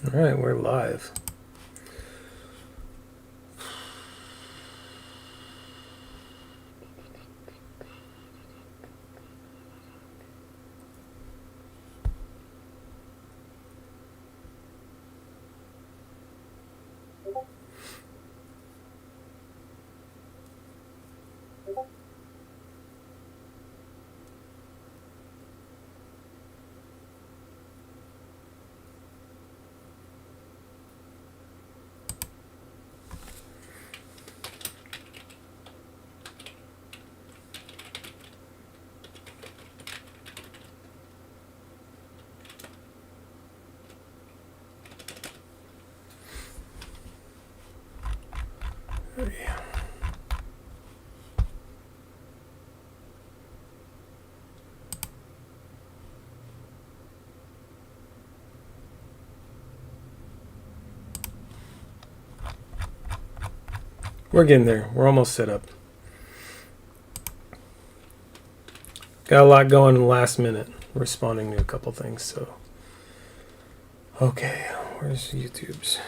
All right, we're live. We're getting there. We're almost set up. Got a lot going in the last minute, responding to a couple things, so. Okay, where's YouTube's?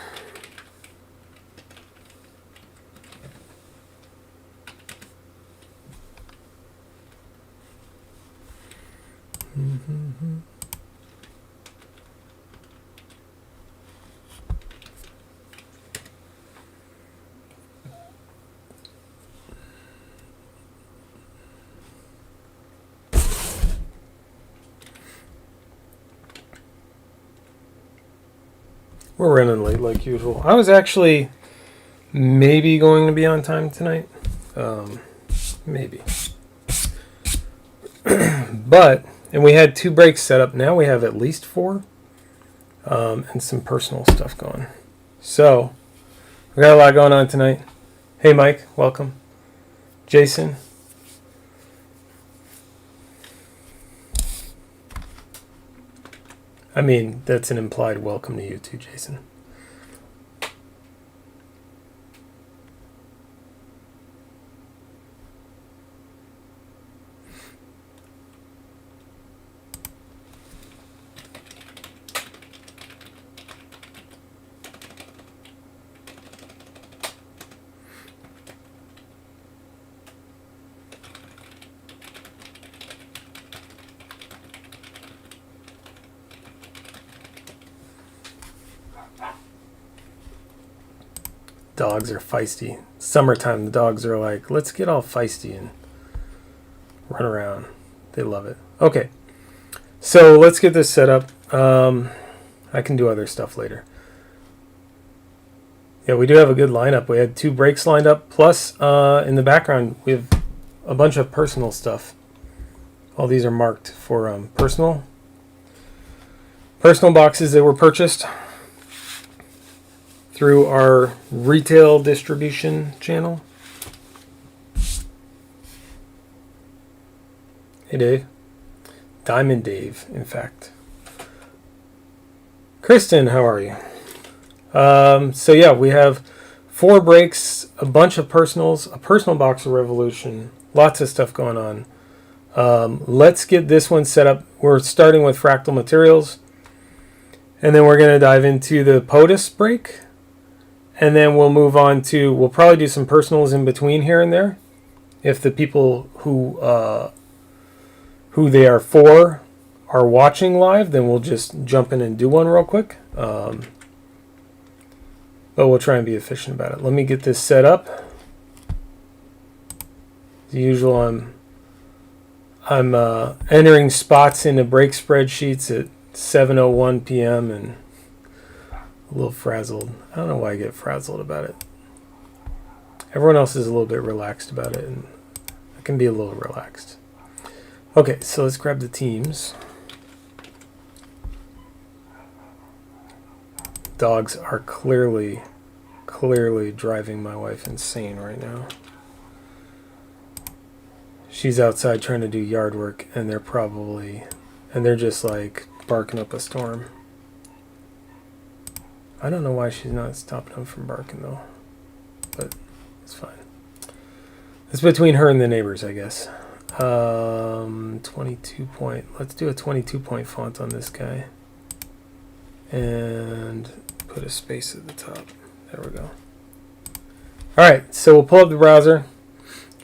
We're running late like usual. I was actually maybe going to be on time tonight. Maybe. And we had 2 breaks set up. Now we have at least 4. And some personal stuff going. So, we got a lot going on tonight. Hey Mike, welcome. Jason. I mean, that's an implied welcome to you too, Jason. Dogs are feisty. Summertime, the dogs are like, let's get all feisty and run around. They love it. Okay, so let's get this set up. I can do other stuff later. Yeah, we do have a good lineup. We had 2 breaks lined up. Plus, in the background, we have a bunch of personal stuff. All these are marked for personal boxes that were purchased through our retail distribution channel. Hey Dave. Diamond Dave, in fact. Kristen, how are you? So yeah, we have 4 breaks, a bunch of personals, a personal box of Revolution, lots of stuff going on. Let's get this one set up. We're starting with fractal materials, and then we're going to dive into the POTUS break. And then we'll move on to, we'll probably do some personals in between here and there. If the people who they are for are watching live, then we'll just jump in and do one real quick. But we'll try and be efficient about it. Let me get this set up. As usual, I'm entering spots into break spreadsheets at 7:01 p.m. and a little frazzled. I don't know why I get frazzled about it. Everyone else is a little bit relaxed about it, and I can be a little relaxed. Okay, so let's grab the teams. Dogs are clearly driving my wife insane right now. She's outside trying to do yard work, and they're just like barking up a storm. I don't know why she's not stopping them from barking though, but it's fine. It's between her and the neighbors, I guess. 22 point. Let's do a 22 point font on this guy. and put a space at the top. There we go. All right, so we'll pull up the browser.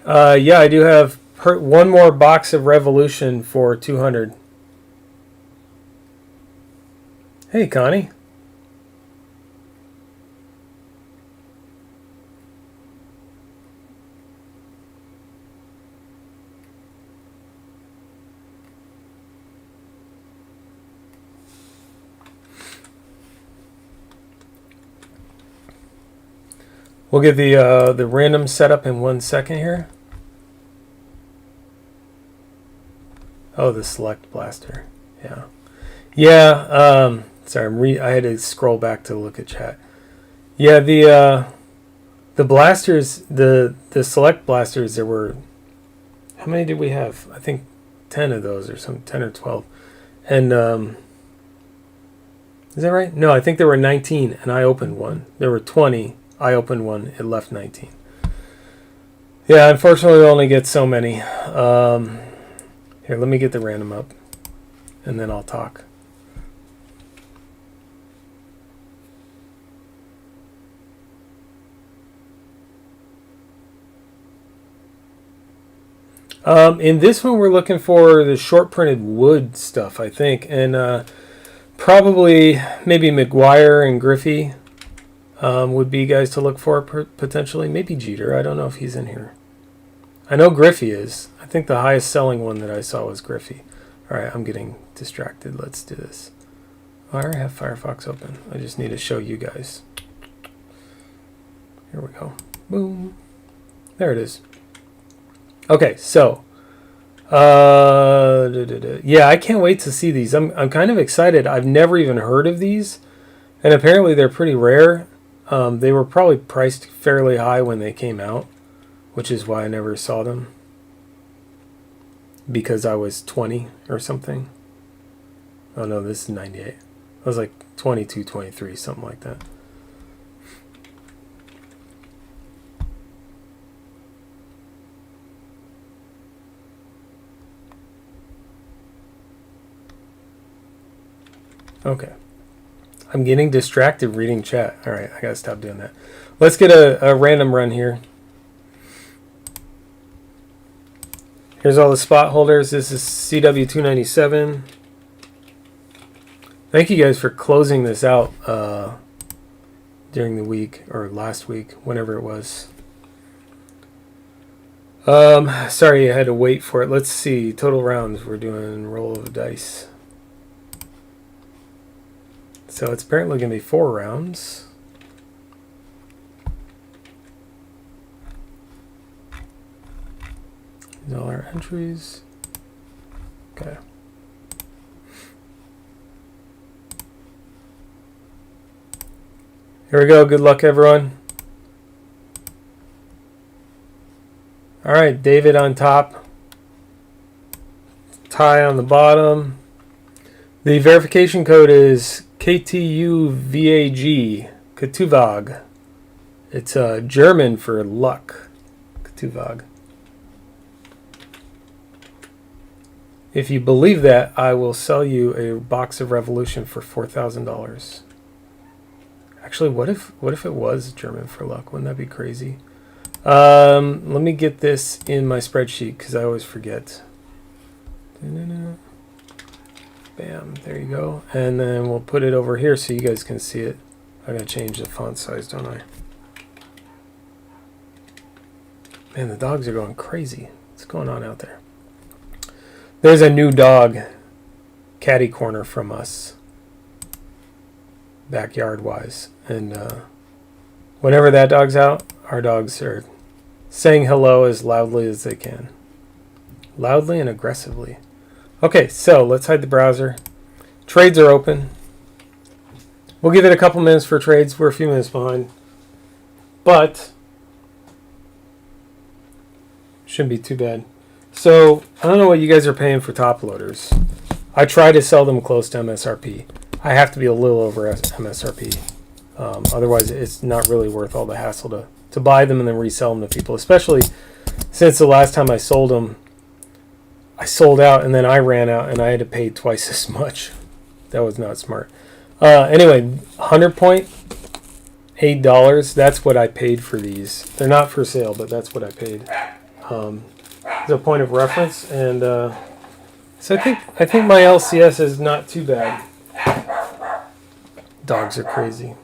Yeah, I do have one more box of Revolution for 200. Hey, Connie. We'll get the random setup in 1 second here. Oh, the select blaster. Yeah. Yeah, sorry, I had to scroll back to look at chat. Yeah, the blasters, the select blasters, there were, how many did we have? I think 10 of those or some 10 or 12. And is that right? No, I think there were 19 and I opened one. There were 20. I opened one, it left 19. Yeah, unfortunately, we only get so many. Here, let me get the random up, and then I'll talk. In this one, we're looking for the short printed wood stuff, I think, and probably maybe McGuire and Griffey. Would be guys to look for potentially. Maybe Jeter. I don't know if he's in here. I know Griffey is. I think the highest selling one that I saw was Griffey. All right, I'm getting distracted. Let's do this. I already have Firefox open. I just need to show you guys. Here we go. Boom. There it is. Okay, so. Yeah, I can't wait to see these. I'm kind of excited. I've never even heard of these. And apparently they're pretty rare. They were probably priced fairly high when they came out, which is why I never saw them. Because I was 20 or something. Oh no, this is 98. I was like 22, 23, something like that. Okay. I'm getting distracted reading chat. All right, I gotta stop doing that. Let's get a random run here. Here's all the spot holders. This is cw297. Thank you guys for closing this out during the week, or last week, whenever it was. Sorry I had to wait for it. Let's see. Total rounds. We're doing roll of dice. So it's apparently going to be 4 rounds. These are all our entries. Okay. Here we go. Good luck, everyone. All right, David on top. Ty on the bottom. The verification code is KTUVAG, Katuvag. It's German for luck. Katuvag. If you believe that, I will sell you a box of Revolution for $4,000. Actually, what if it was German for luck? Wouldn't that be crazy? Let me get this in my spreadsheet because I always forget. Bam, there you go. And then we'll put it over here so you guys can see it. I gotta change the font size, don't I? Man, the dogs are going crazy. What's going on out there? There's a new dog catty corner from us, backyard wise. And whenever that dog's out, our dogs are saying hello as loudly as they can. Loudly and aggressively. Okay, so let's hide the browser. Trades are open. We'll give it a couple minutes for trades. We're a few minutes behind. But shouldn't be too bad. So I don't know what you guys are paying for top loaders. I try to sell them close to MSRP. I have to be a little over MSRP. Otherwise, it's not really worth all the hassle to buy them and then resell them to people, especially since the last time I sold them, I sold out and then I ran out and I had to pay twice as much. That was not smart. Anyway, 100 point, $8. That's what I paid for these. They're not for sale, but that's what I paid. As a point of reference, and so I think my LCS is not too bad. Dogs are crazy.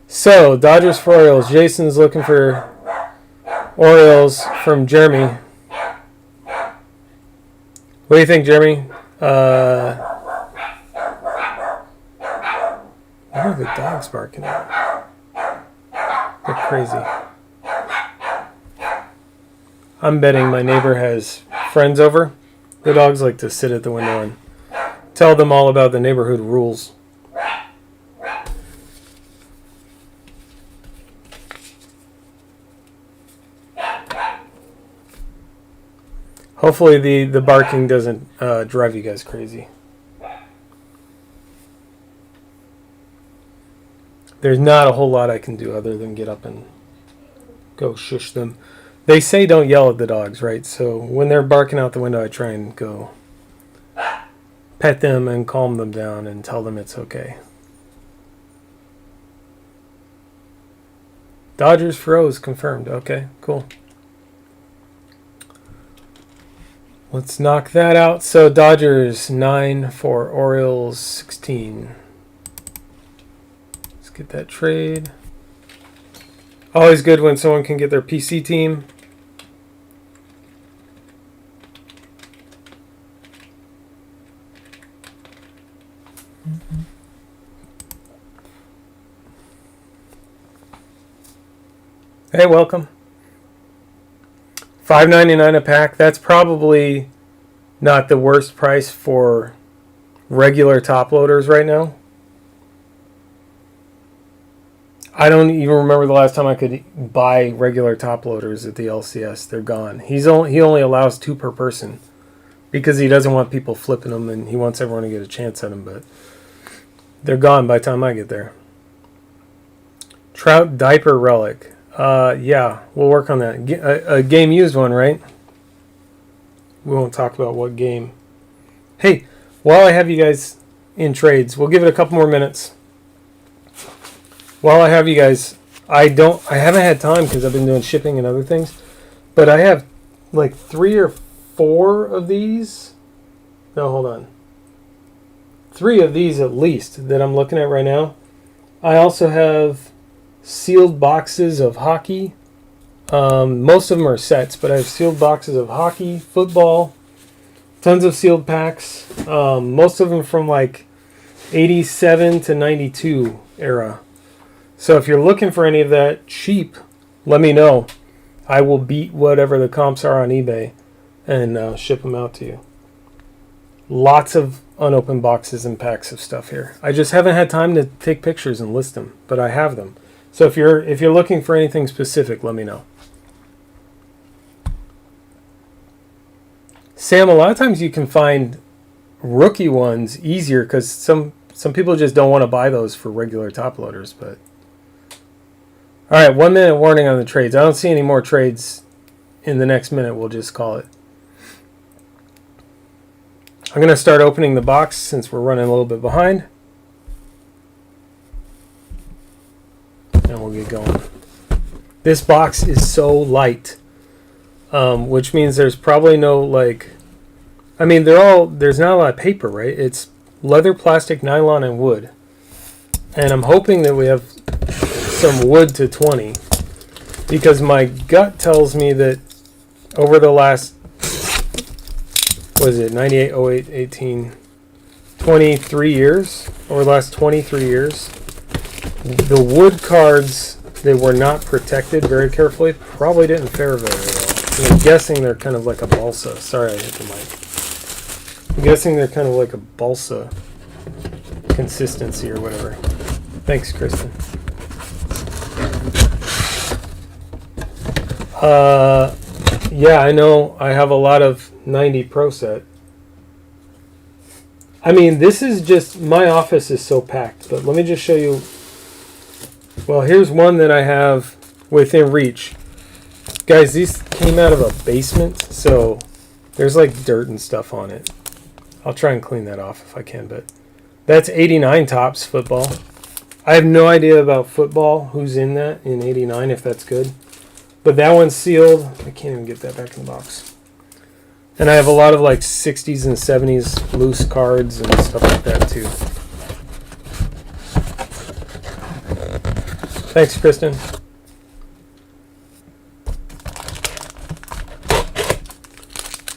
So Dodgers for Orioles. Jason's looking for Orioles from Jeremy. What do you think, Jeremy? What are the dogs barking at? They're crazy. I'm betting my neighbor has friends over. The dogs like to sit at the window and tell them all about the neighborhood rules. Hopefully the barking doesn't drive you guys crazy. There's not a whole lot I can do other than get up and go shush them. They say don't yell at the dogs, right? So when they're barking out the window, I try and go pet them and calm them down and tell them it's okay. Dodgers froze confirmed. Okay, cool. Let's knock that out. So Dodgers 9 for Orioles 16. Let's get that trade. Always good when someone can get their PC team. Hey, welcome. $5.99 a pack. That's probably not the worst price for regular top loaders right now. I don't even remember the last time I could buy regular top loaders at the LCS. They're gone. He only allows 2 per person because he doesn't want people flipping them and he wants everyone to get a chance at them. But they're gone by the time I get there. Trout diaper relic. Yeah, we'll work on that. A game used one, right? We won't talk about what game. Hey, while I have you guys in trades, we'll give it a couple more minutes. While I have you guys, I haven't had time because I've been doing shipping and other things, but I have like 3 or 4 of these. No, hold on. 3 of these at least that I'm looking at right now. I also have sealed boxes of hockey. Most of them are sets, but I have sealed boxes of hockey, football, tons of sealed packs. Most of them from like 87 to 92 era. So if you're looking for any of that cheap, let me know. I will beat whatever the comps are on eBay and ship them out to you. Lots of unopened boxes and packs of stuff here. I just haven't had time to take pictures and list them, but I have them. So if you're looking for anything specific, let me know. Sam, a lot of times you can find rookie ones easier because some people just don't want to buy those for regular top loaders. But all right, 1 minute warning on the trades. I don't see any more trades in the next minute. We'll just call it. I'm going to start opening the box since we're running a little bit behind. And we'll get going. This box is so light, which means there's probably no there's not a lot of paper, right? It's leather, plastic, nylon, and wood. And I'm hoping that we have some wood to 20 because my gut tells me that over the last, 98, 08, 18, 23 years, over the last 23 years, the wood cards, they were not protected very carefully, probably didn't fare very well. I'm guessing they're kind of like a balsa. Sorry, I hit the mic. I'm guessing they're kind of like a balsa consistency or whatever. Thanks, Kristen. Yeah, I know I have a lot of 90 Pro Set. I mean, this is just, my office is so packed, but let me just show you. Well, here's one that I have within reach. Guys, these came out of a basement, so there's like dirt and stuff on it. I'll try and clean that off if I can, but that's 89 Topps football. I have no idea about football, who's in that in 89, if that's good. But that one's sealed. I can't even get that back in the box. And I have a lot of like 60s and 70s loose cards and stuff like that too. Thanks, Kristen.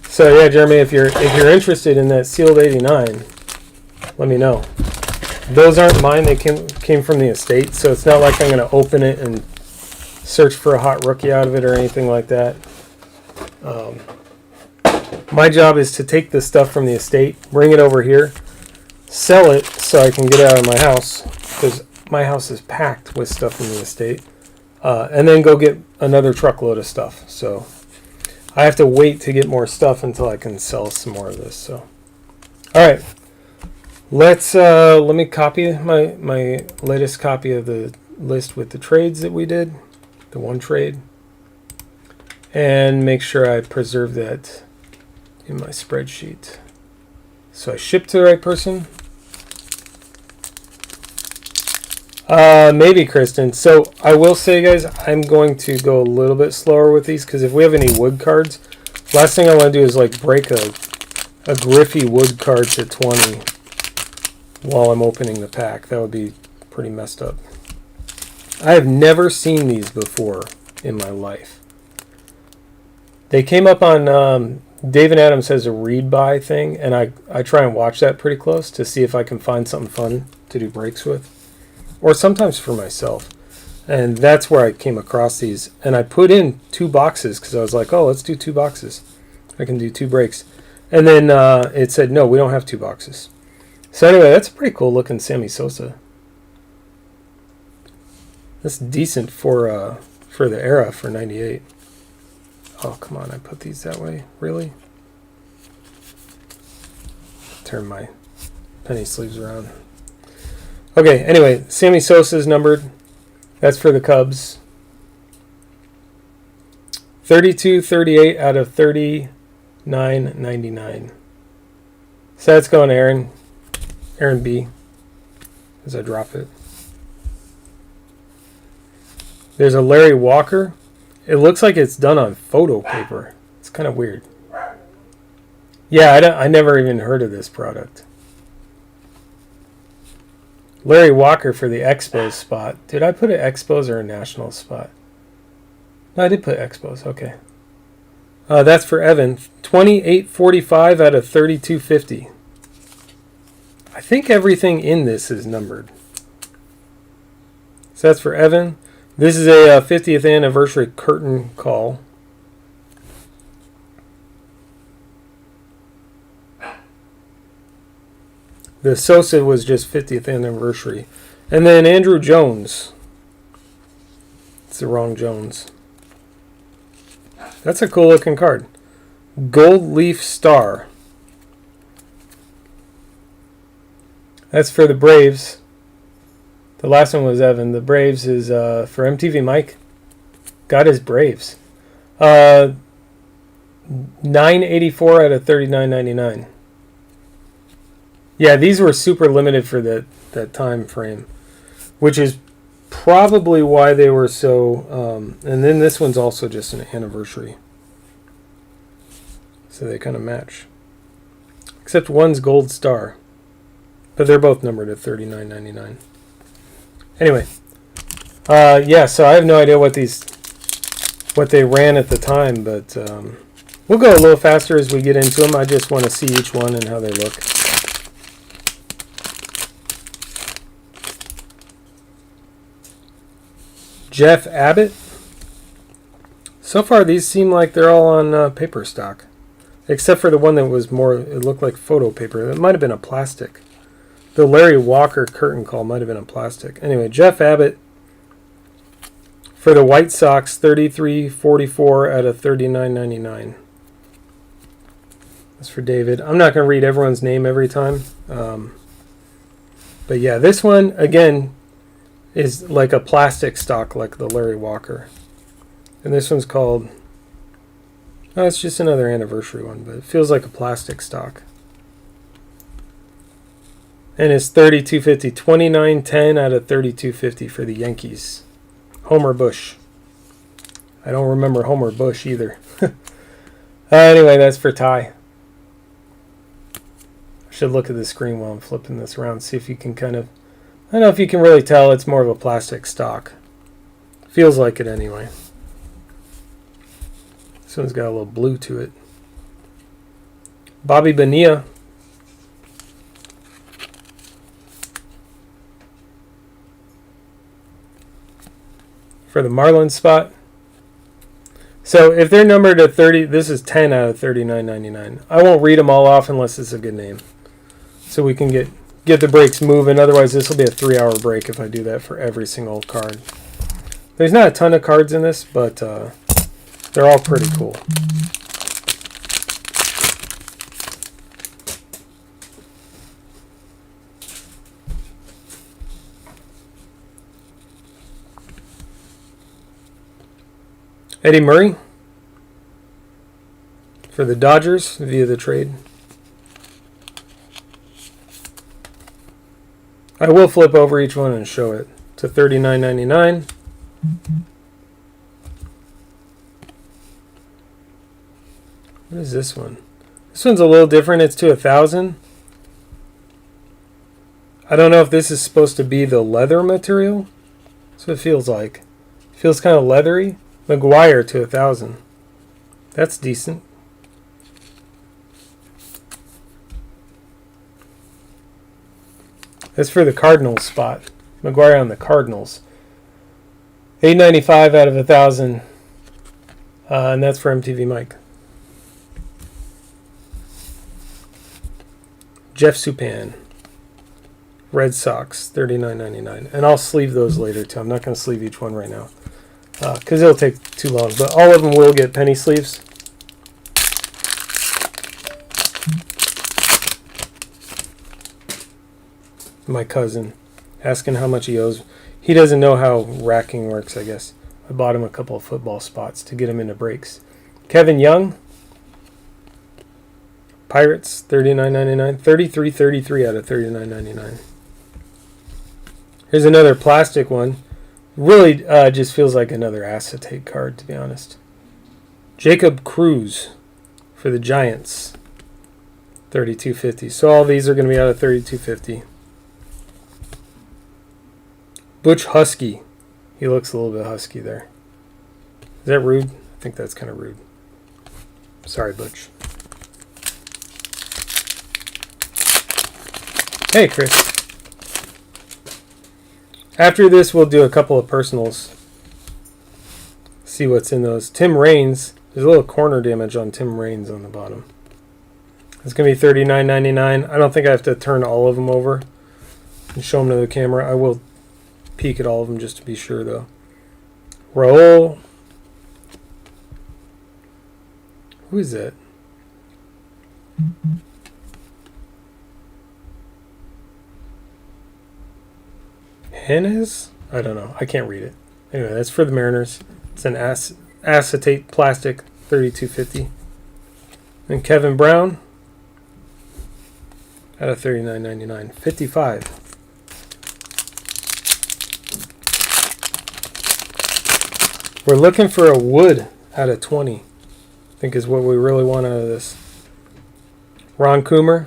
So yeah, Jeremy, if you're interested in that sealed 89, let me know. Those aren't mine; they came from the estate, so it's not like I'm going to open it and search for a hot rookie out of it or anything like that. My job is to take the stuff from the estate, bring it over here, sell it so I can get it out of my house, because my house is packed with stuff from the estate, and then go get another truckload of stuff. So I have to wait to get more stuff until I can sell some more of this. So, all right, let me copy my latest copy of the list with the trades that we did, the one trade, and make sure I preserve that in my spreadsheet. So I shipped to the right person. Maybe, Kristen. So I will say, guys, I'm going to go a little bit slower with these, because if we have any wood cards, last thing I want to do is like break a Griffey wood card to 20 while I'm opening the pack. That would be pretty messed up. I have never seen these before in my life. They came up on David Adams has a read buy thing, and I try and watch that pretty close to see if I can find something fun to do breaks with, or sometimes for myself. And that's where I came across these, and I put in 2 boxes because I was like, oh, let's do 2 boxes. I can do 2 breaks. And then it said, no, we don't have 2 boxes. So anyway, that's a pretty cool looking Sammy Sosa. That's decent for the era for 98. Oh, come on, I put these that way? Really? Turn my penny sleeves around. Okay, anyway, Sammy Sosa is numbered. That's for the Cubs. 32-38 out of 39.99. So that's going to Aaron B. as I drop it. There's a Larry Walker. It looks like it's done on photo paper. It's kind of weird. Yeah, I never even heard of this product. Larry Walker for the Expos spot. Did I put an Expos or a National spot? No, I did put Expos. Okay. That's for Evan. 28.45 out of 32.50. I think everything in this is numbered. So that's for Evan. This is a 50th anniversary curtain call. The Sosa was just 50th anniversary. And then Andrew Jones. It's the wrong Jones. That's a cool looking card. Gold Leaf Star. That's for the Braves. The last one was Evan. The Braves is for MTV Mike. Got his Braves. 984 out of 39.99. Yeah, these were super limited for that time frame, which is probably why they were so... and then this one's also just an anniversary. So they kind of match. Except one's Gold Star. But they're both numbered at 39.99. Anyway. Yeah, so I have no idea what they ran at the time, but we'll go a little faster as we get into them. I just want to see each one and how they look. Jeff Abbott. So far, these seem like they're all on paper stock, except for the one that was more, it looked like photo paper. It might have been a plastic. The Larry Walker curtain call might have been a plastic. Anyway, Jeff Abbott for the White Sox, 33.44 out of 39.99. That's for David. I'm not going to read everyone's name every time. But yeah, this one, again, is like a plastic stock like the Larry Walker. And this one's called... Oh, it's just another anniversary one, but it feels like a plastic stock. And it's 3250, 2910 out of 3250 for the Yankees. Homer Bush. I don't remember Homer Bush either. Anyway, that's for Ty. I should look at the screen while I'm flipping this around, see if you can kind of... I don't know if you can really tell, it's more of a plastic stock. Feels like it anyway. This one's got a little blue to it. Bobby Bonilla. For the Marlins spot. So if they're numbered at 30, this is 10 out of 39.99. I won't read them all off unless it's a good name. So we can get the breaks moving. Otherwise, this will be a 3-hour break if I do that for every single card. There's not a ton of cards in this, but they're all pretty cool. Eddie Murray for the Dodgers via the trade. I will flip over each one and show it to $39.99. What is this one? This one's a little different. It's to 1,000. I don't know if this is supposed to be the leather material. That's what it feels like. It feels kind of leathery. McGuire to 1,000. That's decent. That's for the Cardinals spot. McGuire on the Cardinals. $8.95 out of 1,000. And that's for MTV Mike. Jeff Supan. Red Sox. $39.99. And I'll sleeve those later too. I'm not going to sleeve each one right now. Because it'll take too long. But all of them will get penny sleeves. My cousin asking how much he owes. He doesn't know how racking works, I guess. I bought him a couple of football spots to get him into breaks. Kevin Young. Pirates, $39.99. 33.33 out of $39.99. Here's another plastic one. Really just feels like another acetate card, to be honest. Jacob Cruz for the Giants. $32.50. So all these are going to be out of $32.50. Butch Husky. He looks a little bit husky there. Is that rude? I think that's kind of rude. Sorry, Butch. Hey, Chris. After this, we'll do a couple of personals. See what's in those. Tim Raines. There's a little corner damage on Tim Raines on the bottom. It's going to be $39.99. I don't think I have to turn all of them over and show them to the camera. I will peek at all of them just to be sure, though. Raul. Who is that? Hennes? I don't know. I can't read it. Anyway, that's for the Mariners. It's an acetate plastic, $32.50. And Kevin Brown out of $39.99. $55. We're looking for a wood out of 20. I think is what we really want out of this. Ron Coomer.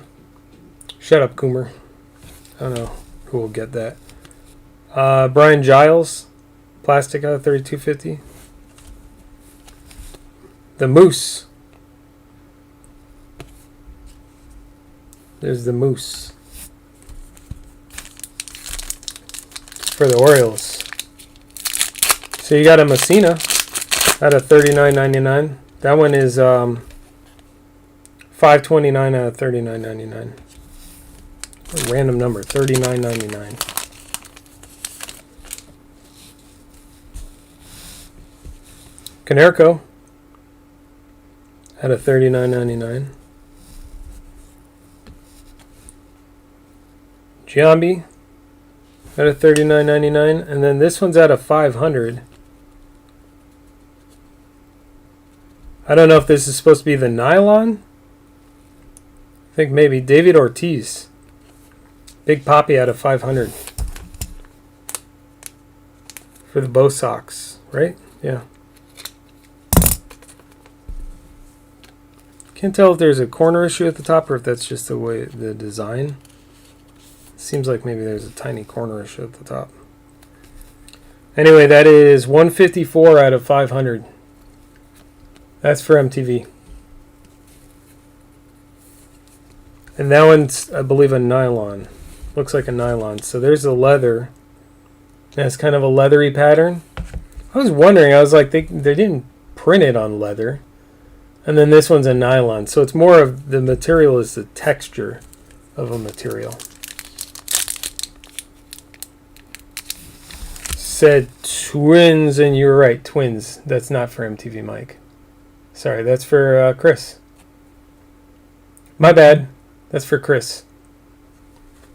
Shut up, Coomer. I don't know who will get that. Brian Giles. Plastic out of $32.50. The Moose. There's the Moose. For the Orioles. So you got a Messina out of $39.99. That one is $5.29 out of $39.99. A random number, $39.99. Canerco out of $39.99. Giambi out of $39.99. And then this one's out of $500. I don't know if this is supposed to be the nylon. I think maybe David Ortiz. Big Poppy out of 500 for the Bo Sox, right? Yeah. Can't tell if there's a corner issue at the top or if that's just the way the design. Seems like maybe there's a tiny corner issue at the top. Anyway, that is 154 out of 500. That's for MTV. And that one's, I believe, a nylon. Looks like a nylon. So there's the leather. That's kind of a leathery pattern. I was wondering, I was like, they didn't print it on leather. And then this one's a nylon. So it's more of the material is the texture of a material. Said twins, and you're right, twins. That's not for MTV Mike. Sorry, that's for Chris. My bad. That's for Chris.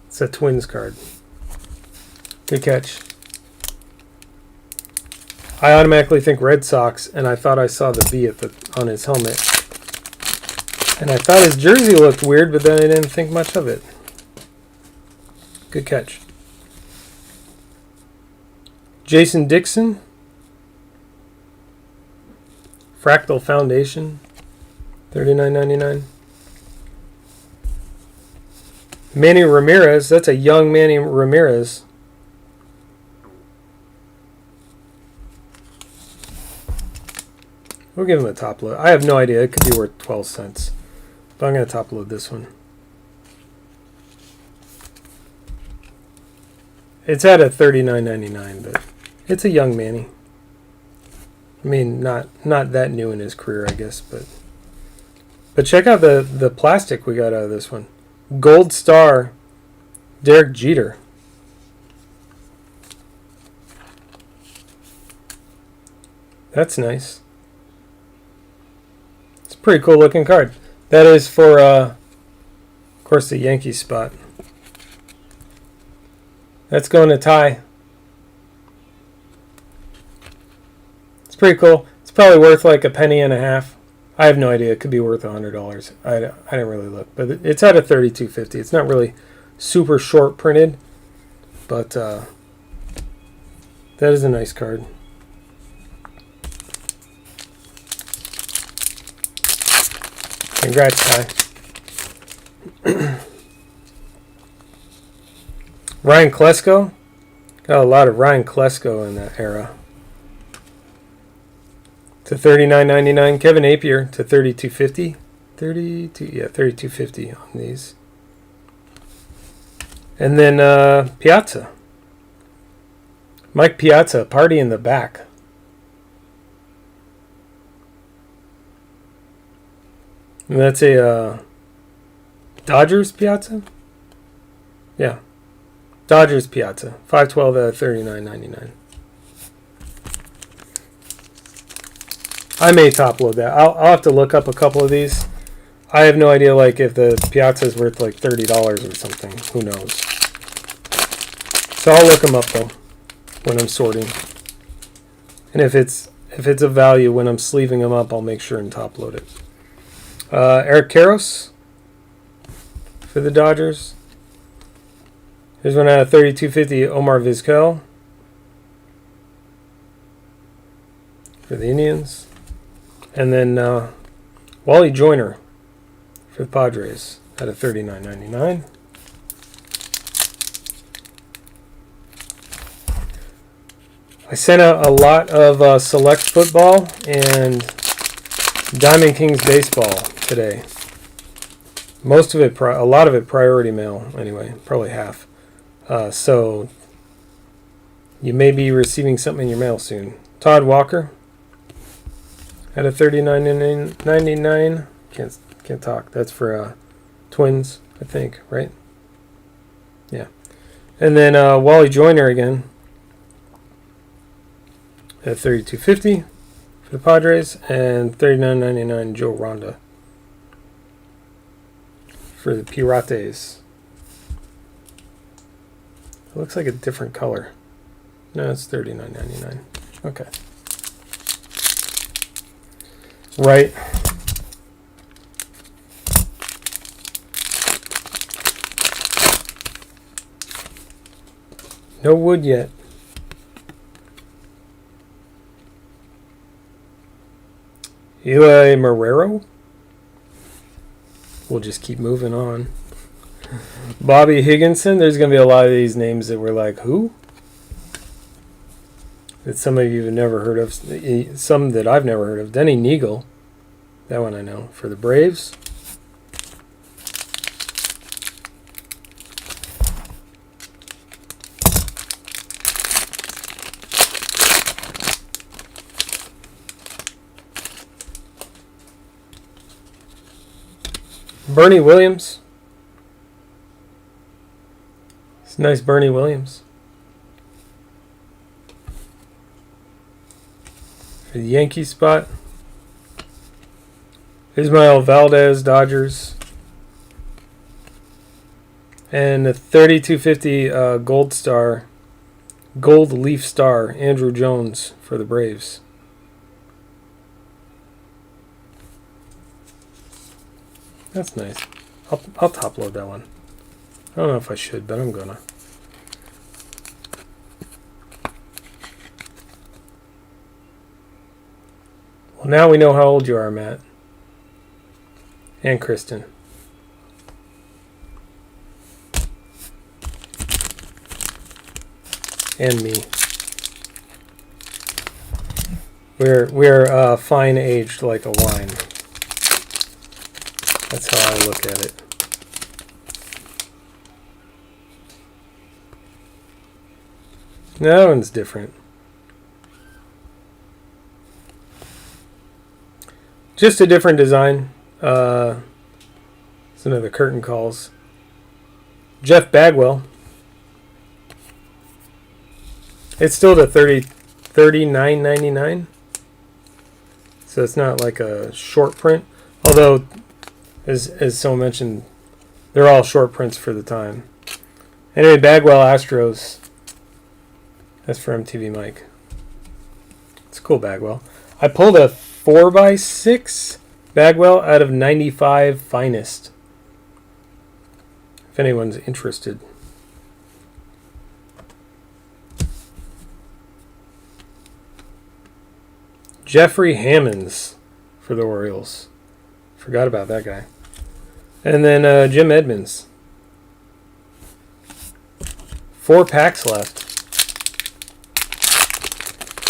It's a twins card. Good catch. I automatically think Red Sox, and I thought I saw the B on his helmet. And I thought his jersey looked weird, but then I didn't think much of it. Good catch. Jason Dixon. Fractal Foundation. $39.99. Manny Ramirez. That's a young Manny Ramirez. We'll give him a top load. I have no idea. It could be worth 12 cents. But I'm going to top load this one. It's at a $39.99, but it's a young Manny. I mean, not that new in his career, I guess, but check out the plastic we got out of this one. Gold Star, Derek Jeter. That's nice. It's a pretty cool looking card. That is for, of course, the Yankees spot. That's going to Ty. It's pretty cool. It's probably worth like a penny and a half. I have no idea. It could be worth $100. I didn't really look, but it's at a $32.50. It's not really super short printed, but that is a nice card. Congrats, Ty. Ryan Klesko. Got a lot of Ryan Klesko in that era. To $39.99. Kevin Napier to $32.50. $32.50 on these. And then Piazza. Mike Piazza, Party in the Back. And that's a Dodgers Piazza? Yeah. Dodgers Piazza. 512 out of $39.99. I may top load that. I'll have to look up a couple of these. I have no idea like if the Piazza is worth like $30 or something. Who knows? So I'll look them up though when I'm sorting. And if it's a value when I'm sleeving them up, I'll make sure and top load it. Eric Karros for the Dodgers. Here's one out of $32.50. Omar Vizquel for the Indians. And then Wally Joyner for the Padres out of $39.99. I sent out a lot of select football and Diamond Kings baseball today. Most of it, a lot of it priority mail anyway, probably half. So you may be receiving something in your mail soon. Todd Walker at a $39.99. Can't talk. That's for Twins, I think, right? Yeah. And then Wally Joyner again at $32.50 for the Padres, and $39.99 Joe Ronda for the Pirates. It looks like a different color. No, it's $39.99. Okay. Right. No wood yet. Eli Marrero. We'll just keep moving on. Bobby Higginson. There's going to be a lot of these names that we're like, who? That some of you have never heard of. Some that I've never heard of. Denny Neagle. That one I know. For the Braves. Bernie Williams. It's nice Bernie Williams. For the Yankees spot. Ismael Valdez, Dodgers. And the 3250 Gold Leaf Star, Andrew Jones for the Braves. That's nice. I'll top load that one. I don't know if I should, but I'm gonna. Well, now we know how old you are, Matt. And Kristen. And me. We're fine aged like a wine. That's how I look at it. That one's different. Just a different design. It's another curtain calls. Jeff Bagwell. It's still the $39.99. So it's not like a short print. Although, as someone mentioned, they're all short prints for the time. Anyway, Bagwell Astros. That's for MTV Mike. It's cool, Bagwell. I pulled a 4x6 Bagwell out of 95 Finest. If anyone's interested. Jeffrey Hammonds for the Orioles. Forgot about that guy. And then Jim Edmonds. 4 packs left.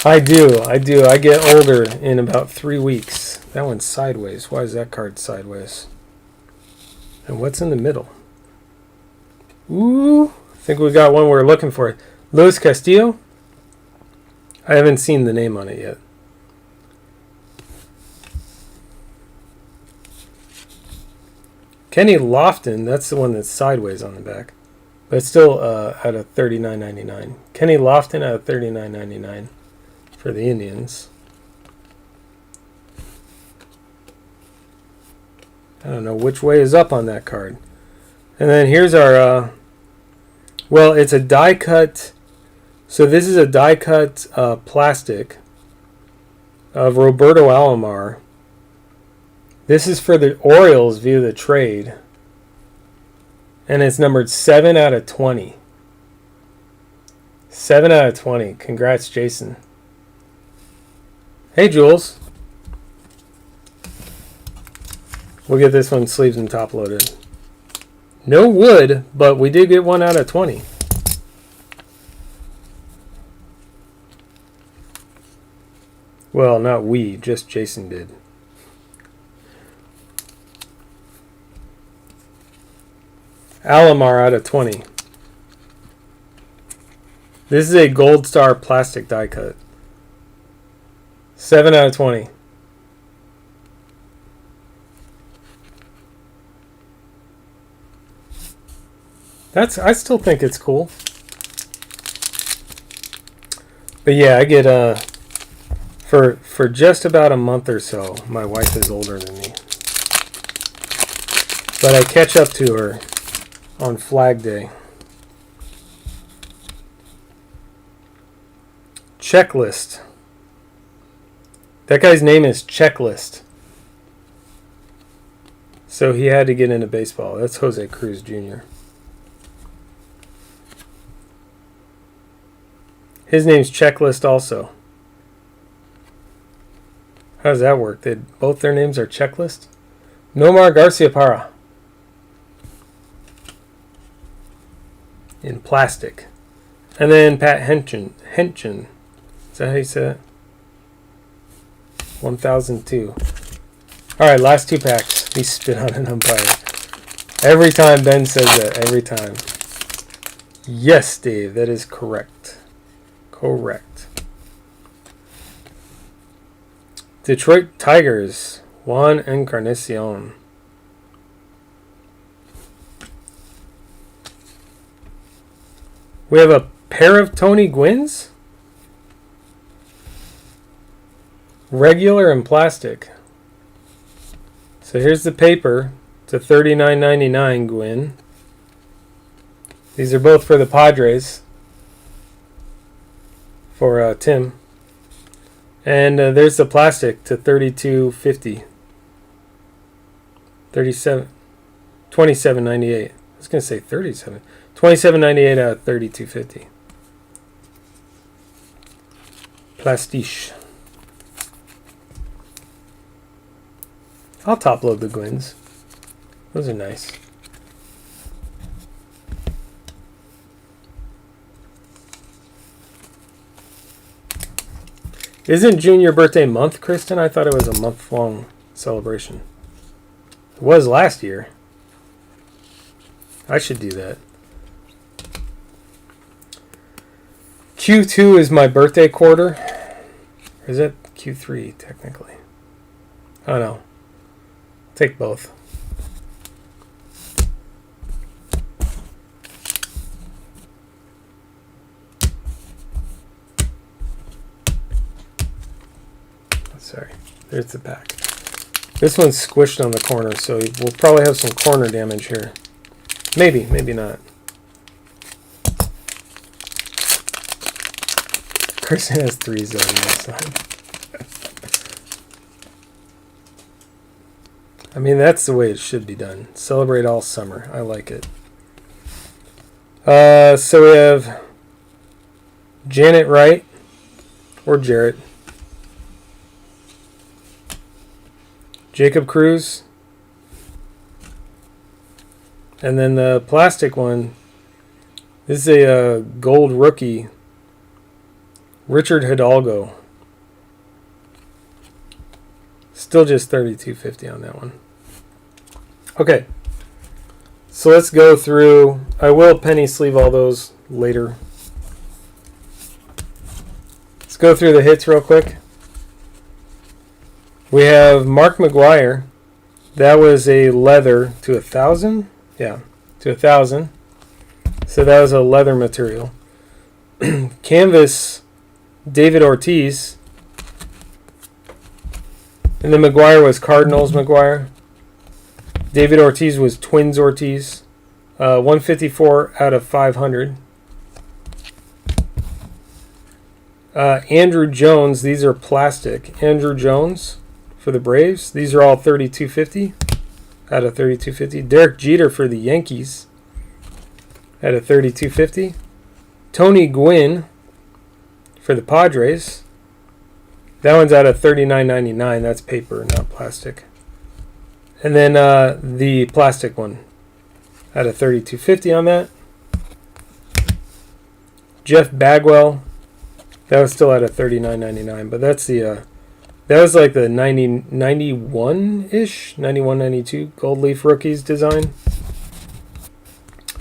I do. I get older in about 3 weeks. That one's sideways. Why is that card sideways? And what's in the middle? Ooh, I think we got one we're looking for. Luis Castillo? I haven't seen the name on it yet. Kenny Lofton, that's the one that's sideways on the back. But it's still out of $39.99. Kenny Lofton out of $39.99 for the Indians. I don't know which way is up on that card. And then here's our, well, it's a die cut. So this is a die cut plastic of Roberto Alomar. This is for the Orioles via the trade. And it's numbered 7 out of 20. 7 out of 20. Congrats, Jason. Hey, Jules. We'll get this one sleeves and top loaded. No wood, but we did get 1 out of 20. Well, not we, just Jason did. Alomar out of 20. This is a Gold Star plastic die cut. 7 out of 20. I still think it's cool. But yeah, I get for just about a month or so, my wife is older than me. But I catch up to her on Flag Day. Checklist. That guy's name is Checklist. So he had to get into baseball. That's Jose Cruz Jr. His name's Checklist also. How does that work? Both their names are Checklist? Nomar Garcia Parra. In plastic. And then Pat Henchen. Is that how you say it? 1002. Alright, last 2 packs. He spit on an umpire. Every time Ben says that. Every time. Yes, Dave. That is correct. Correct. Detroit Tigers. Juan Encarnacion. We have a pair of Tony Gwynns. Regular and plastic. So here's the paper. It's a $39.99 Gwynn. These are both for the Padres. For Tim. And there's the plastic to $32.50. 27.98. I was going to say 37. $27.98 out of $32.50. Plastiche. I'll top load the Gwynns. Those are nice. Isn't June your birthday month, Kristen? I thought it was a month-long celebration. It was last year. I should do that. Q2 is my birthday quarter. Or is that Q3, technically? I don't know. Take both. Sorry. There's the pack. This one's squished on the corner, so we'll probably have some corner damage here. Maybe, maybe not. Kristen has 3s on this side. I mean, that's the way it should be done. Celebrate all summer. I like it. So we have Janet Wright or Jarrett. Jacob Cruz. And then the plastic one. This is a gold rookie. Richard Hidalgo. Still just $32.50 on that one. Okay. So let's go through. I will penny sleeve all those later. Let's go through the hits real quick. We have Mark McGwire. That was a leather to 1,000. Yeah, to 1,000. So that was a leather material. Canvas, David Ortiz. And then McGwire was Cardinals McGwire. David Ortiz was Twins Ortiz. 154 out of 500. Andrew Jones, these are plastic. Andrew Jones for the Braves. These are all $32.50 out of $32.50. Derek Jeter for the Yankees at a $32.50. Tony Gwynn for the Padres. That one's out of $39.99. That's paper, not plastic. And then the plastic one out of $32.50 on that. Jeff Bagwell. That was still at a $39.99, but that's the that was like the 91-ish, 91, 92 Gold Leaf Rookies design.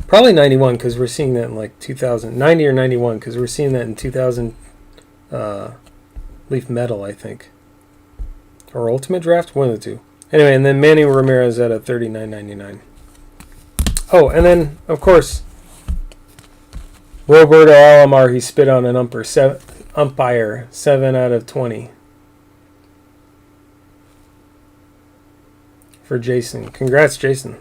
Probably 91 because we're seeing that in like 2000, 90 or 91 because we're seeing that in 2000 Leaf Metal, I think. Or Ultimate Draft, one of the two. Anyway, and then Manny Ramirez at a $39.99. Oh, and then, of course, Roberto Alomar, he spit on an umpire, 7 out of 20. For Jason. Congrats, Jason.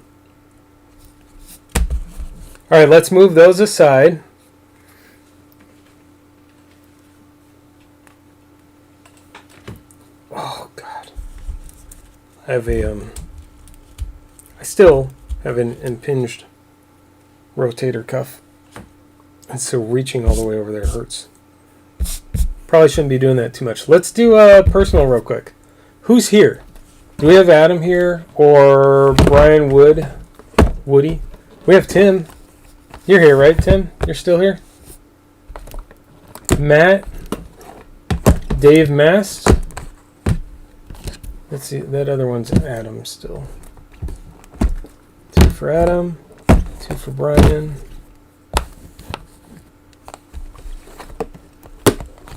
All right, let's move those aside. Oh, God. I have I still have an impinged rotator cuff. And so reaching all the way over there hurts. Probably shouldn't be doing that too much. Let's do personal real quick. Who's here? Do we have Adam here or Brian Woody? We have Tim. You're here, right, Tim? You're still here? Matt? Dave Mast? Let's see, that other one's Adam still. 2 for Adam, 2 for Brian.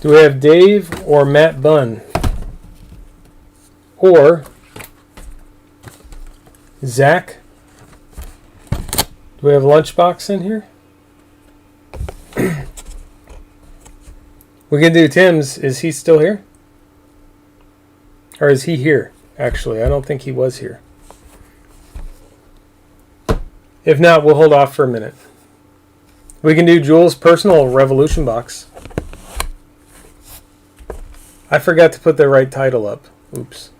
Do we have Dave or Matt Bunn? Or Zach? Do we have Lunchbox in here? We can do Tim's. Is he still here? Or is he here? Actually, I don't think he was here. If not, we'll hold off for a minute. We can do Jules' personal Revolution box. I forgot to put the right title up. Oops.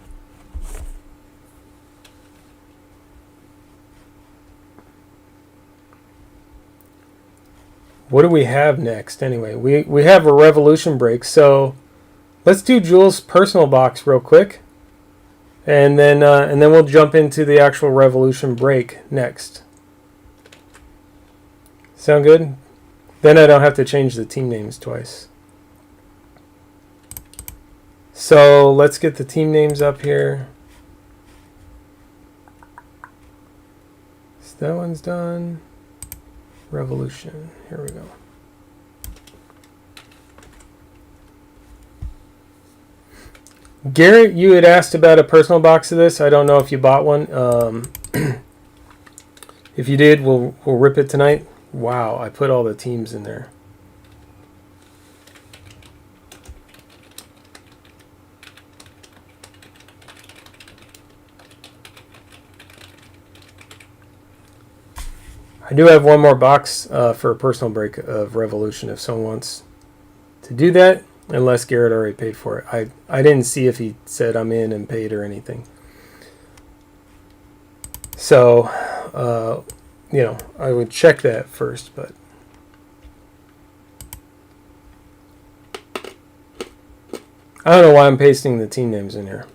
What do we have next anyway? We have a Revolution break, so let's do Jules' personal box real quick. And then we'll jump into the actual Revolution break next. Sound good? Then I don't have to change the team names twice. So let's get the team names up here. So that one's done. Revolution. Here we go. Garrett, you had asked about a personal box of this. I don't know if you bought one. If you did, we'll rip it tonight. Wow, I put all the teams in there. I do have one more box for a personal break of Revolution if someone wants to do that, unless Garrett already paid for it. I didn't see if he said I'm in and paid or anything. So, I would check that first, but I don't know why I'm pasting the team names in here.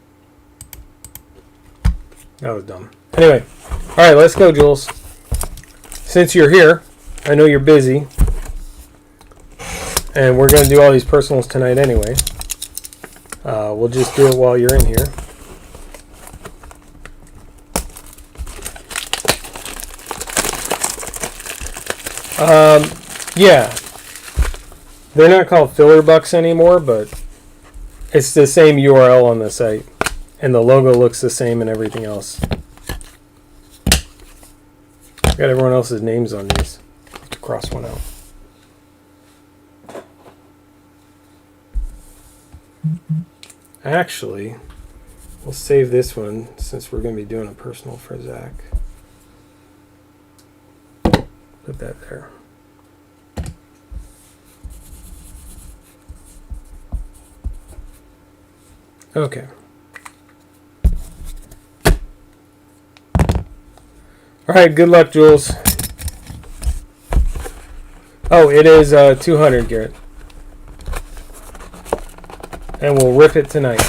That was dumb. Anyway, all right, let's go, Jules. Since you're here, I know you're busy, and we're going to do all these personals tonight anyway. We'll just do it while you're in here. Yeah, they're not called filler bucks anymore, but it's the same URL on the site, and the logo looks the same and everything else. Got everyone else's names on these. Have to cross one out. Actually, we'll save this one since we're going to be doing a personal for Zach. Put that there. Okay. All right, good luck, Jules. Oh, it is 200, Garrett. And we'll rip it tonight.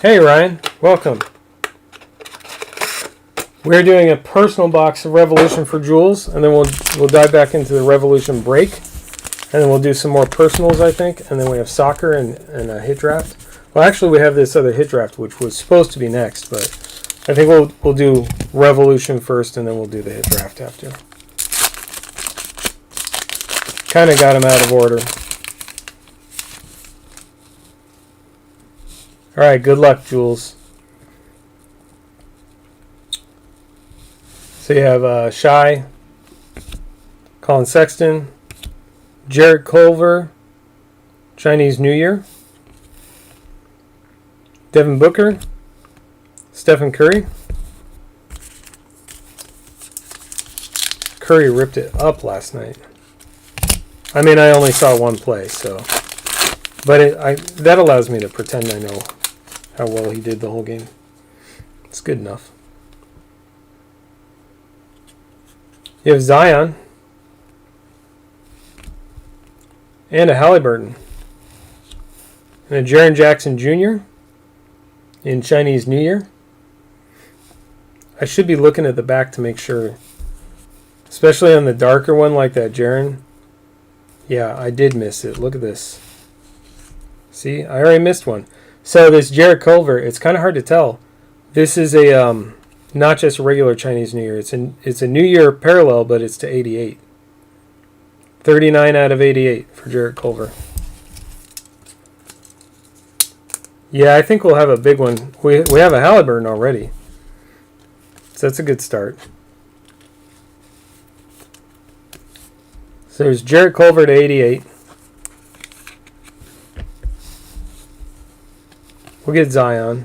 Hey, Ryan. Welcome. We're doing a personal box of Revolution for Jules, and then we'll dive back into the Revolution break. And then we'll do some more personals, I think. And then we have soccer and a hit draft. Well, actually, we have this other hit draft, which was supposed to be next. But I think we'll do Revolution first, and then we'll do the hit draft after. Kind of got them out of order. All right, good luck, Jules. So you have Shy, Colin Sexton, Jarrett Culver, Chinese New Year, Devin Booker, Stephen Curry. Curry ripped it up last night. I mean, I only saw one play, so, but that allows me to pretend I know how well he did the whole game. It's good enough. You have Zion and a Halliburton and a Jaren Jackson Jr. in Chinese New Year. I should be looking at the back to make sure, especially on the darker one like that Jaren. Yeah, I did miss it. Look at this. See, I already missed one. So this Jarrett Culver, it's kind of hard to tell. This is a not just a regular Chinese New Year. It's a New Year parallel, but it's to 88. 39 out of 88 for Jarrett Culver. Yeah, I think we'll have a big one. We have a Halliburton already. So that's a good start. So there's Jarrett Culver to 88. We'll get Zion.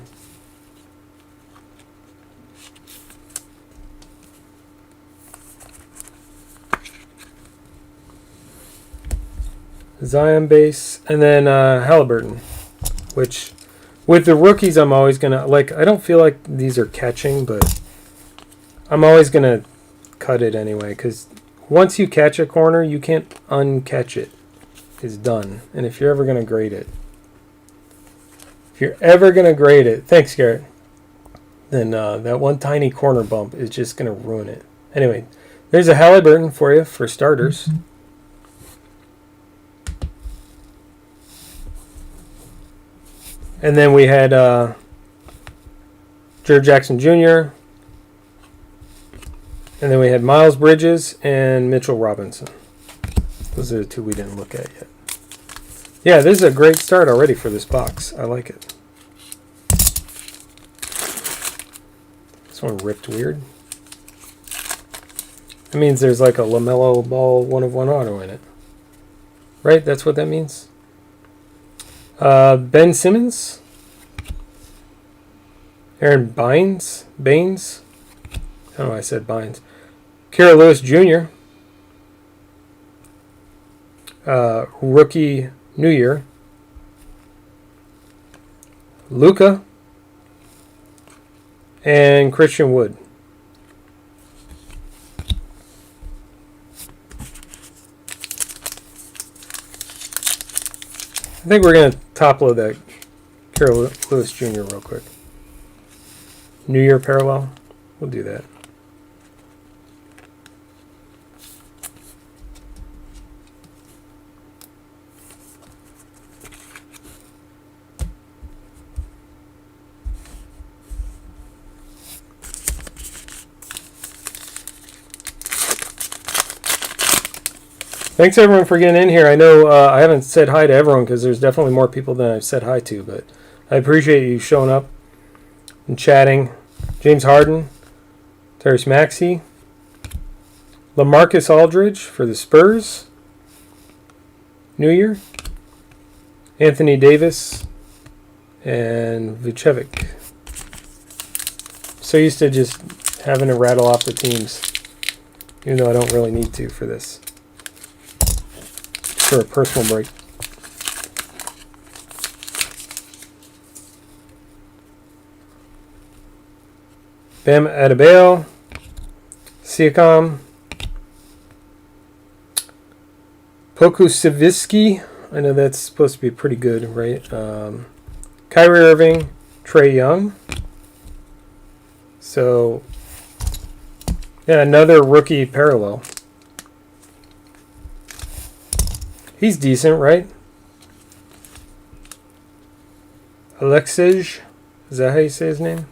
Zion base, and then Halliburton, which with the rookies I'm always going to, like, I don't feel like these are catching, but I'm always going to cut it anyway, because once you catch a corner, you can't uncatch it. It's done. And if you're ever going to grade it, thanks, Garrett, then that one tiny corner bump is just going to ruin it. Anyway, there's a Halliburton for you for starters. And then we had Jaren Jackson Jr. And then we had Miles Bridges and Mitchell Robinson. Those are the two we didn't look at yet. Yeah, this is a great start already for this box. I like it. This one ripped weird. That means there's like a LaMelo Ball 1/1 auto in it. Right? That's what that means? Ben Simmons. Aaron Baines. I don't know why I said Baines. Kira Lewis Jr. Rookie New Year. Luka. And Christian Wood. I think we're going to top load that Kira Lewis Jr. real quick. New Year parallel. We'll do that. Thanks everyone for getting in here. I know I haven't said hi to everyone because there's definitely more people than I've said hi to, but I appreciate you showing up and chatting. James Harden, Tyrese Maxey, LaMarcus Aldridge for the Spurs, New Year, Anthony Davis, and Vucevic. So used to just having to rattle off the teams, even though I don't really need to for this. For a personal break. Bam Adebayo, Siakam, Pokusevsky. I know that's supposed to be pretty good, right? Kyrie Irving, Trae Young. So, yeah, another rookie parallel. He's decent, right? Alexej, is that how you say his name?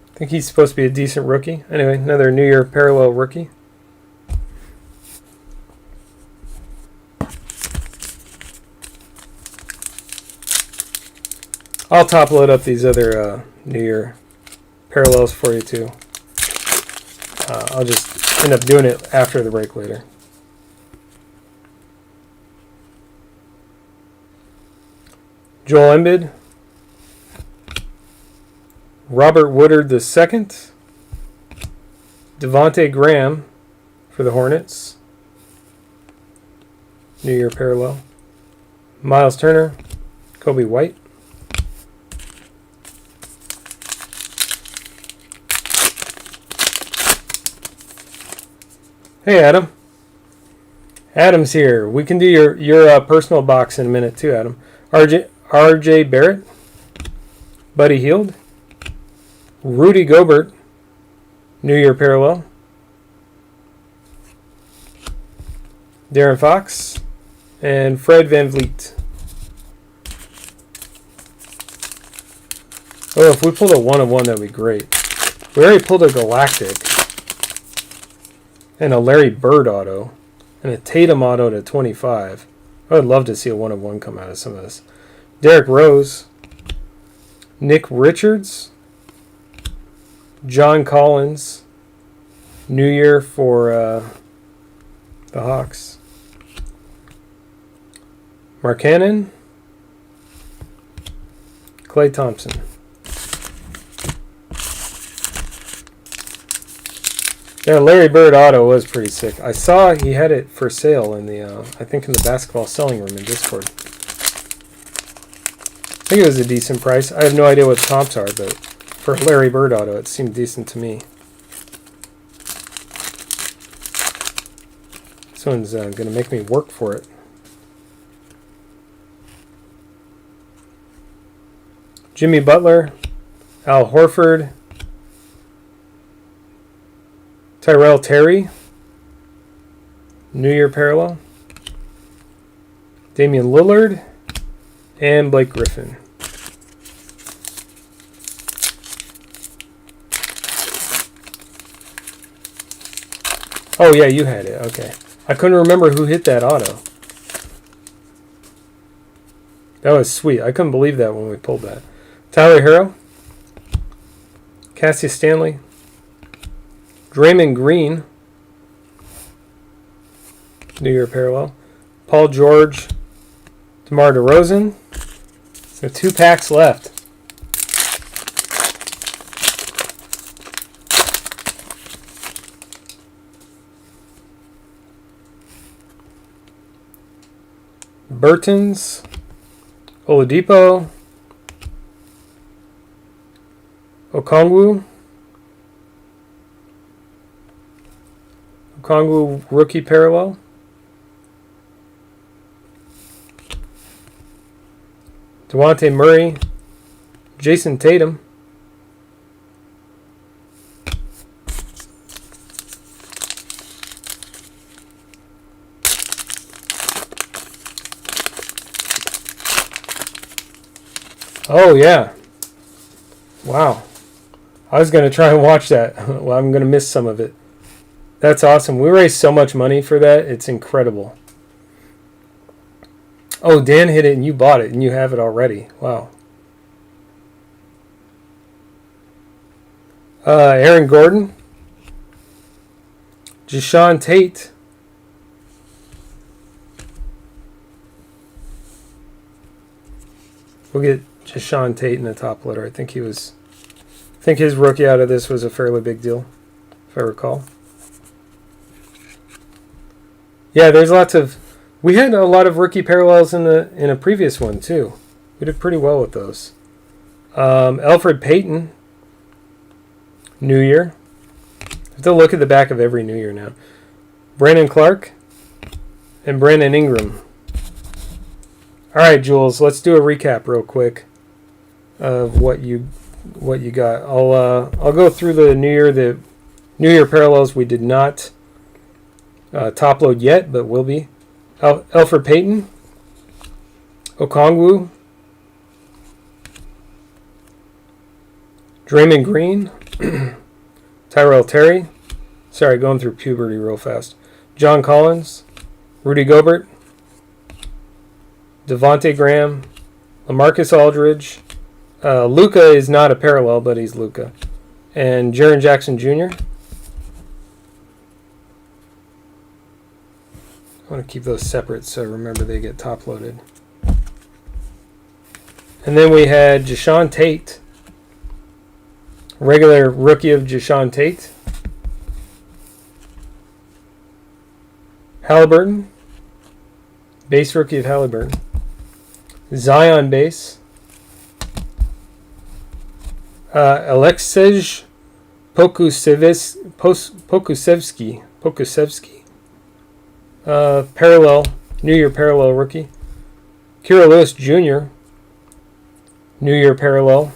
I think he's supposed to be a decent rookie. Anyway, another New Year parallel rookie. I'll top load up these other New Year parallels for you too. I'll just end up doing it after the break later. Joel Embiid, Robert Woodard II, Devontae Graham for the Hornets, New Year parallel, Miles Turner, Kobe White, Hey, Adam. Adam's here. We can do your personal box in a minute too, Adam. RJ Barrett, Buddy Hield, Rudy Gobert, New Year Parallel, Darren Fox, and Fred VanVleet. Oh, if we pulled a 1-of-1, that would be great. We already pulled a Galactic and a Larry Bird auto and a Tatum auto to 25. I would love to see a 1-of-1 come out of some of this. Derrick Rose, Nick Richards, John Collins, New Year for the Hawks. Markkanen, Klay Thompson. Yeah, Larry Bird auto was pretty sick. I saw he had it for sale in the, I think in the basketball selling room in Discord. I think it was a decent price. I have no idea what the comps are, but for Larry Bird auto, it seemed decent to me. This one's going to make me work for it. Jimmy Butler, Al Horford, Tyrell Terry, New Year Parallel, Damian Lillard, and Blake Griffin. Oh yeah, you had it. Okay. I couldn't remember who hit that auto. That was sweet. I couldn't believe that when we pulled that. Tyler Hero, Cassius Stanley, Draymond Green, New Year Parallel, Paul George, DeMar DeRozan. So 2 packs left. Burton's, Oladipo, Okongwu rookie parallel, Devontae Murray, Jason Tatum, oh yeah, wow. I was going to try and watch that. Well, I'm going to miss some of it. That's awesome. We raised so much money for that. It's incredible. Oh, Dan hit it and you bought it and you have it already. Wow. Aaron Gordon. Jashawn Tate. We'll get Jashawn Tate in the top letter. I think his rookie out of this was a fairly big deal, if I recall. Yeah, there's lots of... We had a lot of rookie parallels in a previous one, too. We did pretty well with those. Elfrid Payton, New Year. I have to look at the back of every New Year now. Brandon Clark and Brandon Ingram. All right, Jules, let's do a recap real quick of what you got. I'll go through the New Year parallels we did not top load yet, but will be. Elfrid Payton, Okongwu, Draymond Green, Tyrell Terry. Sorry, going through puberty real fast. John Collins, Rudy Gobert, Devontae Graham, LaMarcus Aldridge. Luka is not a parallel, but he's Luka. And Jaren Jackson Jr. I want to keep those separate so remember they get top loaded. And then we had Jashawn Tate. Regular rookie of Jashawn Tate. Halliburton. Base rookie of Halliburton. Zion base. Aleksej Pokusevsky. Pokusevsky. Parallel, New Year Parallel rookie. Kira Lewis Jr., New Year Parallel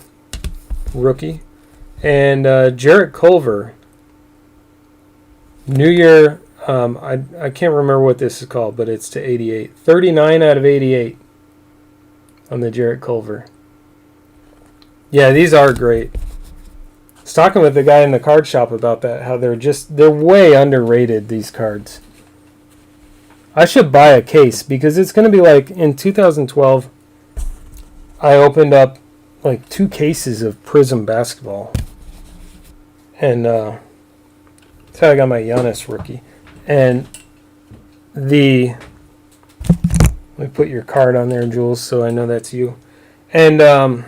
rookie. And Jarrett Culver, New Year, I can't remember what this is called, but it's to 88. 39 out of 88 on the Jarrett Culver. Yeah, these are great. I was talking with the guy in the card shop about that, how they're way underrated, these cards. I should buy a case because it's going to be like in 2012, I opened up like 2 cases of Prism basketball. And that's how I got my Giannis rookie. And let me put your card on there, Jules, so I know that's you. And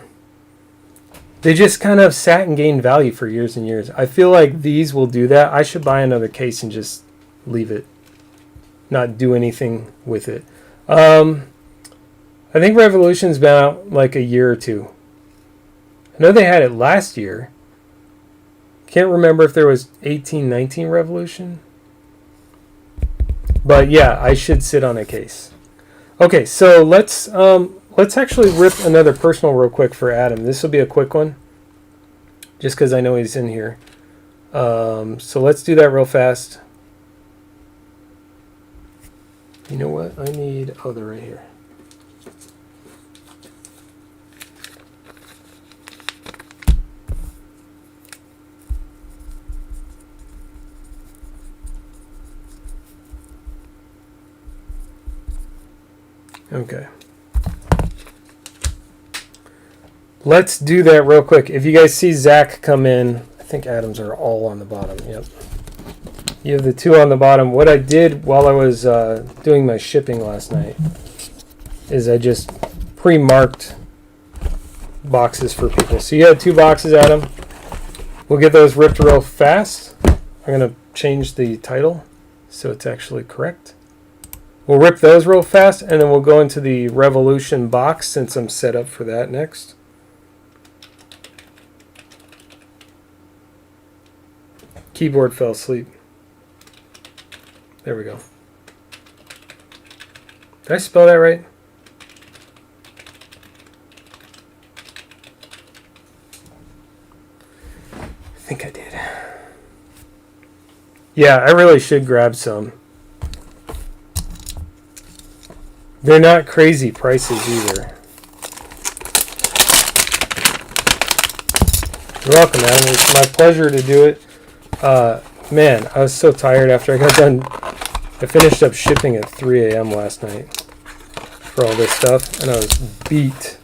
they just kind of sat and gained value for years and years. I feel like these will do that. I should buy another case and just leave it, not do anything with it. I think Revolution's been out like a year or two. I know they had it last year. Can't remember if there was 18-19 Revolution. But yeah, I should sit on a case. Okay, so let's actually rip another personal real quick for Adam. This will be a quick one, just because I know he's in here. So let's do that real fast. You know what? I need... Oh, they're right here. Okay. Let's do that real quick. If you guys see Zach come in, I think Adams are all on the bottom. Yep. You have the 2 on the bottom. What I did while I was doing my shipping last night is I just pre-marked boxes for people. So you had 2 boxes, Adam. We'll get those ripped real fast. I'm going to change the title so it's actually correct. We'll rip those real fast, and then we'll go into the Revolution box since I'm set up for that next. Keyboard fell asleep. There we go. Did I spell that right? I think I did. Yeah, I really should grab some. They're not crazy prices either. You're welcome, Adam. It's my pleasure to do it. Man, I was so tired after I got done. I finished up shipping at 3 a.m. last night for all this stuff, and I was beat.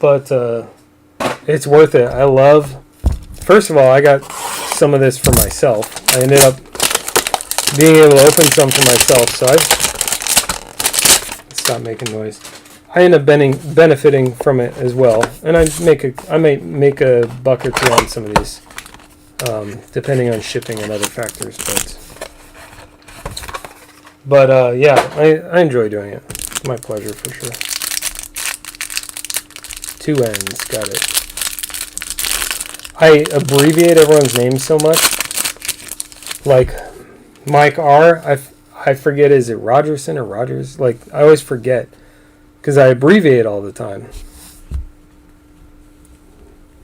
But it's worth it. I love... First of all, I got some of this for myself. I ended up being able to open some for myself, so stop making noise. I end up benefiting from it as well, and I might make a buck or 2 on some of these, depending on shipping and other factors. But yeah, I enjoy doing it. It's my pleasure for sure. 2 N's, got it. I abbreviate everyone's names so much. Like Mike R. I forget, is it Rogerson or Rogers? Like, I always forget because I abbreviate all the time.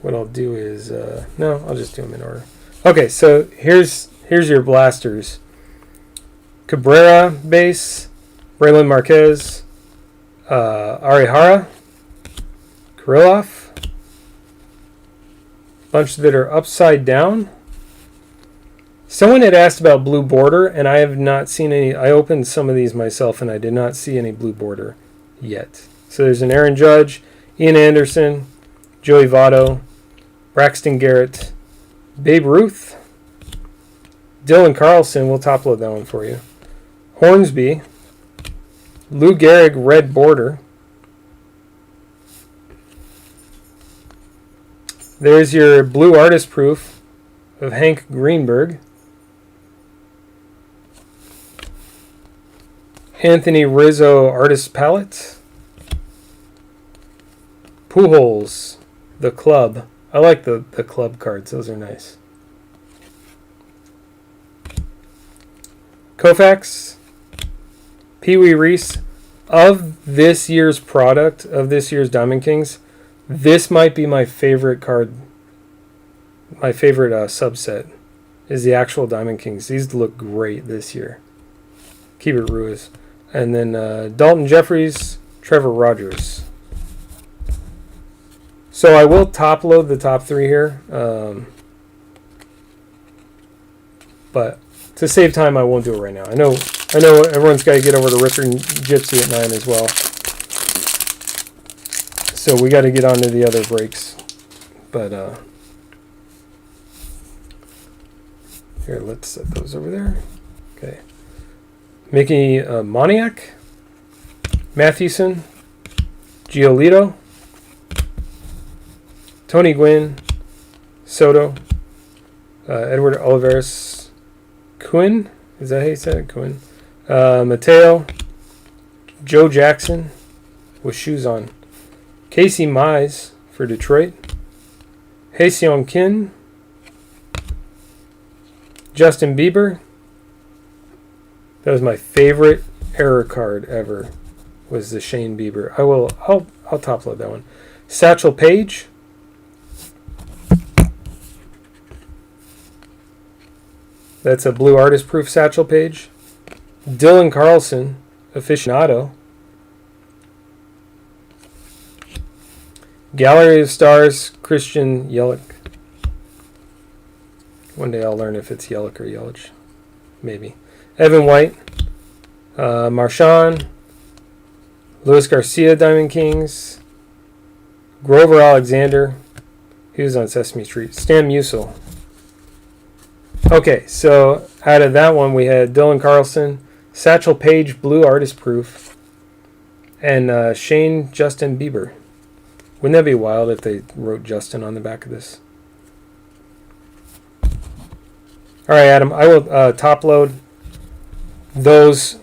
What I'll do is, no, I'll just do them in order. Okay, so here's your blasters. Cabrera base, Braylon Marquez, Arihara, Krylov. Bunch that are upside down. Someone had asked about blue border, and I have not seen any. I opened some of these myself, and I did not see any blue border yet. So there's an Aaron Judge, Ian Anderson, Joey Votto, Braxton Garrett, Babe Ruth, Dylan Carlson. We'll top load that one for you. Hornsby, Lou Gehrig, red border. There's your blue artist proof of Hank Greenberg. Anthony Rizzo artist palette. Pujols, the club. I like the club cards. Those are nice. Koufax, Pee Wee Reese. Of this year's product, of this year's Diamond Kings, this might be my favorite card. My favorite subset is the actual Diamond Kings. These look great this year. Keibert Ruiz. And then Dalton Jeffries, Trevor Rogers. So I will top load the top three here. But to save time, I won't do it right now. I know everyone's got to get over to Ripper and Gypsy at 9 as well. So we got to get on to the other breaks. But here, let's set those over there. Okay. Mickey Moniak, Mathewson, Giolito, Tony Gwynn, Soto, Edward Olivares, Quinn, is that how you said it? Quinn. Mateo, Joe Jackson with shoes on, Casey Mize for Detroit, Hae-Seong Kim, Justin Bieber. That was my favorite error card ever, was the Shane Bieber. I'll top load that one. Satchel Paige. That's a blue artist proof Satchel Paige. Dylan Carlson, aficionado. Gallery of Stars, Christian Yelich. One day I'll learn if it's Yelich or Yelich. Maybe. Evan White. Marchand. Luis Garcia, Diamond Kings. Grover Alexander. He was on Sesame Street. Stan Musial. Okay, so out of that one we had Dylan Carlson, Satchel Paige, blue artist proof, and Shane Justin Bieber. Wouldn't that be wild if they wrote Justin on the back of this? All right, Adam, I will top load those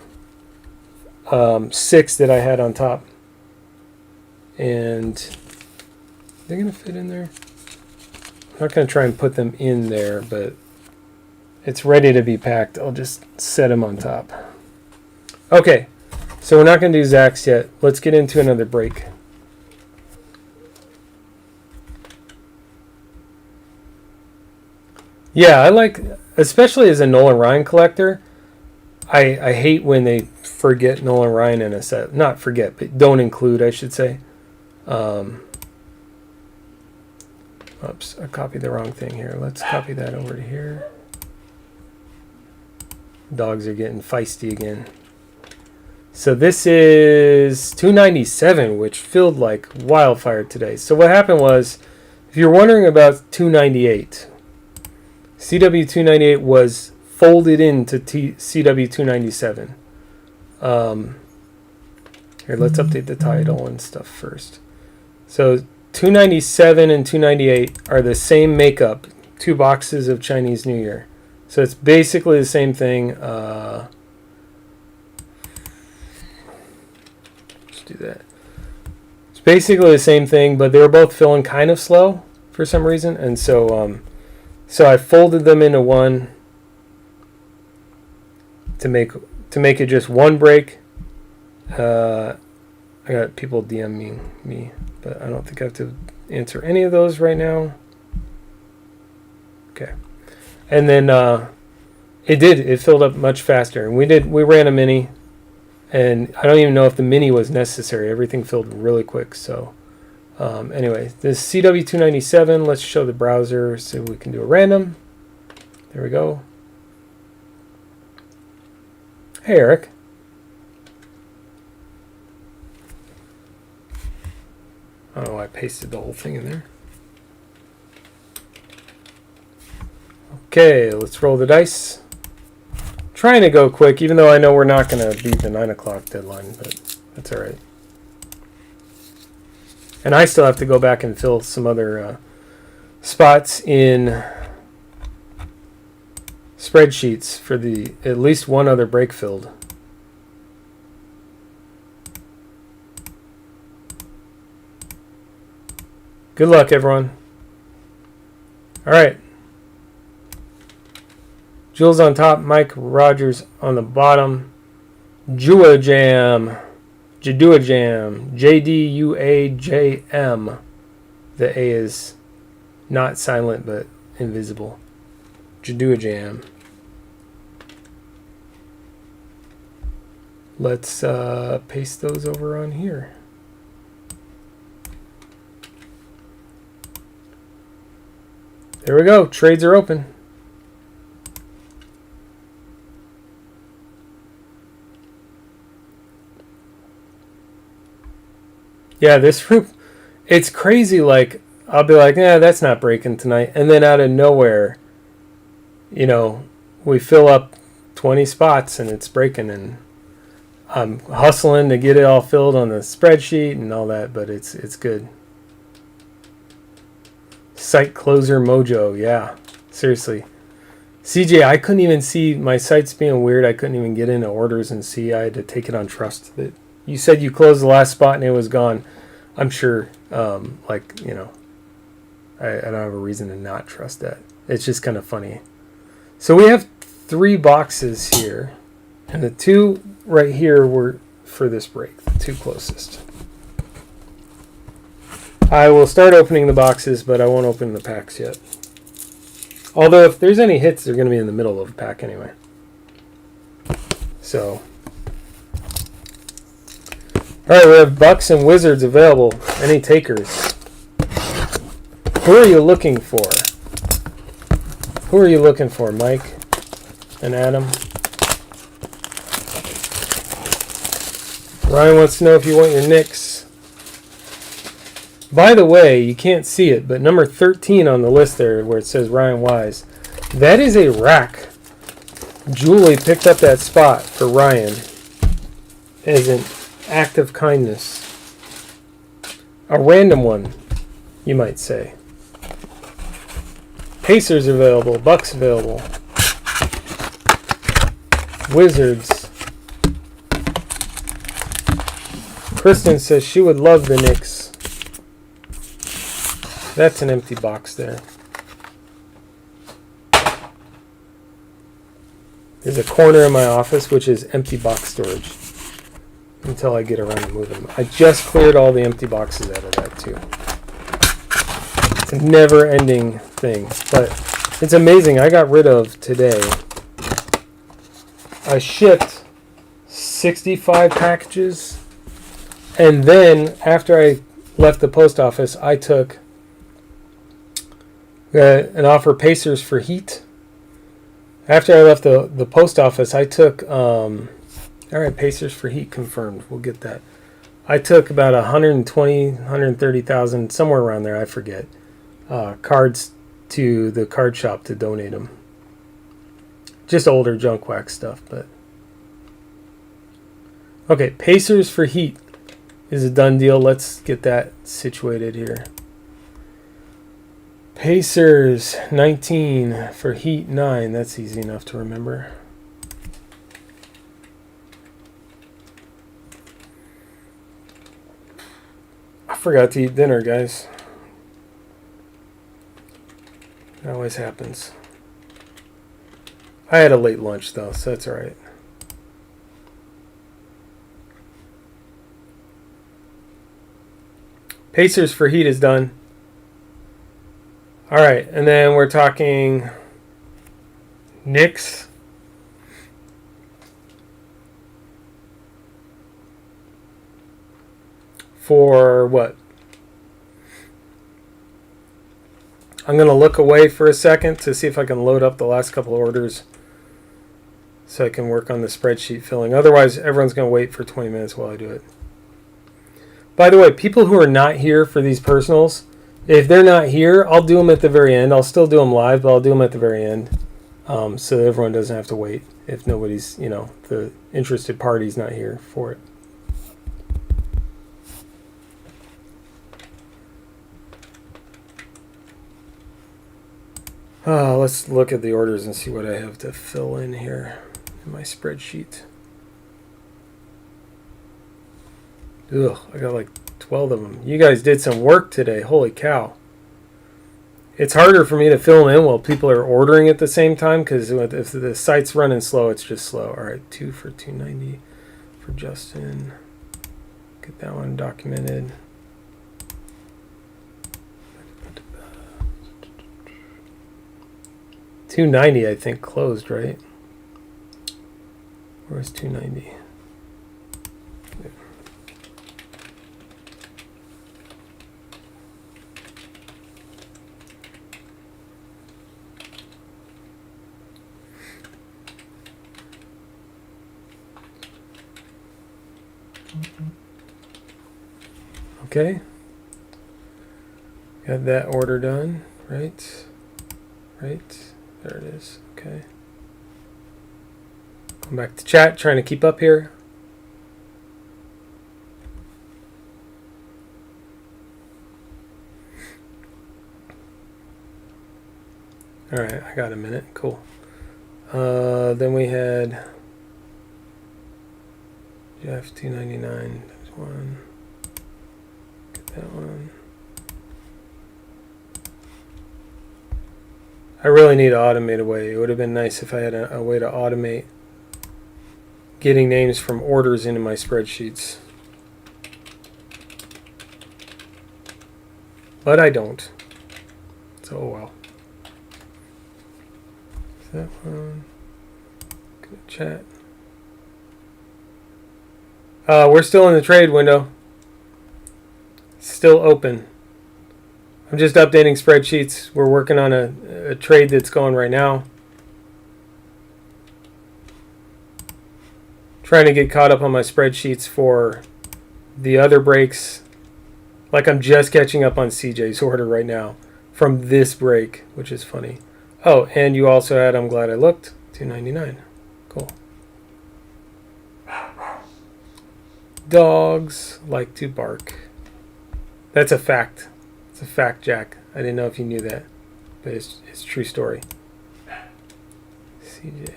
6 that I had on top. And they're going to fit in there. I'm not going to try and put them in there, but it's ready to be packed. I'll just set them on top. Okay, so we're not going to do Zach's yet. Let's get into another break. Yeah, I like, especially as a Nolan Ryan collector, I hate when they forget Nolan Ryan in a set. Not forget, but don't include, I should say. Oops, I copied the wrong thing here. Let's copy that over to here. Dogs are getting feisty again. So this is 297, which filled like wildfire today. So what happened was, if you're wondering about 298, cw298 was folded into cw297. Here, let's update the title and stuff first. So 297 and 298 are the same makeup, 2 boxes of Chinese New Year. So it's basically the same thing. Let's do that. It's basically the same thing, but they were both filling kind of slow for some reason, and so I folded them into one to make it just one break. I got people DMing me, but I don't think I have to answer any of those right now. Okay. And then it filled up much faster. And we ran a mini, and I don't even know if the mini was necessary. Everything filled really quick. So anyway, this cw297, let's show the browser so we can do a random. There we go. Hey, Eric. I don't know why I pasted the whole thing in there. Okay, let's roll the dice. Trying to go quick, even though I know we're not going to beat the 9 o'clock deadline, but that's all right. And I still have to go back and fill some other spots in spreadsheets for the at least one other break filled. Good luck, everyone. All right. Jules on top, Mike Rogers on the bottom. Jua Jam, Jadua Jam, JDUAJM. The A is not silent but invisible. Jadua Jam. Let's paste those over on here. There we go. Trades are open. Yeah, this group, it's crazy. Like, I'll be like, yeah, that's not breaking tonight. And then out of nowhere, you know, we fill up 20 spots and it's breaking. And I'm hustling to get it all filled on the spreadsheet and all that, but it's good. Site closer mojo, yeah, seriously. CJ, I couldn't even see my sites being weird. I couldn't even get into orders and see. I had to take it on trust. You said you closed the last spot and it was gone. I'm sure, like, you know, I don't have a reason to not trust that. It's just kind of funny. So we have 3 boxes here, and the 2 right here were for this break, the 2 closest. I will start opening the boxes, but I won't open the packs yet. Although if there's any hits, they're going to be in the middle of a pack anyway. So, alright, we have Bucks and Wizards available. Any takers? Who are you looking for? Who are you looking for, Mike and Adam? Ryan wants to know if you want your Knicks. By the way, you can't see it, but number 13 on the list there where it says Ryan Wise, that is a rack. Julie picked up that spot for Ryan as an act of kindness. A random one, you might say. Pacers available, Bucks available. Wizards. Kristen says she would love the Knicks. That's an empty box there. There's a corner in my office which is empty box storage until I get around to moving them. I just cleared all the empty boxes out of that too. It's a never-ending thing, but it's amazing. I got rid of today. I shipped 65 packages, and then after I left the post office, I took an offer Pacers for Heat. After I left the post office, I took, all right, Pacers for Heat confirmed. We'll get that. I took about 120, 130,000, somewhere around there, I forget, cards to the card shop to donate them. Just older junk wax stuff, but. Okay, Pacers for Heat is a done deal. Let's get that situated here. Pacers 19 for Heat 9. That's easy enough to remember. I forgot to eat dinner, guys. That always happens. I had a late lunch, though, so that's all right. Pacers for Heat is done. All right, and then we're talking Knicks. For what? I'm going to look away for a second to see if I can load up the last couple of orders so I can work on the spreadsheet filling. Otherwise, everyone's going to wait for 20 minutes while I do it. By the way, people who are not here for these personals, if they're not here, I'll do them at the very end. I'll still do them live, but I'll do them at the very end so that everyone doesn't have to wait if nobody's, the interested party's not here for it. Let's look at the orders and see what I have to fill in here in my spreadsheet. Ugh, I got like 12 of them. You guys did some work today. Holy cow. it's harder for me to fill them in while people are ordering at the same time, because if the site's running slow, it's just slow. All right, 2 for 290 for Justin. Get that one documented. $290, I think, closed, right? Where's 290? Okay. Got that order done, right? Right. There it is. Okay. Come back to chat, trying to keep up here. All right, I got a minute. Cool. Then we had Jeff 299. There's one. Get that one. I really need to automate a way. It would have been nice if I had a way to automate getting names from orders into my spreadsheets. But I don't. So, oh well. Is that one? Good chat. We're still in the trade window. Still open. I'm just updating spreadsheets. We're working on a trade that's going right now. Trying to get caught up on my spreadsheets for the other breaks. Like I'm just catching up on CJ's order right now from this break, which is funny. Oh, and you also had, I'm glad I looked, $2.99. Cool. Dogs like to bark. That's a fact. It's a fact, Jack. I didn't know if you knew that, but it's a true story. CJ,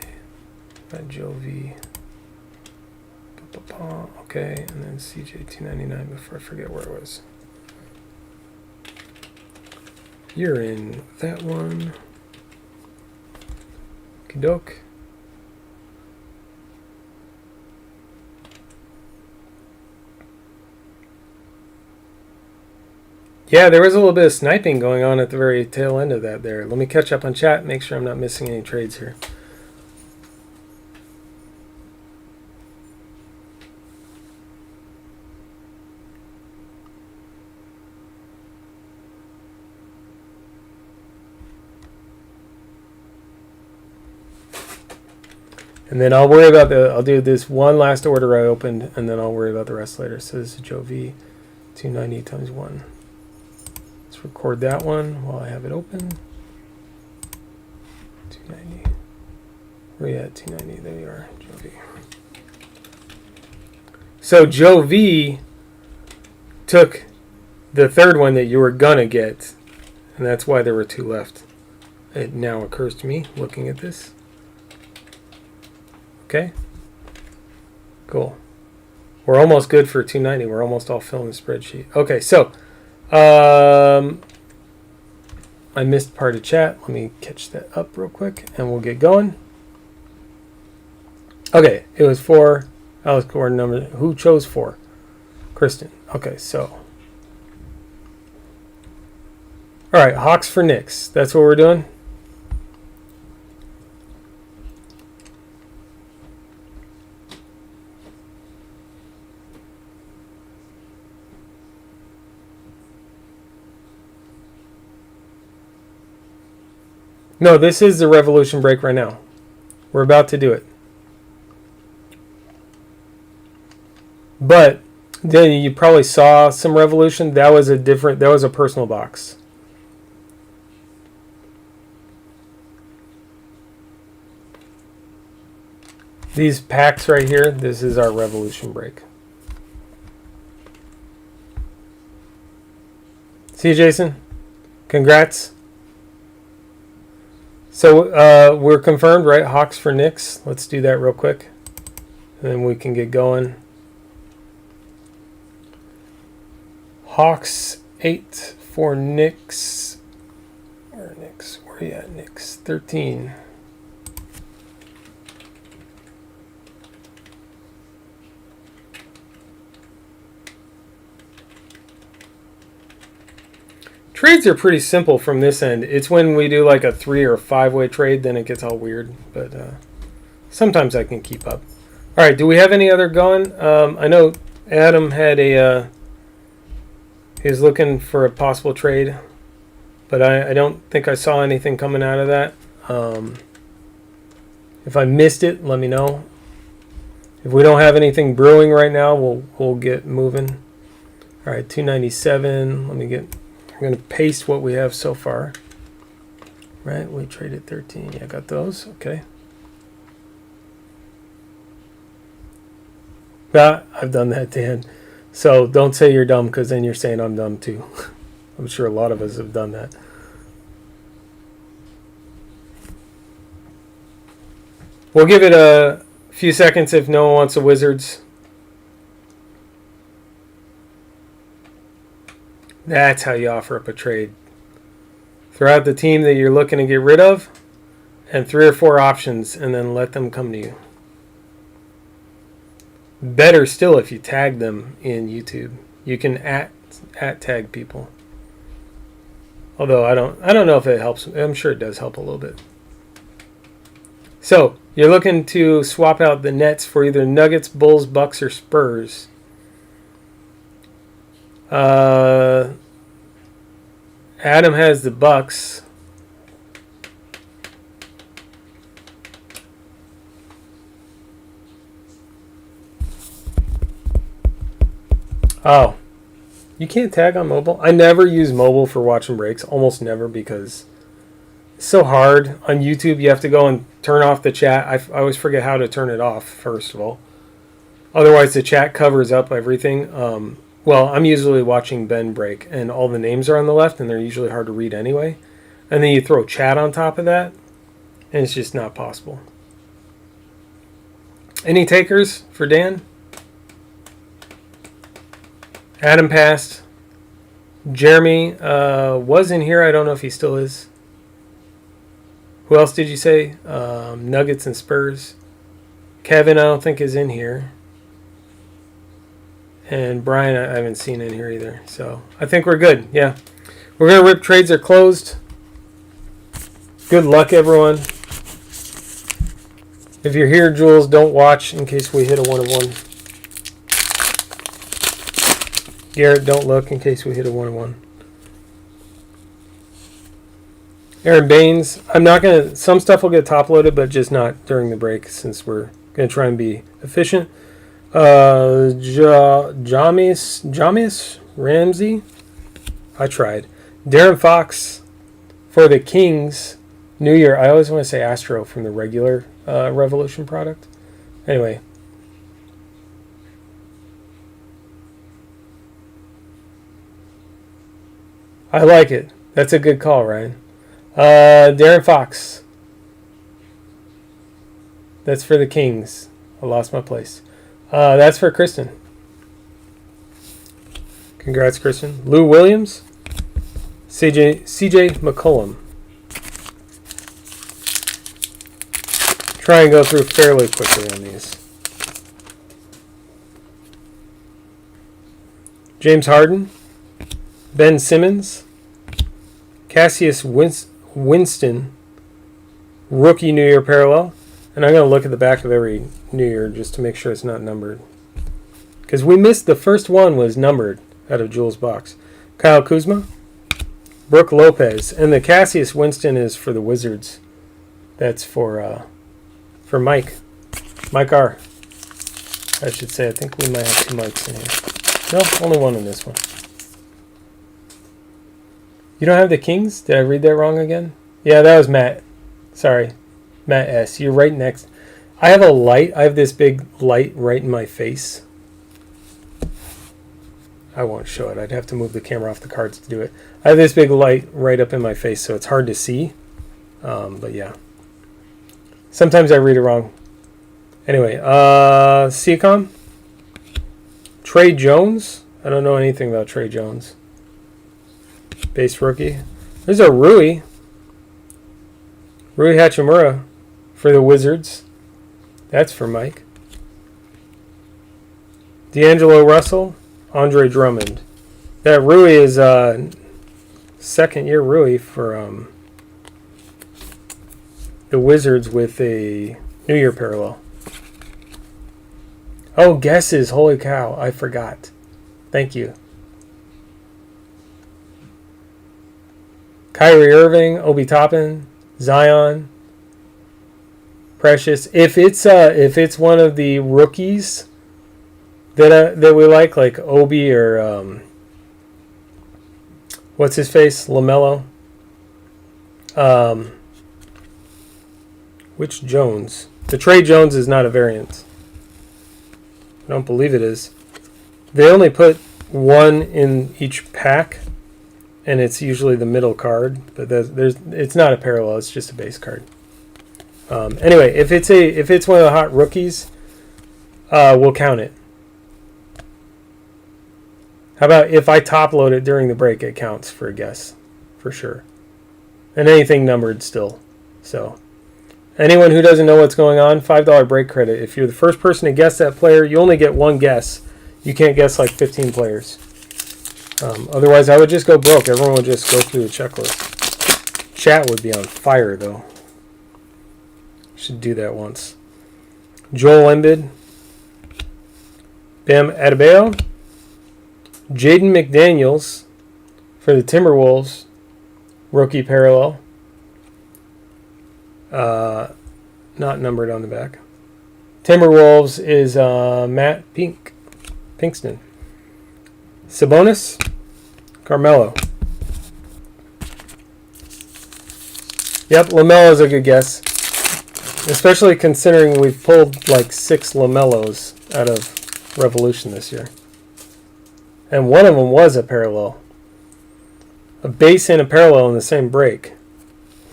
not Joe V. Okay, and then CJ 299 before I forget where it was. You're in that one. Okey-doke. Yeah, there was a little bit of sniping going on at the very tail end of that there. Let me catch up on chat, make sure I'm not missing any trades here. And then I'll worry about I'll do this one last order I opened, and then I'll worry about the rest later. So this is Joe V, 290 times 1. Let's record that one while I have it open. 290. Where are you at? 290. There you are, Joe V. So Joe V took the third one that you were gonna get, and that's why there were 2 left. It now occurs to me looking at this. Okay. Cool. We're almost good for 290. We're almost all filling the spreadsheet. Okay, so I missed part of chat. Let me catch that up real quick, and we'll get going. Okay, it was 4. Alice Gordon number. Who chose 4? Kristen. Okay, so. All right, Hawks for Knicks. That's what we're doing. No, this is the revolution break right now. We're about to do it. But then you probably saw some revolution. That was a personal box. These packs right here, this is our revolution break. See you, Jason. Congrats. So we're confirmed, right? Hawks for Knicks. Let's do that real quick, and then we can get going. Hawks 8 for Knicks. Where are you at, Knicks? 13. Trades are pretty simple from this end. It's when we do like a 3 or 5-way trade, then it gets all weird. But sometimes I can keep up. All right, do we have any other going? I know Adam had he was looking for a possible trade, but I don't think I saw anything coming out of that. If I missed it, let me know. If we don't have anything brewing right now, we'll get moving. All right, 297. I'm going to paste what we have so far. Right, we traded 13. Yeah, I got those. Okay. Yeah, I've done that, Dan. So don't say you're dumb, because then you're saying I'm dumb too. I'm sure a lot of us have done that. We'll give it a few seconds if no one wants the Wizards. That's how you offer up a trade. Throw out the team that you're looking to get rid of and 3 or 4 options, and then let them come to you. Better still if you tag them in YouTube. You can at tag people. Although I don't know if it helps. I'm sure it does help a little bit. So you're looking to swap out the Nets for either Nuggets, Bulls, Bucks, or Spurs. Adam has the Bucks. Oh, you can't tag on mobile? I never use mobile for watching breaks. Almost never, because it's so hard. On YouTube, you have to go and turn off the chat. I always forget how to turn it off, first of all. Otherwise, the chat covers up everything. Well, I'm usually watching Ben break, and all the names are on the left, and they're usually hard to read anyway. And then you throw chat on top of that, and it's just not possible. Any takers for Dan? Adam passed. Jeremy was in here. I don't know if he still is. Who else did you say? Nuggets and Spurs. Kevin, I don't think, is in here. And Brian, I haven't seen in here either. So I think we're good. Yeah. We're going to rip. Trades are closed. Good luck, everyone. If you're here, Jules, don't watch in case we hit a 1-of-1. Garrett, don't look in case we hit a 1-of-1. Aaron Baines, I'm not going to... Some stuff will get top-loaded, but just not during the break, since we're going to try and be efficient. Jamis Ramsey. I tried. Darren Fox for the Kings. New Year. I always want to say Astro from the regular Revolution product. Anyway. I like it. That's a good call, Ryan. Darren Fox. That's for the Kings. I lost my place. That's for Kristen. Congrats, Kristen. Lou Williams. CJ McCollum. Try and go through fairly quickly on these. James Harden. Ben Simmons. Cassius Winston. Rookie New Year parallel. And I'm going to look at the back of every New Year just to make sure it's not numbered. Because we missed the first one was numbered out of Jules' box. Kyle Kuzma. Brooke Lopez. And the Cassius Winston is for the Wizards. That's for Mike. Mike R. I should say. I think we might have 2 mics in here. No, only one in this one. You don't have the Kings? Did I read that wrong again? Yeah, that was Matt. Sorry. Matt S. You're right next. I have a light. I have this big light right in my face. I won't show it. I'd have to move the camera off the cards to do it. I have this big light right up in my face, so it's hard to see. But yeah. Sometimes I read it wrong. Anyway, CCOM. Trey Jones. I don't know anything about Trey Jones. Base rookie. There's a Rui. Rui Hachimura for the Wizards. That's for Mike. D'Angelo Russell, Andre Drummond. That Rui is second year Rui for the Wizards with a New Year parallel. Oh, guesses. Holy cow. I forgot. Thank you. Kyrie Irving, Obi Toppin, Zion, Precious. If it's one of the rookies that we like Obi or what's his face, LaMelo. Which Jones? The Trey Jones is not a variant. I don't believe it is. They only put one in each pack, and it's usually the middle card. But it's not a parallel. It's just a base card. Anyway, if it's one of the hot rookies, we'll count it. How about if I top load it during the break, it counts for a guess, for sure. And anything numbered still. So, anyone who doesn't know what's going on, $5 break credit. If you're the first person to guess that player, you only get one guess. You can't guess like 15 players. Otherwise, I would just go broke. Everyone would just go through the checklist. Chat would be on fire, though. Should do that once. Joel Embiid. Bam Adebayo. Jaden McDaniels for the Timberwolves. Rookie parallel. Not numbered on the back. Timberwolves is Matt Pinkston. Sabonis. Carmelo. Yep, LaMelo's a good guess. Especially considering we've pulled like 6 LaMelos out of Revolution this year. And one of them was a parallel. A base and a parallel in the same break.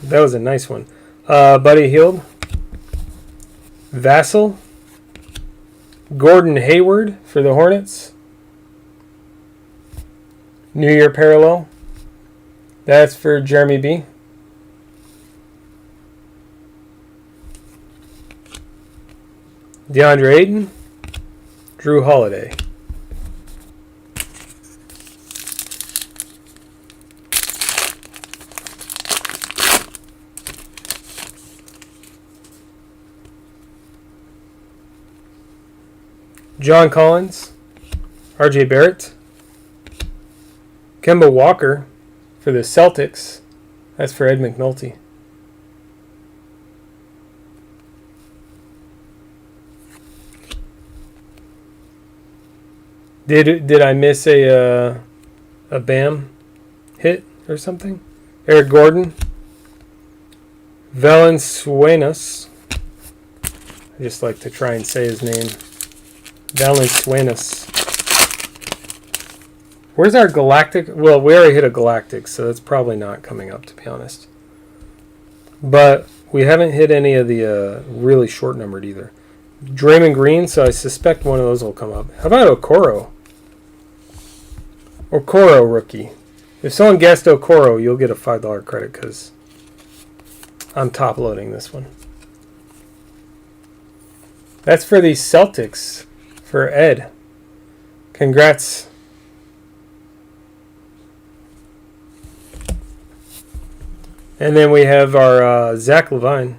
That was a nice one. Buddy Hield. Vassell. Gordon Hayward for the Hornets. New Year parallel. That's for Jeremy B. DeAndre Ayton. Drew Holiday. John Collins, RJ Barrett, Kemba Walker for the Celtics. That's for Ed McNulty. Did I miss a Bam hit or something? Eric Gordon, Valanciunas. I just like to try and say his name. Valanciunas. Where's our Galactic? Well, we already hit a Galactic, so that's probably not coming up, to be honest. But we haven't hit any of the really short numbered either. Draymond Green, so I suspect one of those will come up. How about Okoro? Okoro rookie. If someone guessed Okoro, you'll get a $5 credit because I'm top loading this one. That's for the Celtics. For Ed. Congrats. And then we have our Zach Levine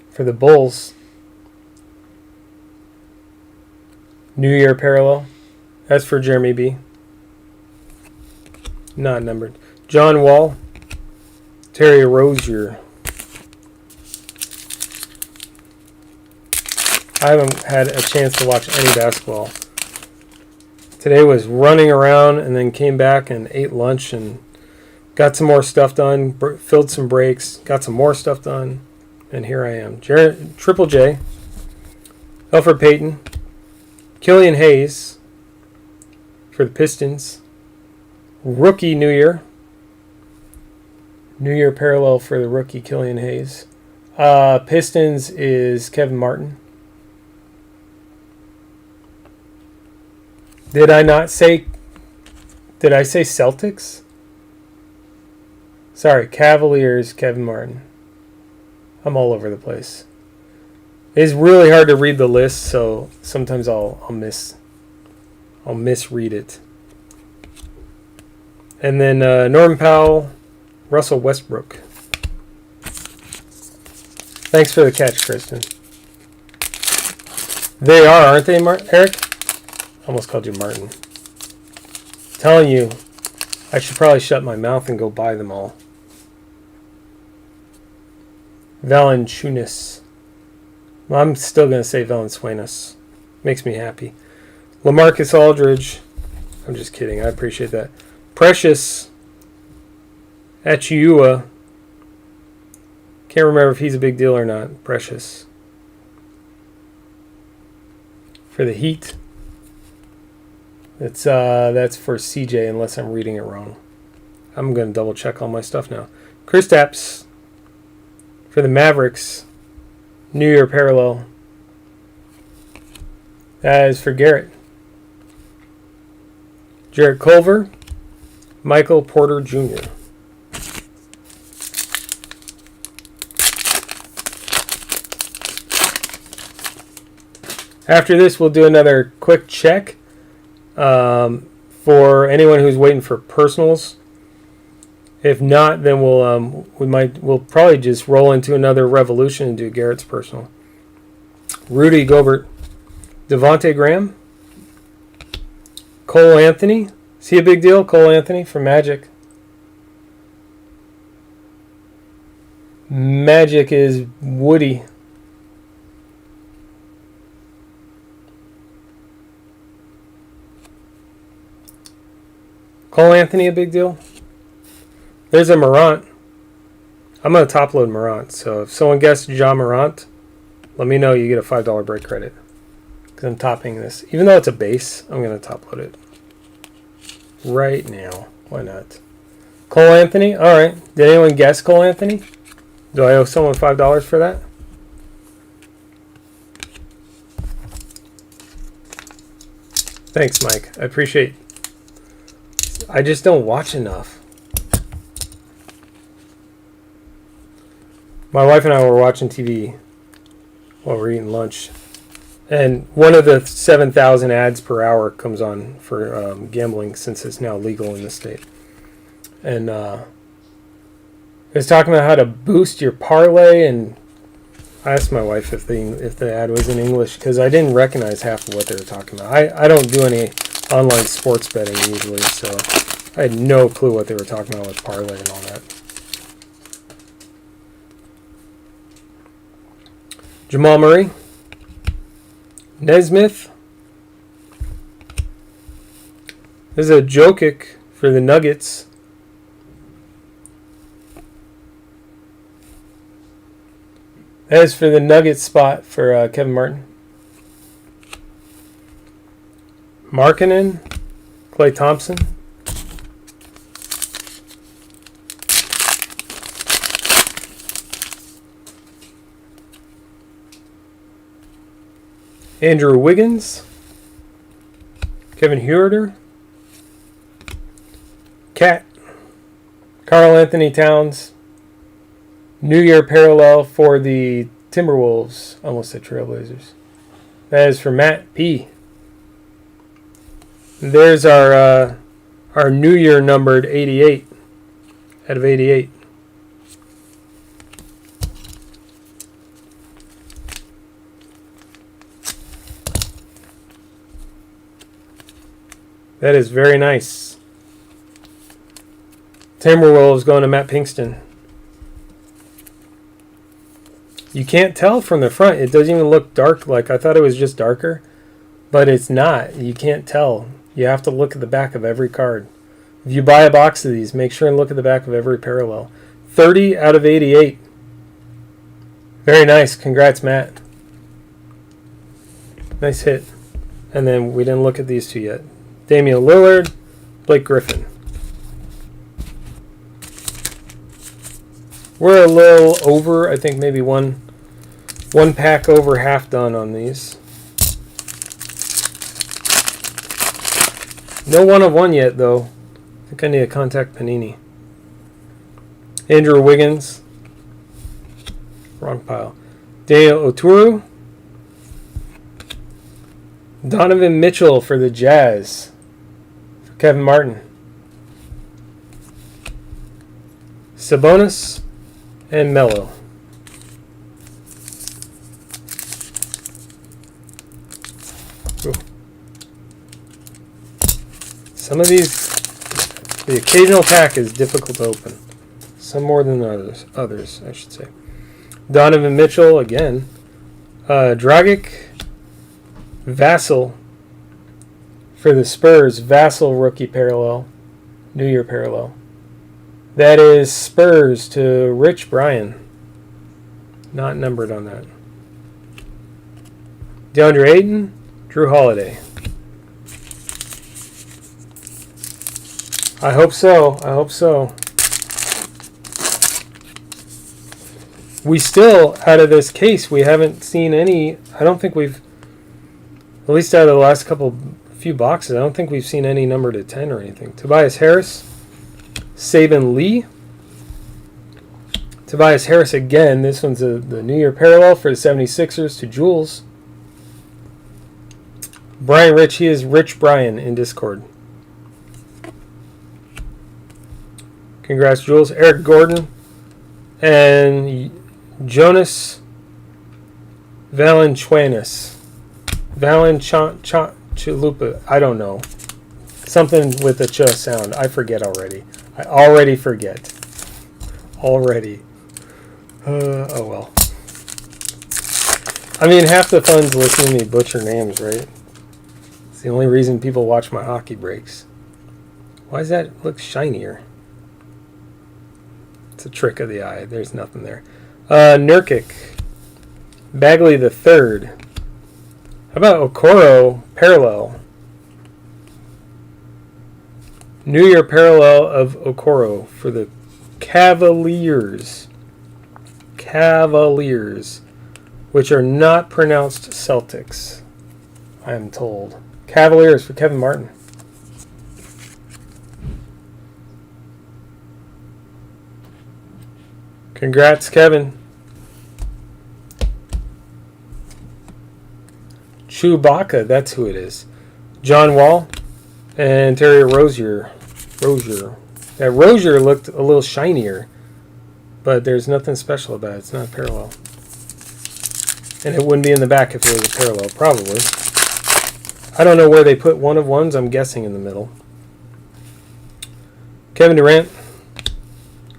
for the Bulls. New Year parallel. That's for Jeremy B. Not numbered. John Wall. Terry Rozier. I haven't had a chance to watch any basketball. Today was running around and then came back and ate lunch and got some more stuff done, filled some breaks, got some more stuff done, and here I am. Triple J, Elfrid Payton, Killian Hayes for the Pistons, rookie New Year parallel for the rookie Killian Hayes. Pistons is Kevin Martin. Did I say Celtics? Sorry, Cavaliers, Kevin Martin. I'm all over the place. It's really hard to read the list, so sometimes I'll misread it. And then Norman Powell, Russell Westbrook. Thanks for the catch, Kristen. They are, aren't they, Eric? Almost called you Martin. Telling you, I should probably shut my mouth and go buy them all. Valanciunas. Well, I'm still going to say Valanciunas. Makes me happy. LaMarcus Aldridge. I'm just kidding. I appreciate that. Precious Achua. Can't remember if he's a big deal or not. Precious. For the Heat. That's for CJ, unless I'm reading it wrong. I'm going to double check all my stuff now. Kristaps for the Mavericks. New Year parallel. That is for Garrett. Jarrett Culver. Michael Porter Jr. After this, we'll do another quick check for anyone who's waiting for personals. If not, then we'll probably just roll into another revolution and do Garrett's personal. Rudy Gobert, Devontae Graham, Cole Anthony. Is he a big deal? Cole Anthony for Magic. Magic is Woody. Cole Anthony a big deal? There's a Morant. I'm going to top load Morant. So if someone guessed Ja Morant, let me know. You get a $5 break credit. Because I'm topping this. Even though it's a base, I'm going to top load it. Right now. Why not? Cole Anthony? Alright. Did anyone guess Cole Anthony? Do I owe someone $5 for that? Thanks, Mike. I appreciate. I just don't watch enough. My wife and I were watching TV while we're eating lunch. And one of the 7,000 ads per hour comes on for gambling, since it's now legal in the state. And it was talking about how to boost your parlay, and I asked my wife if the ad was in English, because I didn't recognize half of what they were talking about. I don't do any online sports betting usually, so I had no clue what they were talking about with parlay and all that. Jamal Murray. Nesmith. There's a Jokic for the Nuggets. That is for the Nuggets spot for Kevin Martin. Markkanen. Klay Thompson. Andrew Wiggins, Kevin Huerter, Cat, Karl Anthony Towns, New Year parallel for the Timberwolves, almost said Trailblazers. That is for Matt P. There's our New Year numbered 88 out of 88. That is very nice. Timberwolves going to Matt Pinkston. You can't tell from the front. It doesn't even look dark. Like I thought it was just darker, but it's not. You can't tell. You have to look at the back of every card. If you buy a box of these, make sure and look at the back of every parallel. 30 out of 88. Very nice. Congrats, Matt. Nice hit. And then we didn't look at these two yet. Damian Lillard, Blake Griffin. We're a little over, I think maybe one pack over, half done on these. No 1 of 1 yet, though. I think I need to contact Panini. Andrew Wiggins. Wrong pile. Daniel Oturu. Donovan Mitchell for the Jazz. For Kevin Martin. Sabonis and Melo. Ooh. Some of these, the occasional pack is difficult to open. Some more than others, I should say. Donovan Mitchell again. Dragic, Vassell for the Spurs. Vassell rookie parallel, New Year parallel. That is Spurs to Rich Bryan. Not numbered on that. DeAndre Ayton, Drew Holiday. I hope so. I hope so. We still, out of this case, we haven't seen any. I don't think we've, at least out of the last few boxes, I don't think we've seen any number to 10 or anything. Tobias Harris, Saban Lee. Tobias Harris again. This one's the New Year parallel for the 76ers to Jules. Brian Rich, he is Rich Bryan in Discord. Congrats, Jules. Eric Gordon and Jonas Valanciunas. Chalupa. I don't know. Something with the ch sound. I forget already. I already forget. Already. Oh well. I mean, half the fun's listening to me butcher names, right? It's the only reason people watch my hockey breaks. Why does that look shinier? It's a trick of the eye. There's nothing there. Nurkic. Bagley the third. How about Okoro parallel? New Year parallel of Okoro for the Cavaliers. Cavaliers, which are not pronounced Celtics, I am told. Cavaliers for Kevin Martin. Congrats, Kevin. Chewbacca, that's who it is. John Wall and Terry Rozier. That Rozier looked a little shinier, but there's nothing special about it. It's not parallel. And it wouldn't be in the back if it was a parallel, probably. I don't know where they put one of ones. I'm guessing in the middle. Kevin Durant.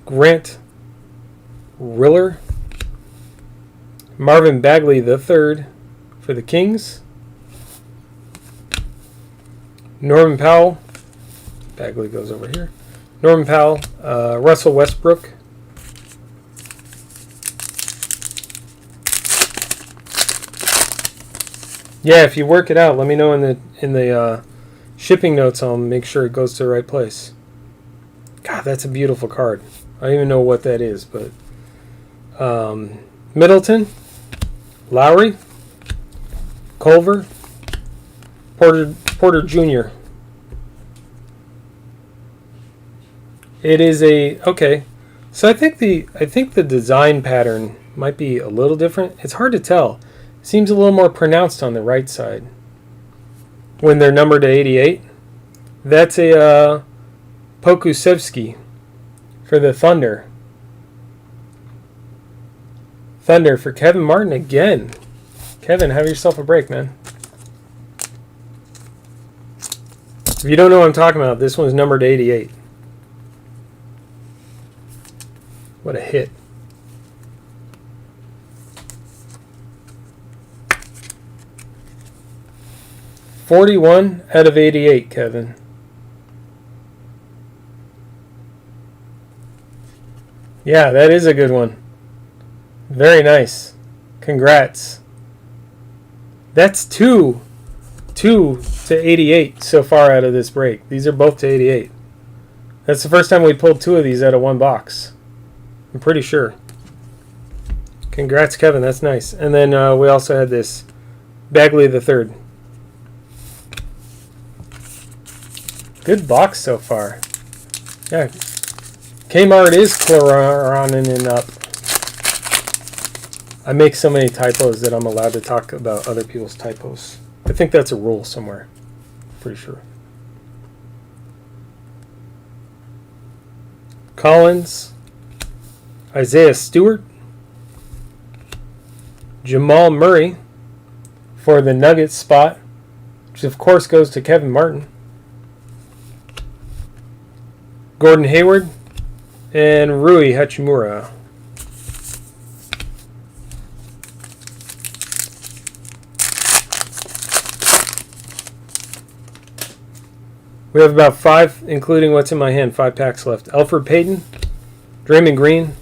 Grant Riller. Marvin Bagley the third for the Kings. Norman Powell. Bagley goes over here. Norman Powell. Russell Westbrook. Yeah, if you work it out, let me know in the shipping notes. I'll make sure it goes to the right place. God, that's a beautiful card. I don't even know what that is, but Middleton, Lowry, Culver, Porter Jr. It is okay. So I think the design pattern might be a little different. It's hard to tell. It seems a little more pronounced on the right side when they're numbered to 88. That's a Pokusevsky for the Thunder. Thunder for Kevin Martin again. Kevin, have yourself a break, man. If you don't know what I'm talking about, this one's numbered to 88. What a hit. $41 out of 88, Kevin. Yeah, that is a good one. Very nice. Congrats. That's two to 88 so far out of this break. These are both to 88. That's the first time we pulled two of these out of one box. I'm pretty sure. Congrats, Kevin. That's nice. And then we also had this Bagley the third. Good box so far. Yeah. Kmart is chloroning up. I make so many typos that I'm allowed to talk about other people's typos. I think that's a rule somewhere. Pretty sure. Collins, Isaiah Stewart, Jamal Murray for the Nuggets spot, which of course goes to Kevin Martin, Gordon Hayward, and Rui Hachimura. We have about 5, including what's in my hand, 5 packs left. Alfred Payton, Draymond Green.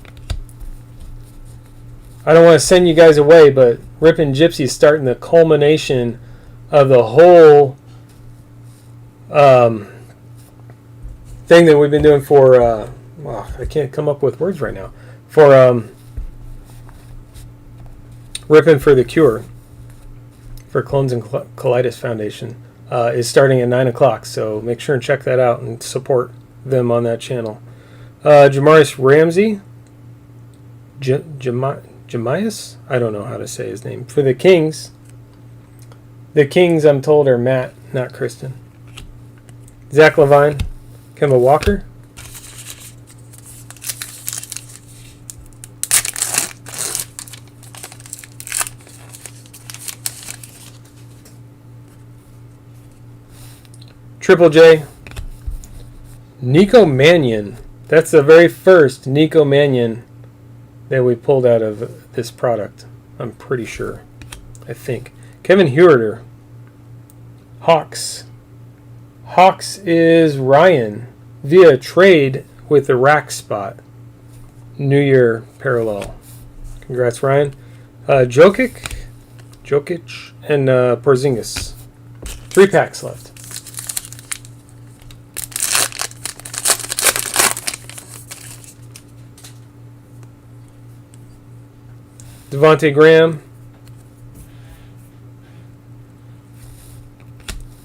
I don't want to send you guys away, but Rippin' Gypsy is starting the culmination of the whole thing that we've been doing for, I can't come up with words right now, for Rippin' for the Cure, for Crohn's and Colitis Foundation. Is starting at 9 o'clock, so make sure and check that out and support them on that channel. Jamaris Ramsey, Jamias? I don't know how to say his name. For the Kings. The Kings, I'm told, are Matt, not Kristen. Zach Levine, Kemba Walker. Triple J, Nico Mannion. That's the very first Nico Mannion that we pulled out of this product. I'm pretty sure. I think. Kevin Huerter. Hawks. Hawks is Ryan via trade with the rack spot. New Year parallel. Congrats, Ryan. Jokic, and Porzingis. 3 packs left. Devontae Graham,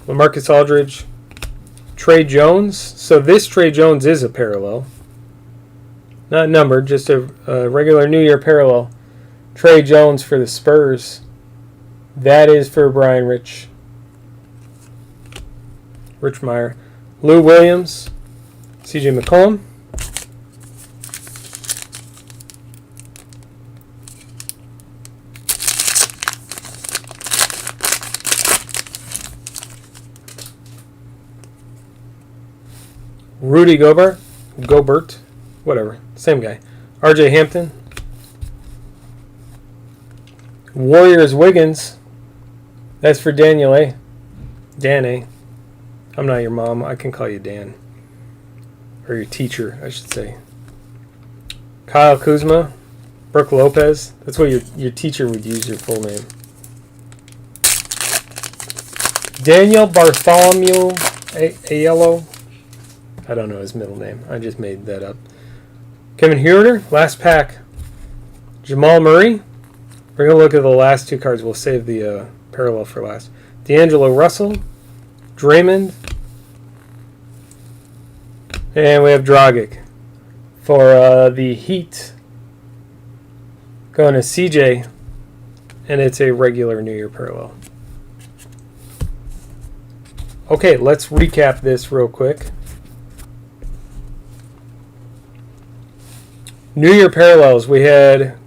LaMarcus Aldridge, Trey Jones. So this Trey Jones is a parallel. Not numbered, just a regular New Year parallel. Trey Jones for the Spurs. That is for Brian Richmeyer. Lou Williams, CJ McCollum. Rudy Gobert, whatever, same guy. RJ Hampton. Warriors Wiggins. That's for Daniel A. Dan A. I'm not your mom. I can call you Dan. Or your teacher, I should say. Kyle Kuzma. Brooke Lopez. That's what your teacher would use your full name. Daniel Bartholomew Aiello. I don't know his middle name. I just made that up. Kevin Huerter, last pack. Jamal Murray. We're going to look at the last 2 cards. We'll save the parallel for last. D'Angelo Russell. Draymond. And we have Dragic for the Heat. Going to CJ. And it's a regular New Year parallel. Okay, let's recap this real quick. New Year parallels, we had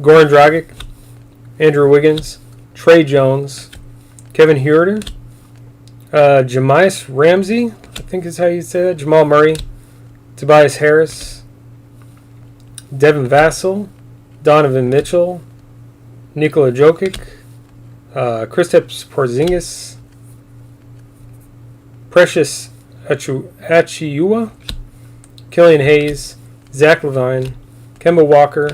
Goran Dragic, Andrew Wiggins, Trey Jones, Kevin Huerter, Jamias Ramsey, I think is how you say that, Jamal Murray, Tobias Harris, Devin Vassell, Donovan Mitchell, Nikola Jokic, Kristaps Porzingis, Precious Achiuwa, Killian Hayes, Zach Levine, Kemba Walker,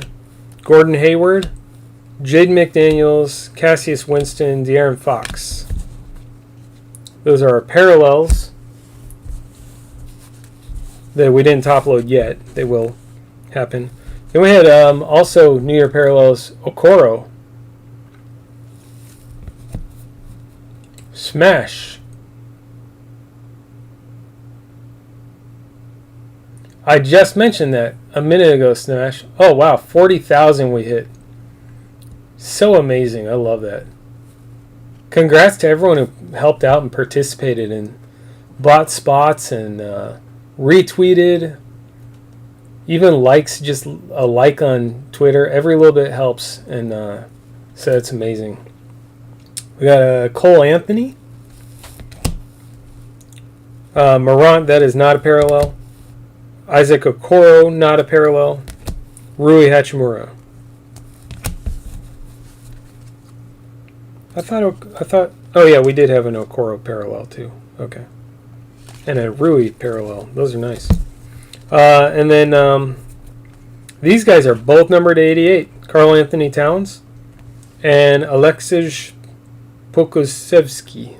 Gordon Hayward, Jaden McDaniels, Cassius Winston, De'Aaron Fox. Those are our parallels that we didn't top load yet. They will happen. Then we had also New Year parallels, Okoro, Smash. I just mentioned that a minute ago, Smash. Oh, wow, 40,000 we hit. So amazing. I love that. Congrats to everyone who helped out and participated and bought spots and retweeted. Even likes, just a like on Twitter. Every little bit helps. And so it's amazing. We got Cole Anthony. Morant, that is not a parallel. Isaac Okoro, not a parallel. Rui Hachimura. I thought. Oh yeah, we did have an Okoro parallel too. Okay, and a Rui parallel. Those are nice. And then these guys are both numbered to 88. Karl Anthony Towns and Aleksej Pokusevski.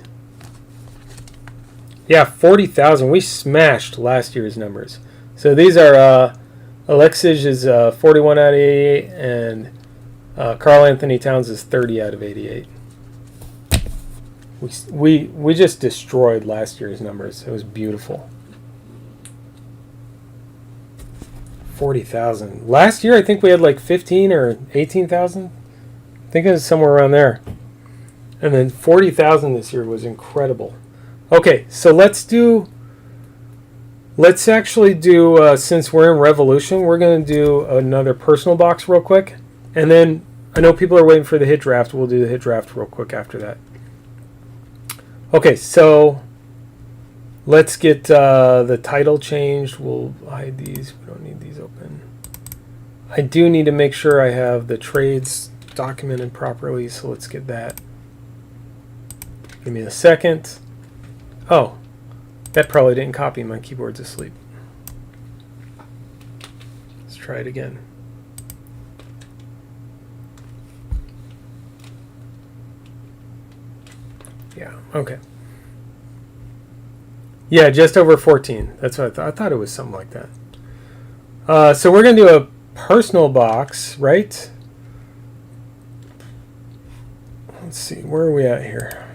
Yeah, 40,000. We smashed last year's numbers. So these are Aleksej is 41 out of 88, and Karl Anthony Towns is 30 out of 88. We just destroyed last year's numbers. It was beautiful. 40,000. Last year, I think we had like 15 or 18,000. I think it was somewhere around there. And then 40,000 this year was incredible. Okay, so let's actually do, since we're in Revolution, we're going to do another personal box real quick. And then I know people are waiting for the hit draft. We'll do the hit draft real quick after that. Okay, so let's get the title changed. We'll hide these. We don't need these open. I do need to make sure I have the trades documented properly, so let's get that. Give me a second. Oh, that probably didn't copy. My keyboard's asleep. Let's try it again. Yeah, okay. Yeah, just over 14. That's what I thought. I thought it was something like that. So we're going to do a personal box, right? Let's see. Where are we at here?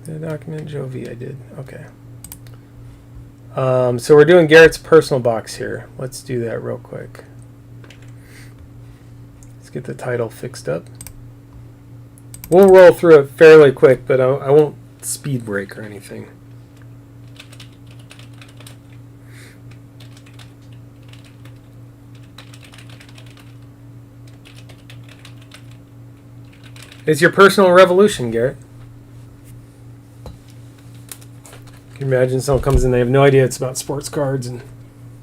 Did I document Joe V? I did. Okay. So we're doing Garrett's personal box here. Let's do that real quick. Let's get the title fixed up. We'll roll through it fairly quick, but I won't speed break or anything. It's your personal revolution, Garrett. Can you imagine someone comes in, they have no idea it's about sports cards, and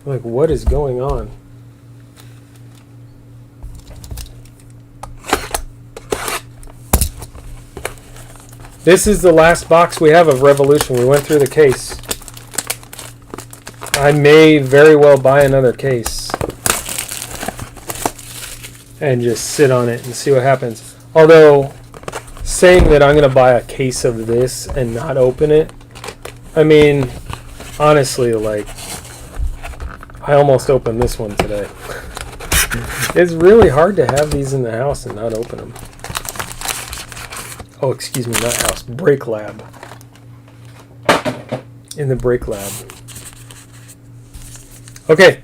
they're like, what is going on? This is the last box we have of Revolution. We went through the case. I may very well buy another case and just sit on it and see what happens. Although, saying that I'm going to buy a case of this and not open it, I mean, honestly, like, I almost opened this one today. It's really hard to have these in the house and not open them. Oh, excuse me, not house. Break lab. In the break lab. Okay.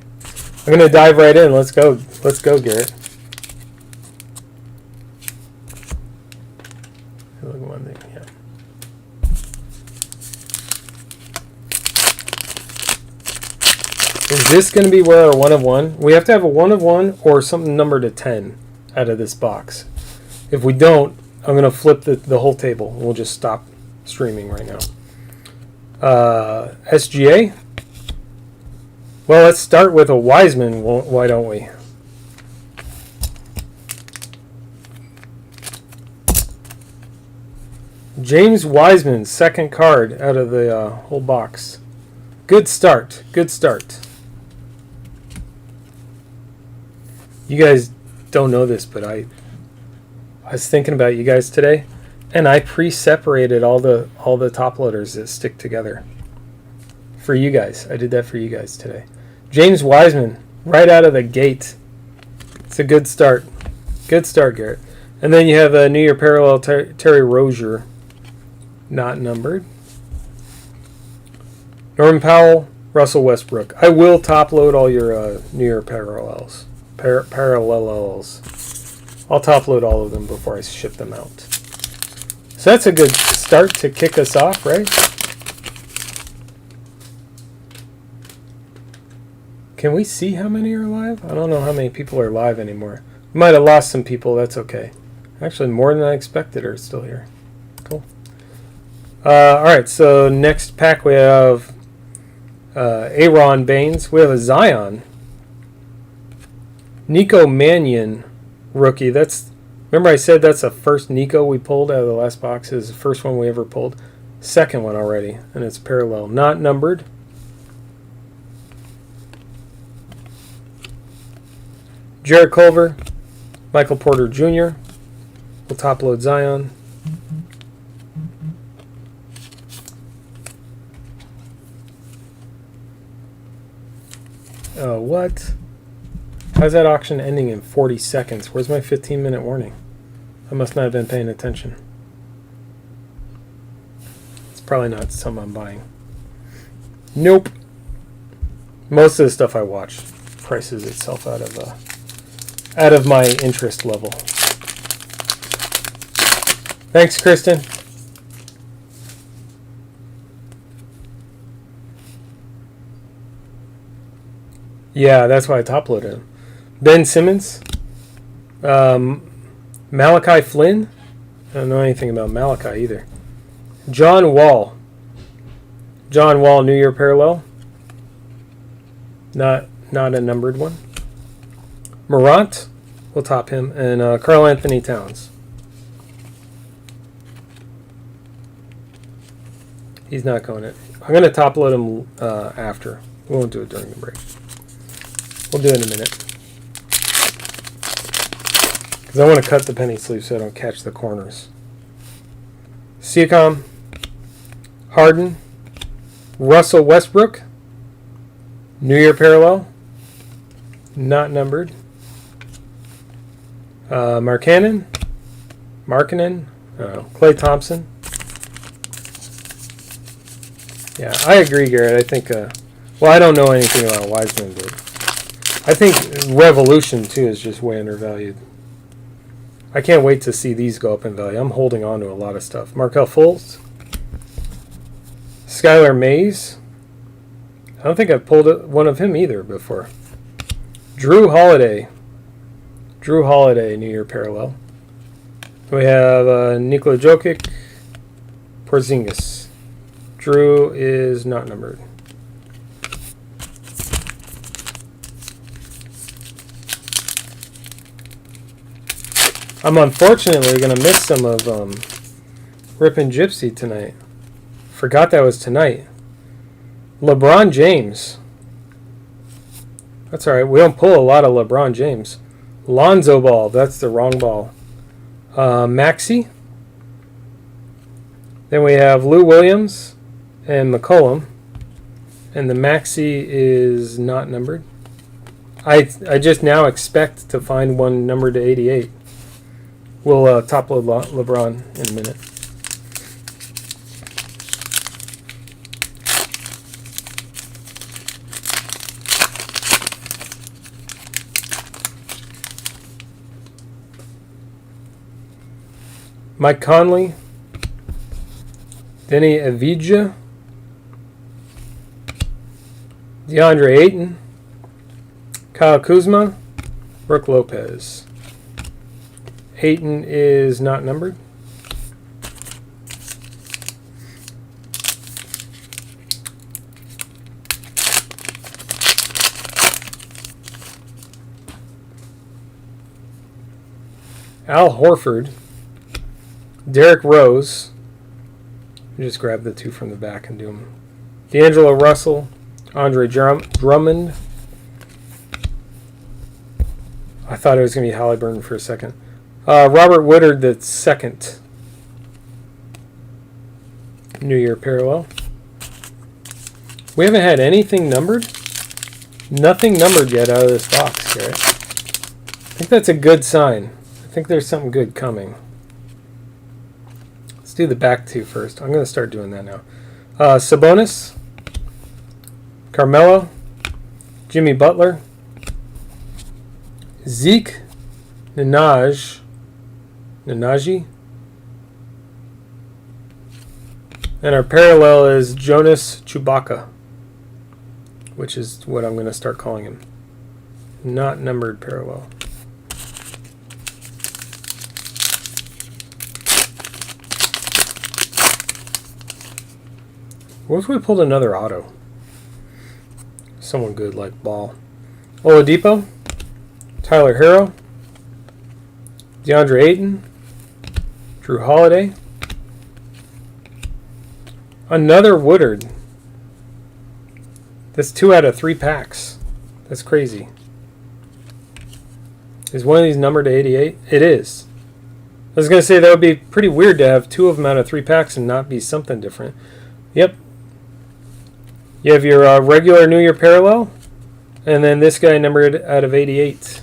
I'm going to dive right in. Let's go. Let's go, Garrett. Look at one thing. Yeah. Is this going to be where our 1 of 1? We have to have a 1 of 1 or something numbered to 10 out of this box. If we don't, I'm going to flip the whole table. We'll just stop streaming right now. SGA. Well, let's start with a Wiseman. Why don't we? James Wiseman, second card out of the whole box. Good start. Good start. You guys don't know this, but I was thinking about you guys today, and I pre-separated all the top loaders that stick together for you guys. I did that for you guys today. James Wiseman, right out of the gate. It's a good start. Good start, Garrett. And then you have a New Year parallel Terry Rozier, not numbered. Norman Powell, Russell Westbrook. I will top load all your New Year parallels. parallels. I'll top load all of them before I ship them out. So that's a good start to kick us off, right? Can we see how many are live? I don't know how many people are live anymore. We might have lost some people. That's okay. Actually, more than I expected are still here. Cool. All right, so next pack we have Aaron Baines. We have a Zion. Nico Mannion rookie. Remember I said that's the first Nico we pulled out of the last box. Is the first one we ever pulled. Second one already, and it's parallel, not numbered. Jared Culver, Michael Porter Jr. We'll top load Zion. What? How's that auction ending in 40 seconds? Where's my 15-minute warning? I must not have been paying attention. It's probably not something I'm buying. Nope. Most of the stuff I watch prices itself out of my interest level. Thanks, Kristen. Yeah, that's why I top loaded him. Ben Simmons. Malachi Flynn. I don't know anything about Malachi either. John Wall. John Wall, New Year parallel. Not a numbered one. Morant. We'll top him. And Karl Anthony Towns. He's not going it. I'm going to top load him after. We won't do it during the break. We'll do it in a minute. Because I want to cut the penny sleeve so I don't catch the corners. Siakam, Harden, Russell Westbrook, New Year parallel, not numbered. Markkanen, Klay Thompson. Yeah, I agree, Garrett. I think, well, I don't know anything about Wiseman, but I think Revolution, too, is just way undervalued. I can't wait to see these go up in value. I'm holding on to a lot of stuff. Markelle Fultz. Skylar Mays. I don't think I've pulled one of him either before. Drew Holiday. New Year parallel. We have Nikola Jokic. Porzingis. Drew is not numbered. I'm unfortunately going to miss some of Rippin' Gypsy tonight. Forgot that was tonight. LeBron James. That's all right. We don't pull a lot of LeBron James. Lonzo Ball. That's the wrong ball. Maxey. Then we have Lou Williams and McCollum. And the Maxey is not numbered. I just now expect to find one numbered to 88. We'll top load LeBron in a minute. Mike Conley. Denny Avdija. DeAndre Ayton. Kyle Kuzma. Brooke Lopez. Ayton is not numbered. Al Horford. Derrick Rose. Just grab the two from the back and do them. D'Angelo Russell. Andre Drummond. I thought it was going to be Halliburton for a second. Robert Woodard, the second. New Year parallel. We haven't had anything numbered. Nothing numbered yet out of this box, Garrett. I think that's a good sign. I think there's something good coming. Let's do the back two first. I'm going to start doing that now. Sabonis. Carmelo. Jimmy Butler. Zeke Nnaji. And our parallel is Jonas Chewbacca, which is what I'm going to start calling him. Not numbered parallel. What if we pulled another auto? Someone good like Ball. Oladipo, Tyler Hero, DeAndre Ayton, Drew Holiday, another Woodard. That's 2 out of 3 packs. That's crazy. Is one of these numbered to 88? It is. I was going to say that would be pretty weird to have 2 of them out of 3 packs and not be something different. Yep. You have your regular New Year parallel, and then this guy numbered out of 88.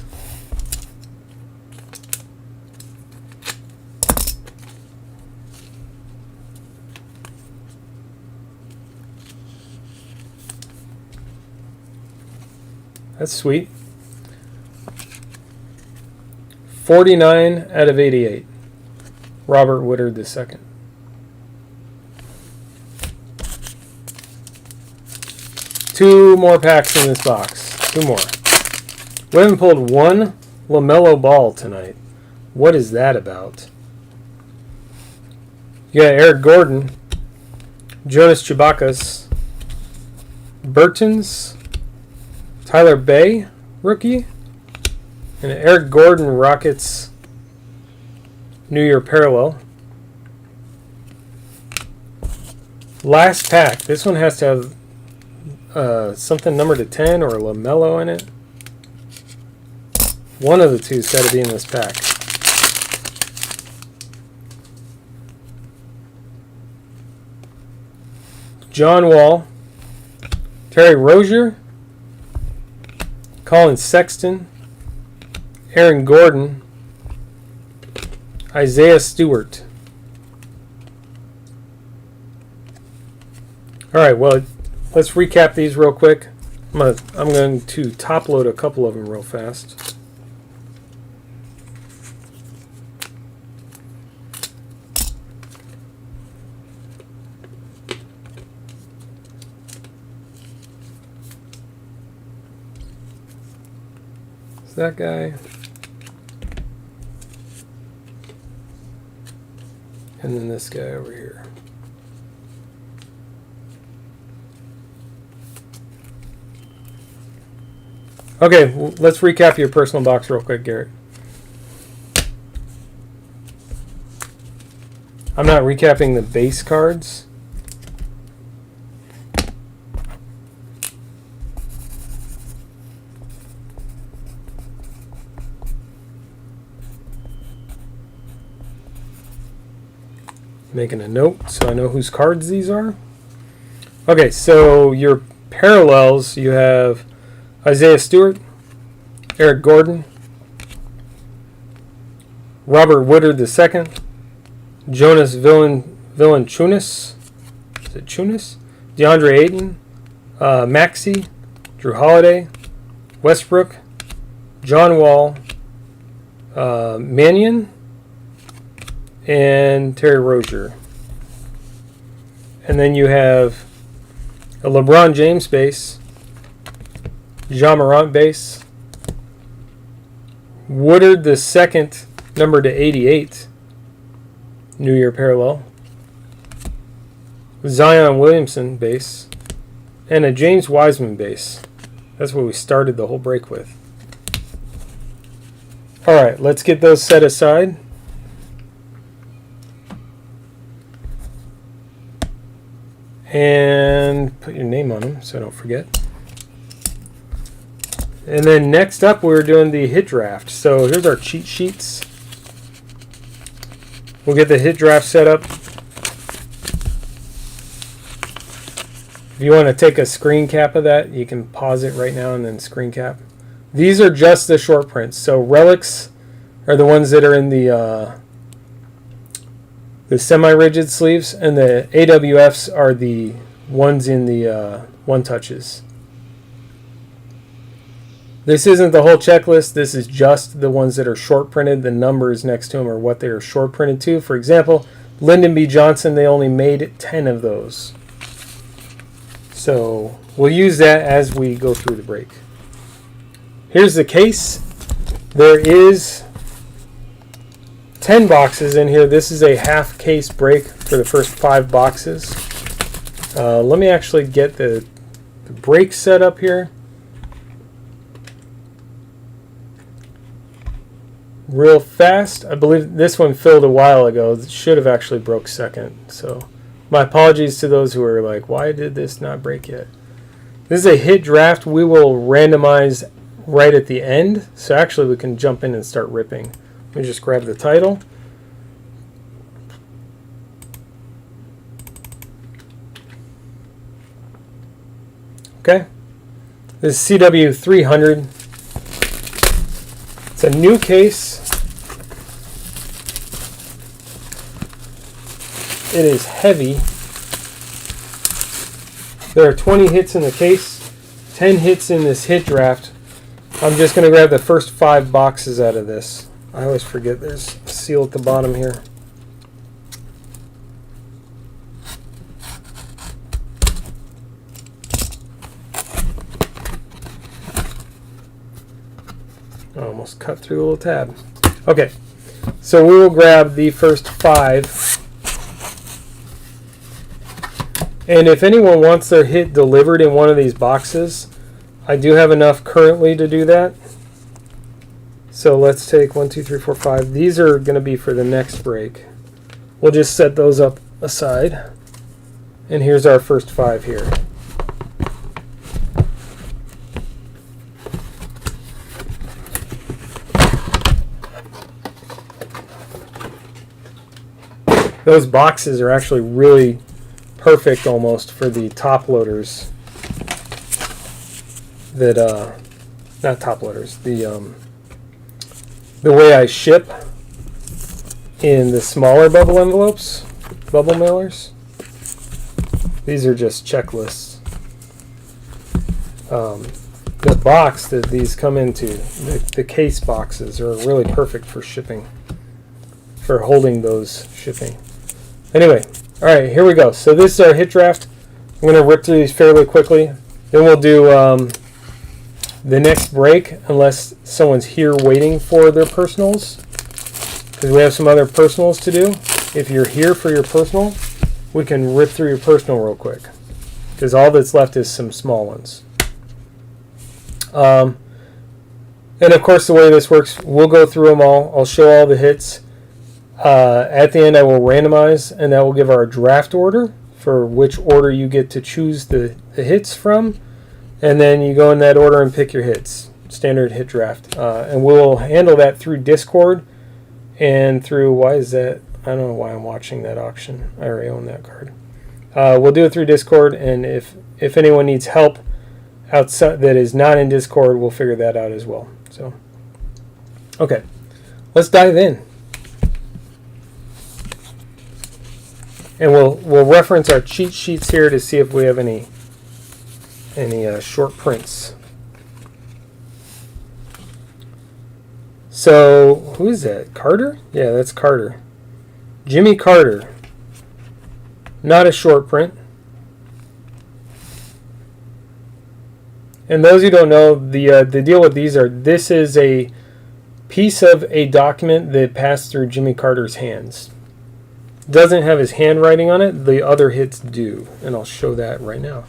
That's sweet. 49 out of 88. Robert Woodard II. Two more packs in this box. 2 more. We haven't pulled one LaMelo Ball tonight. What is that about? You got Eric Gordon, Jonas Chewbacca's, Burton's, Tyler Bay, rookie, and Eric Gordon Rockets New Year parallel. Last pack. This one has to have something numbered to 10 or LaMelo in it. One of the two's got to be in this pack. John Wall, Terry Rozier, Colin Sexton, Aaron Gordon, Isaiah Stewart. All right, well, let's recap these real quick. I'm going to top load a couple of them real fast. Is that guy? And then this guy over here. Okay, well, let's recap your personal box real quick, Garrett. I'm not recapping the base cards. Making a note so I know whose cards these are. Okay, so your parallels, you have Isaiah Stewart, Eric Gordon, Robert Woodard II, Jonas Valanciunas, is it Chunas? DeAndre Ayton, Maxey, Drew Holiday, Westbrook, John Wall, Mannion, and Terry Rozier. And then you have a LeBron James base, Ja Morant base, Woodard II, number to 88, New Year parallel, Zion Williamson base, and a James Wiseman base. That's what we started the whole break with. All right, let's get those set aside. And put your name on them so I don't forget. And then next up, we're doing the hit draft. So here's our cheat sheets. We'll get the hit draft set up. If you want to take a screen cap of that, you can pause it right now and then screen cap. These are just the short prints. So relics are the ones that are in the semi-rigid sleeves, and the AWFs are the ones in the one touches. This isn't the whole checklist. This is just the ones that are short printed. The numbers next to them are what they are short printed to. For example, Lyndon B. Johnson, they only made 10 of those. So we'll use that as we go through the break. Here's the case. There is 10 boxes in here. This is a half case break for the first 5 boxes. Let me actually get the break set up here. Real fast. I believe this one filled a while ago. It should have actually broke second. So my apologies to those who are like, why did this not break yet? This is a hit draft. We will randomize right at the end. So actually we can jump in and start ripping. Let me just grab the title. Okay. This is cw300. It's a new case. It is heavy. There are 20 hits in the case, 10 hits in this hit draft. I'm just going to grab the first 5 boxes out of this. I always forget there's a seal at the bottom here. I almost cut through the little tab. Okay, so we will grab the first 5. And if anyone wants their hit delivered in one of these boxes, I do have enough currently to do that. So let's take 1, 2, 3, 4, 5. These are going to be for the next break. We'll just set those up aside. And here's our first 5 here. Those boxes are actually really perfect almost for the top loaders that not top loaders, the way I ship in the smaller bubble envelopes, bubble mailers. These are just checklists. The box that these come into, the case boxes, are really perfect for shipping, for holding those shipping. Anyway, all right, here we go. So this is our hit draft. I'm going to rip through these fairly quickly. Then we'll do the next break, unless someone's here waiting for their personals, because we have some other personals to do. If you're here for your personal, we can rip through your personal real quick, because all that's left is some small ones. And of course, the way this works, we'll go through them all. I'll show all the hits. At the end, I will randomize, and that will give our draft order for which order you get to choose the hits from. And then you go in that order and pick your hits. Standard hit draft. And we'll handle that through Discord and through, why is that? I don't know why I'm watching that auction. I already own that card. We'll do it through Discord, and if anyone needs help outside that is not in Discord, we'll figure that out as well. So, okay, let's dive in. And we'll reference our cheat sheets here to see if we have any short prints. So who is that? Carter? Yeah, that's Carter. Jimmy Carter. Not a short print. And those who don't know, the deal with these are, this is a piece of a document that passed through Jimmy Carter's hands. Doesn't have his handwriting on it. The other hits do, and I'll show that right now.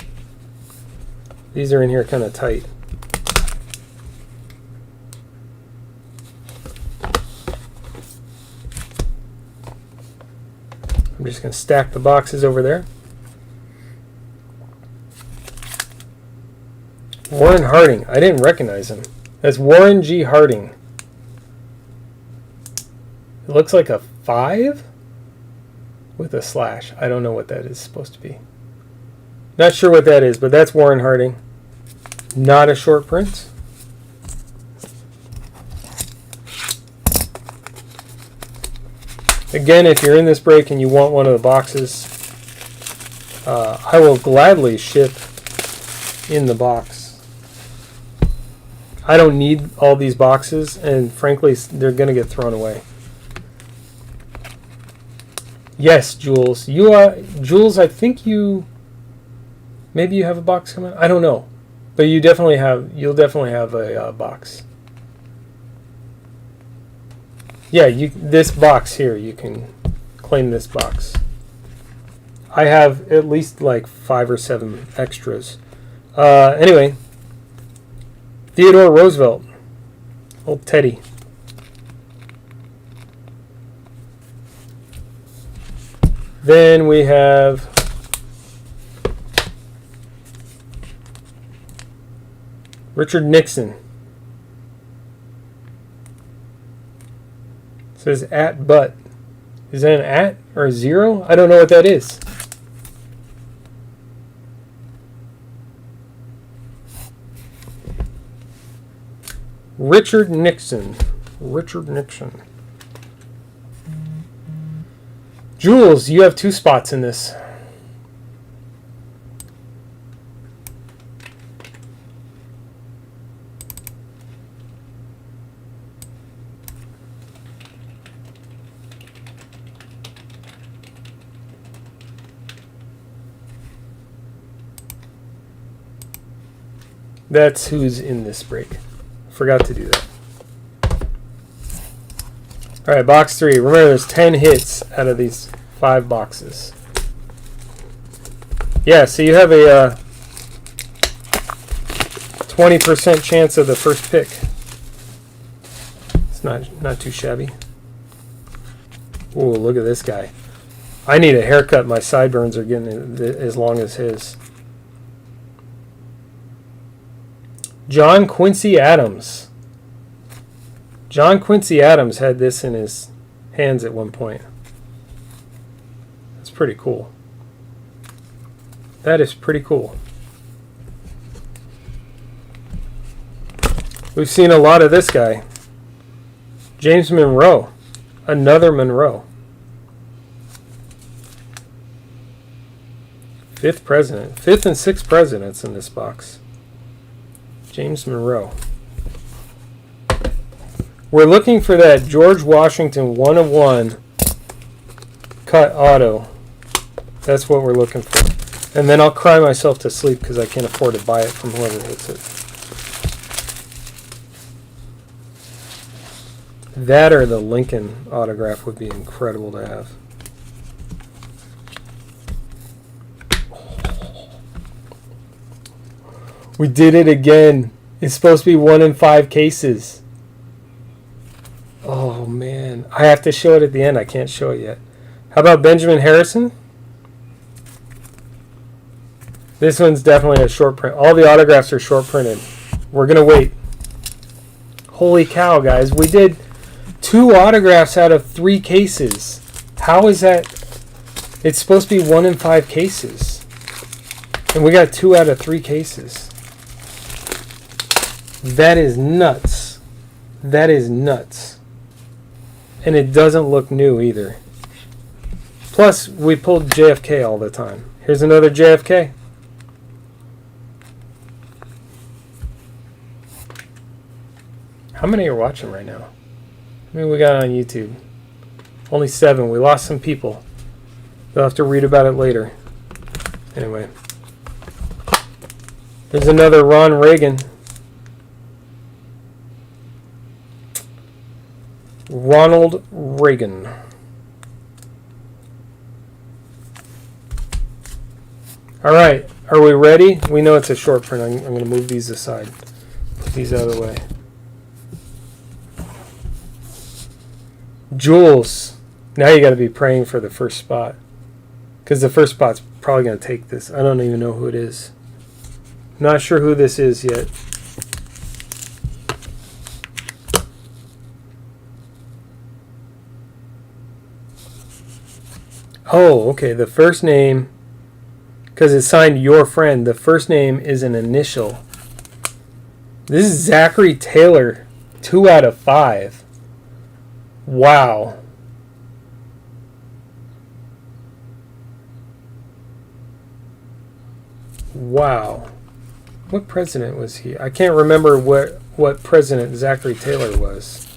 These are in here kind of tight. I'm just going to stack the boxes over there. Warren Harding. I didn't recognize him. That's Warren G. Harding. It looks like a 5 with a slash. I don't know what that is supposed to be. Not sure what that is, but that's Warren Harding. Not a short print. Again, if you're in this break and you want one of the boxes, I will gladly ship in the box. I don't need all these boxes, and frankly, they're going to get thrown away. Yes, Jules. You are Jules. I think you. Maybe you have a box coming. I don't know, but you definitely have. You'll definitely have a box. Yeah, this box here. You can claim this box. I have at least like 5 or 7 extras. Anyway, Theodore Roosevelt, old Teddy. Then we have Richard Nixon. It says at but. Is that an at or a 0? I don't know what that is. Richard Nixon. Richard Nixon. Jules, you have 2 spots in this. That's who's in this break. Forgot to do that. All right, box 3. Remember, there's 10 hits out of these 5 boxes. Yeah, so you have a 20% chance of the first pick. It's not too shabby. Ooh, look at this guy. I need a haircut. My sideburns are getting as long as his. John Quincy Adams. John Quincy Adams had this in his hands at one point. That's pretty cool. That is pretty cool. We've seen a lot of this guy. James Monroe. Another Monroe. 5th president. 5th and 6th presidents in this box. James Monroe. We're looking for that George Washington 1 of 1 cut auto. That's what we're looking for. And then I'll cry myself to sleep because I can't afford to buy it from whoever hits it. That or the Lincoln autograph would be incredible to have. We did it again. It's supposed to be 1 in 5 cases. Oh, man. I have to show it at the end. I can't show it yet. How about Benjamin Harrison? This one's definitely a short print. All the autographs are short printed. We're going to wait. Holy cow, guys. We did 2 autographs out of 3 cases. How is that? It's supposed to be 1 in 5 cases. And we got 2 out of 3 cases. That is nuts. That is nuts. And it doesn't look new either. Plus, we pulled JFK all the time. Here's another JFK. How many are watching right now? How many we got on YouTube? Only 7. We lost some people. We'll have to read about it later. Anyway. There's another Ron Reagan. Ronald Reagan. All right, are we ready? We know it's a short print. I'm going to move these aside. Put these out of the way. Jules. Now you got to be praying for the first spot. Because the first spot's probably going to take this. I don't even know who it is. Not sure who this is yet. Oh, okay. The first name, because it's signed your friend, the first name is an initial. This is Zachary Taylor, 2 out of 5. Wow. Wow. What president was he? I can't remember what what President Zachary Taylor was.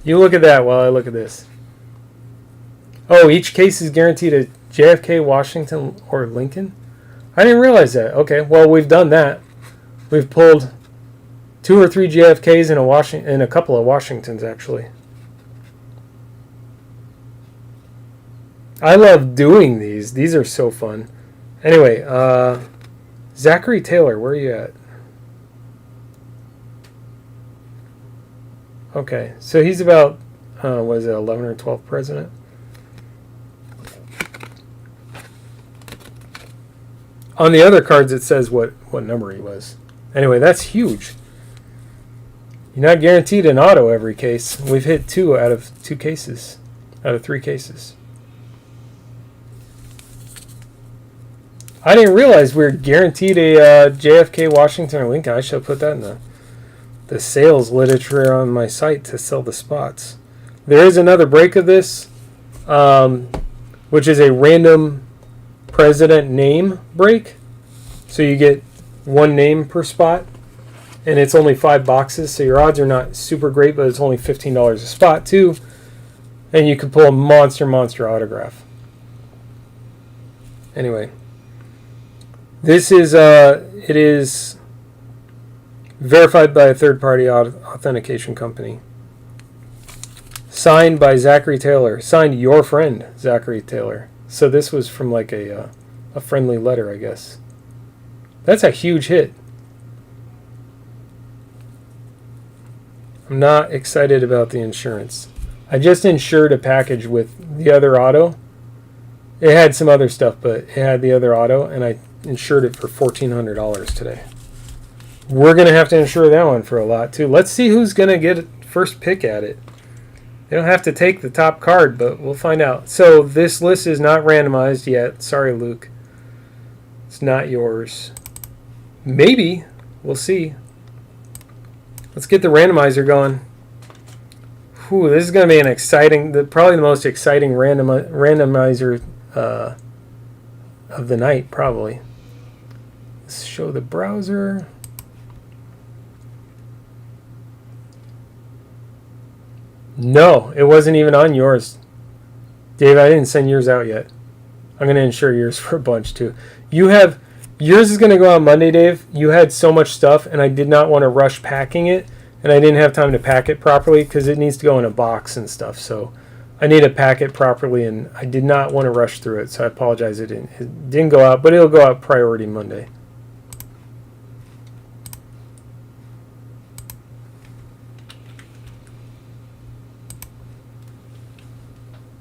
You look at that while I look at this. Oh, each case is guaranteed a JFK, Washington, or Lincoln? I didn't realize that. Okay, well, we've done that. We've pulled 2 or 3 JFKs and a couple of Washingtons, actually. I love doing these. These are so fun. Anyway, Zachary Taylor, where are you at? Okay, so he's about, what is it, 11 or 12 president? On the other cards, it says what number he was. Anyway, that's huge. You're not guaranteed an auto every case. We've hit 2 out of 2 cases, out of 3 cases. I didn't realize we were guaranteed a JFK, Washington, or Lincoln. I should have put that in the sales literature on my site to sell the spots. There is another break of this, which is a random president name break. So you get 1 name per spot, and it's only 5 boxes, so your odds are not super great, but it's only $15 a spot too, and you can pull a monster autograph. Anyway, this is it is verified by a third-party authentication company. Signed by Zachary Taylor. Signed your friend, Zachary Taylor. So this was from like a friendly letter, I guess. That's a huge hit. I'm not excited about the insurance. I just insured a package with the other auto. It had some other stuff, but it had the other auto, and I insured it for $1,400 today. We're going to have to insure that one for a lot, too. Let's see who's going to get first pick at it. They don't have to take the top card, but we'll find out. So this list is not randomized yet. Sorry, Luke. It's not yours. Maybe. We'll see. Let's get the randomizer going. Whew, this is going to be an exciting, probably the most exciting randomizer of the night, probably. Let's show the browser. No, it wasn't even on yours. Dave, I didn't send yours out yet. I'm going to insure yours for a bunch, too. Yours is going to go on Monday, Dave. You had so much stuff, and I did not want to rush packing it, and I didn't have time to pack it properly because it needs to go in a box and stuff. So I need to pack it properly, and I did not want to rush through it, so I apologize. It didn't go out, but it'll go out priority Monday.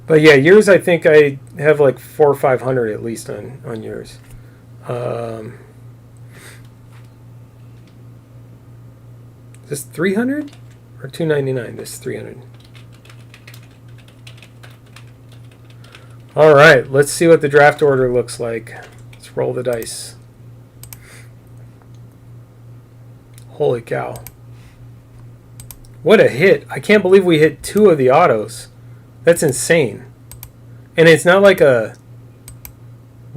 But yeah, yours, I think I have like 400 or 500 at least on yours. Is this 300 or 299? This is 300. All right, let's see what the draft order looks like. Let's roll the dice. Holy cow. What a hit. I can't believe we hit 2 of the autos. That's insane. And it's not like a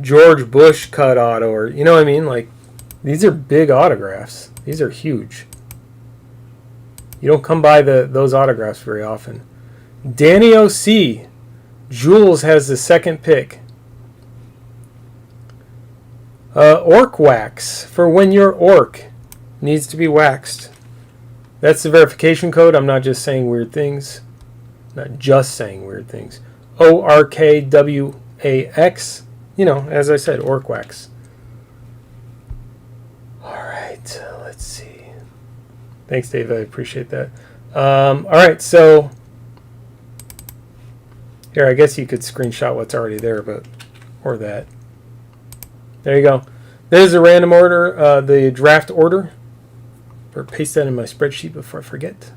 George Bush cut auto, or you know what I mean? Like, these are big autographs. These are huge. You don't come by those autographs very often. Danny O.C. Jules has the second pick. Orc wax for when your orc needs to be waxed. That's the verification code. I'm not just saying weird things. Not just saying weird things. ORKWAX. You know, as I said, orc wax. All right, let's see. Thanks, Dave. I appreciate that. All right, so here, I guess you could screenshot what's already there, or that. There you go. There's the random order, the draft order. Or paste that in my spreadsheet before I forget.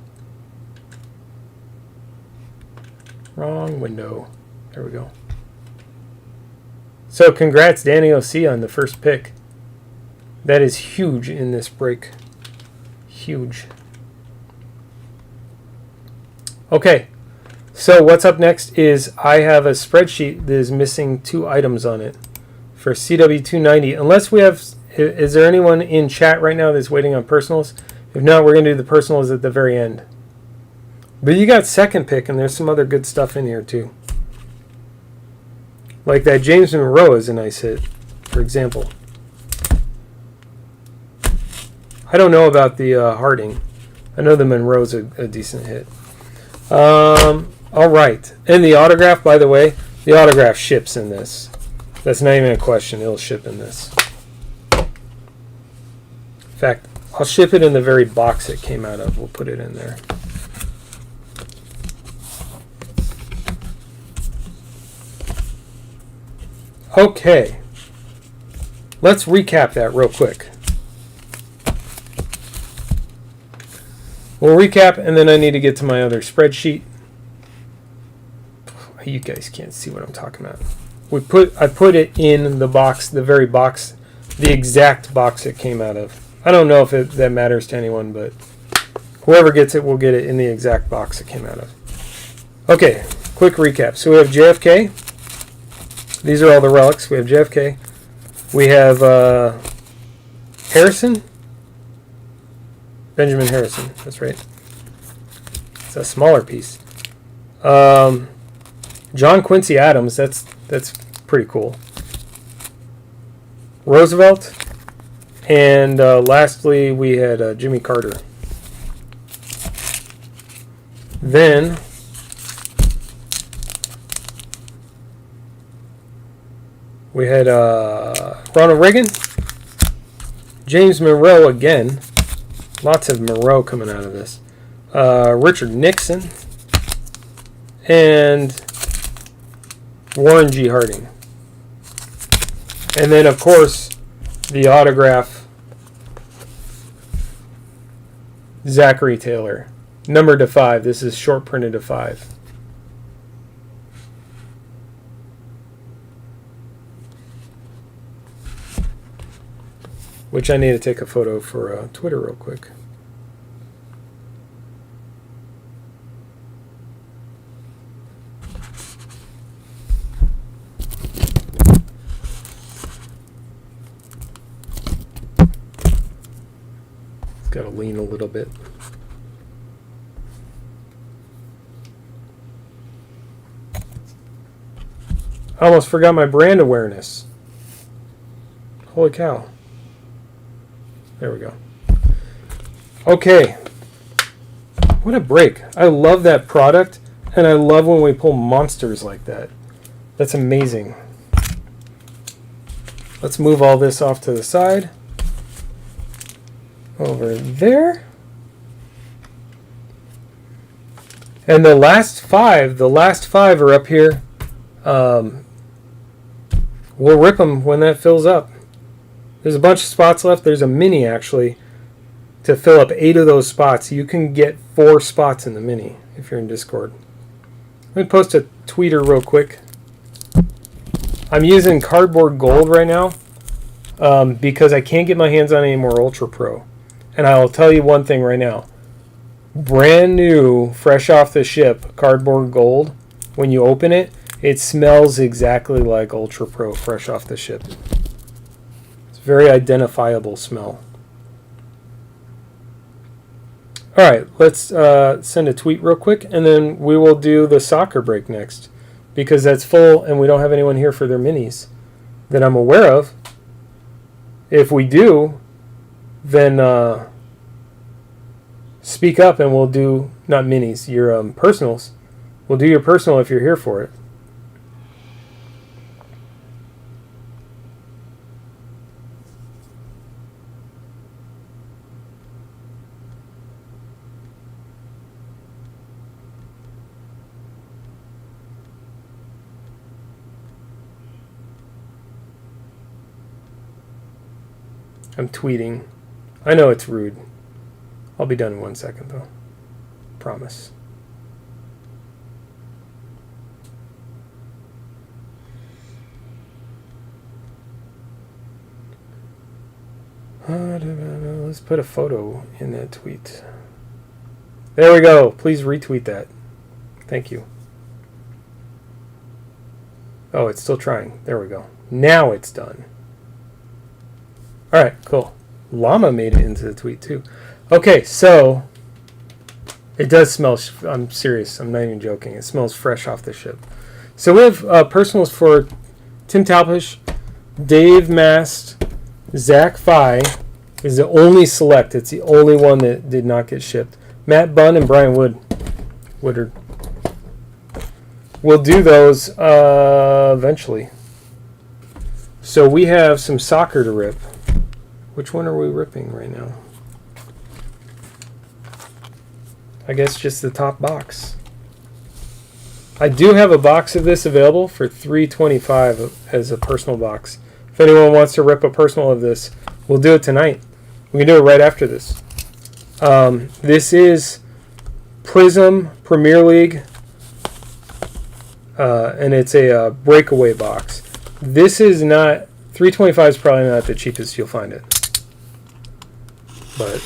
Wrong window. There we go. So congrats, Danny O.C. on the first pick. That is huge in this break. Huge. Okay. So what's up next is I have a spreadsheet that is missing 2 items on it for cw290. Unless we have, is there anyone in chat right now that's waiting on personals? If not, we're going to do the personals at the very end. But you got second pick, and there's some other good stuff in here too. Like that James Monroe is a nice hit, for example. I don't know about the Harding. I know the Monroe's a decent hit. All right. And the autograph, by the way, the autograph ships in this. That's not even a question. It'll ship in this. In fact, I'll ship it in the very box it came out of. We'll put it in there. Okay. Let's recap that real quick. We'll recap, and then I need to get to my other spreadsheet. You guys can't see what I'm talking about. I put it in the box, the very box, the exact box it came out of. I don't know if that matters to anyone, but whoever gets it will get it in the exact box it came out of. Okay, quick recap. So we have JFK. These are all the relics. We have JFK. We have Harrison. Benjamin Harrison. That's right. It's a smaller piece. John Quincy Adams. That's pretty cool. Roosevelt. And lastly, we had Jimmy Carter. Then we had Ronald Reagan, James Monroe again. Lots of Monroe coming out of this. Richard Nixon and Warren G. Harding. And then, of course, the autograph, Zachary Taylor. Numbered to 5. This is short printed to 5. Which I need to take a photo for Twitter real quick. It's got to lean a little bit. I almost forgot my brand awareness. Holy cow. There we go. Okay. What a break. I love that product, and I love when we pull monsters like that. That's amazing. Let's move all this off to the side. Over there. And the last five are up here. We'll rip them when that fills up. There's a bunch of spots left. There's a mini, actually, to fill up 8 of those spots. You can get 4 spots in the mini if you're in Discord. Let me post a tweeter real quick. I'm using cardboard gold right now because I can't get my hands on any more Ultra Pro. And I'll tell you one thing right now. Brand new, fresh off the ship, cardboard gold, when you open it, it smells exactly like Ultra Pro fresh off the ship. Very identifiable smell. All right, let's send a tweet real quick, and then we will do the soccer break next, because that's full and we don't have anyone here for their minis that I'm aware of. If we do, then speak up and we'll do, not minis, your personals. We'll do your personal if you're here for it. I'm tweeting. I know it's rude. I'll be done in 1 second, though. Promise. Let's put a photo in that tweet. There we go. Please retweet that. Thank you. Oh, it's still trying. There we go. Now it's done. All right, cool. Llama made it into the tweet too. Okay, so it does smell. I'm serious. I'm not even joking. It smells fresh off the ship. So we have personals for Tim Talpish, Dave Mast, Zach Fye is the only select. It's the only one that did not get shipped. Matt Bunn and Brian Woodard. We'll do those eventually. So we have some soccer to rip. Which one are we ripping right now? I guess just the top box. I do have a box of this available for $325 as a personal box. If anyone wants to rip a personal of this, we'll do it tonight. We can do it right after this. This is Prism Premier League, and it's a breakaway box. This is not, $325 is probably not the cheapest you'll find it. But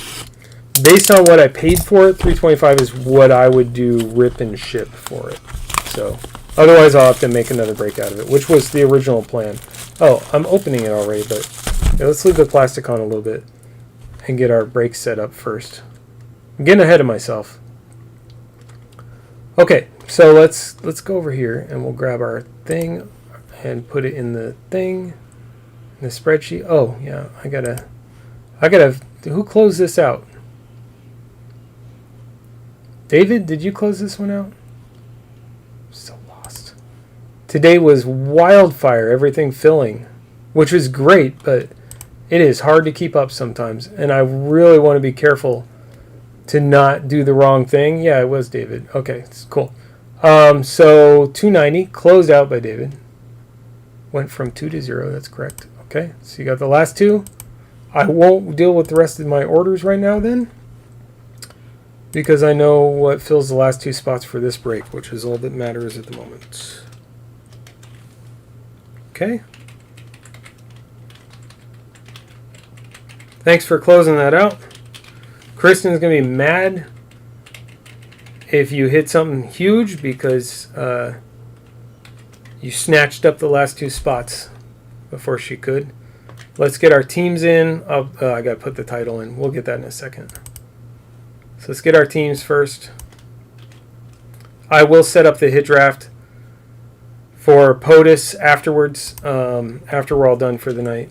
based on what I paid for it, $325 is what I would do rip and ship for it. So otherwise I'll have to make another break out of it, which was the original plan. Oh, I'm opening it already, but yeah, let's leave the plastic on a little bit and get our break set up first. I'm getting ahead of myself. Okay, so let's go over here and we'll grab our thing and put it in the thing, in the spreadsheet. Oh yeah, I gotta. Who closed this out? David, did you close this one out? So lost. Today was wildfire, everything filling, which was great, but it is hard to keep up sometimes, and I really want to be careful to not do the wrong thing. Yeah, it was David. Okay, it's cool. So 290 closed out by David. Went from 2 to 0. That's correct. Okay, so you got the last two. I won't deal with the rest of my orders right now then, because I know what fills the last two spots for this break, which is all that matters at the moment. Okay. Thanks for closing that out. Kristen's going to be mad if you hit something huge because you snatched up the last two spots before she could. Let's get our teams in. I got to put the title in. We'll get that in a second. So let's get our teams first. I will set up the hit draft for POTUS afterwards, after we're all done for the night.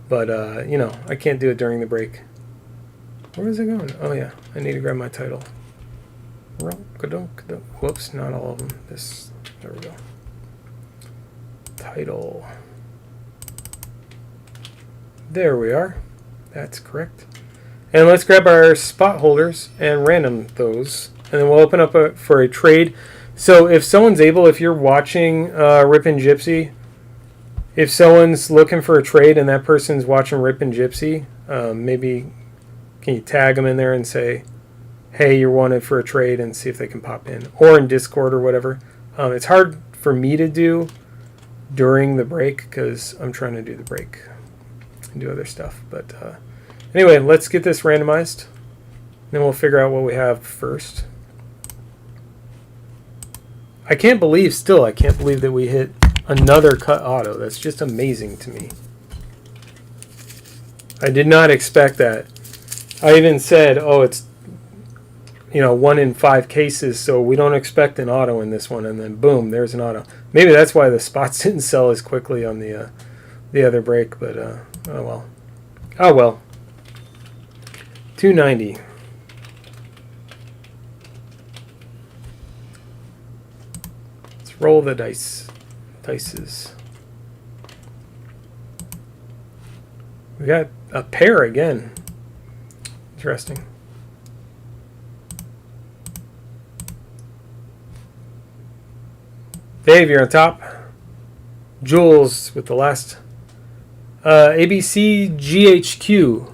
But, you know, I can't do it during the break. Where is it going? Oh, yeah. I need to grab my title. Whoops, not all of them. There we go. Title. There we are. That's correct. And let's grab our spot holders and random those. And then we'll open up for a trade. So if someone's able, if you're watching Rippin' Gypsy, if someone's looking for a trade and that person's watching Rippin' Gypsy, maybe can you tag them in there and say, hey, you're wanted for a trade, and see if they can pop in. Or in Discord or whatever. It's hard for me to do during the break because I'm trying to do the break and do other stuff. But anyway, let's get this randomized. Then we'll figure out what we have first. I can't believe that we hit another cut auto. That's just amazing to me. I did not expect that. I even said, oh, it's 1 in 5 cases, so we don't expect an auto in this one, and then boom, there's an auto. Maybe that's why the spots didn't sell as quickly on the other break, but oh well. Oh well. 290. Let's roll the dices. We got a pair again. Interesting. Dave, you're on top. Jules with the last. ABCGHQ.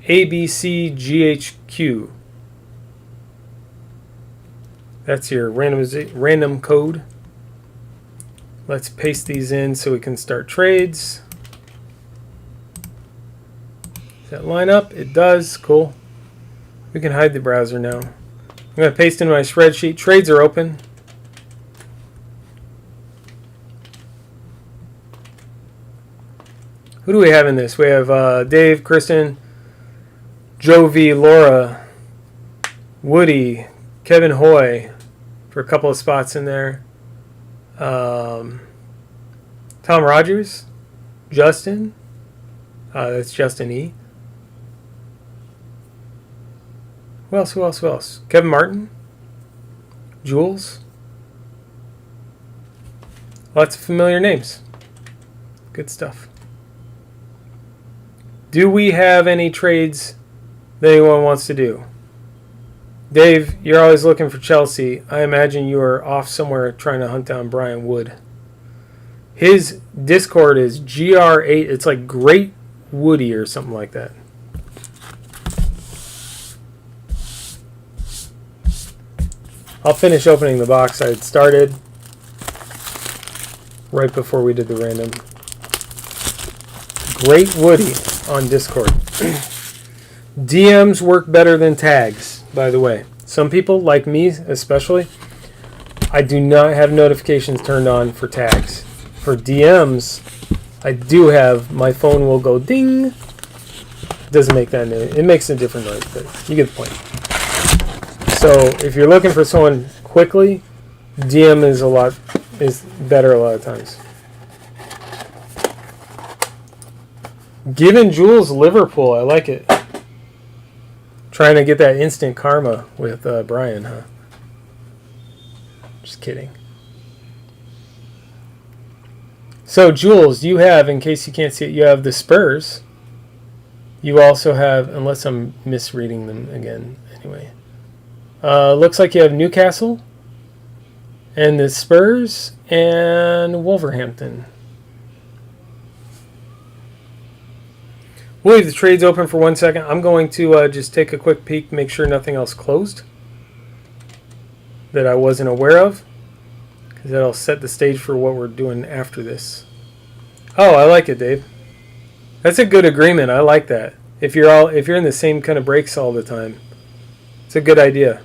ABCGHQ. That's your random code. Let's paste these in so we can start trades. Does that line up? It does. Cool. We can hide the browser now. I'm going to paste in my spreadsheet. Trades are open. Who do we have in this? We have Dave, Kristen, Jovi, Laura, Woody, Kevin Hoy for a couple of spots in there. Tom Rogers, Justin. That's Justin E. Who else? Who else? Who else? Kevin Martin, Jules. Lots of familiar names. Good stuff. Do we have any trades that anyone wants to do? Dave, you're always looking for Chelsea. I imagine you are off somewhere trying to hunt down Brian Wood. His Discord is GR8. It's like Great Woody or something like that. I'll finish opening the box I had started right before we did the random. Great Woody on Discord. DMs work better than tags, by the way. Some people, like me especially, I do not have notifications turned on for tags. For DMs, I do have, my phone will go ding. Doesn't make that noise. It makes a different noise, but you get the point. So if you're looking for someone quickly, DM is better a lot of times. Giving Jules Liverpool, I like it. Trying to get that instant karma with Brian, huh? Just kidding. So Jules, you have, in case you can't see it, you have the Spurs. You also have, unless I'm misreading them again, anyway. Looks like you have Newcastle and the Spurs and Wolverhampton. We'll leave the trades open for 1 second. I'm going to just take a quick peek, make sure nothing else closed that I wasn't aware of, because that'll set the stage for what we're doing after this. Oh, I like it, Dave. That's a good agreement. I like that. If you're in the same kind of breaks all the time, it's a good idea.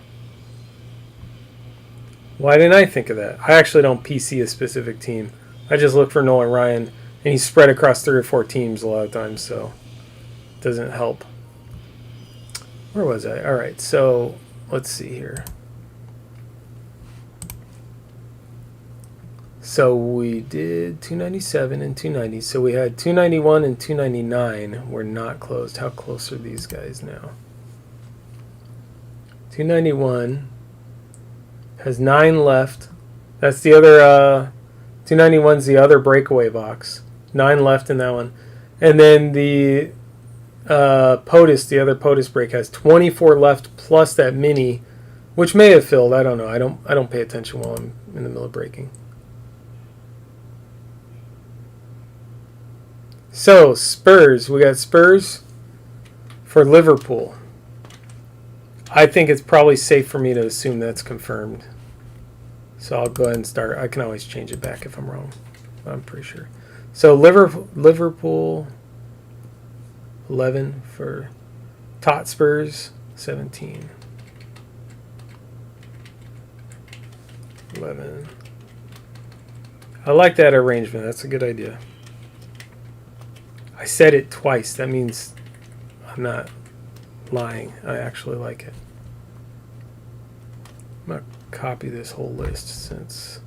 Why didn't I think of that? I actually don't PC a specific team. I just look for Nolan Ryan, and he's spread across 3 or 4 teams a lot of times, so it doesn't help. Where was I? All right, so let's see here. So we did 297 and 290. So we had 291 and 299 were not closed. How close are these guys now? 291 has 9 left. That's the other 291's the other breakaway box. 9 left in that one. And then the POTUS, the other POTUS break, has 24 left plus that mini, which may have filled. I don't know. I don't pay attention while I'm in the middle of breaking. So Spurs, we got Spurs for Liverpool. I think it's probably safe for me to assume that's confirmed. So I'll go ahead and start. I can always change it back if I'm wrong. I'm pretty sure. So Liverpool 11 for Spurs 17. 11. I like that arrangement. That's a good idea. I said it twice. That means I'm not lying. I actually like it. I'm going to copy this whole list since...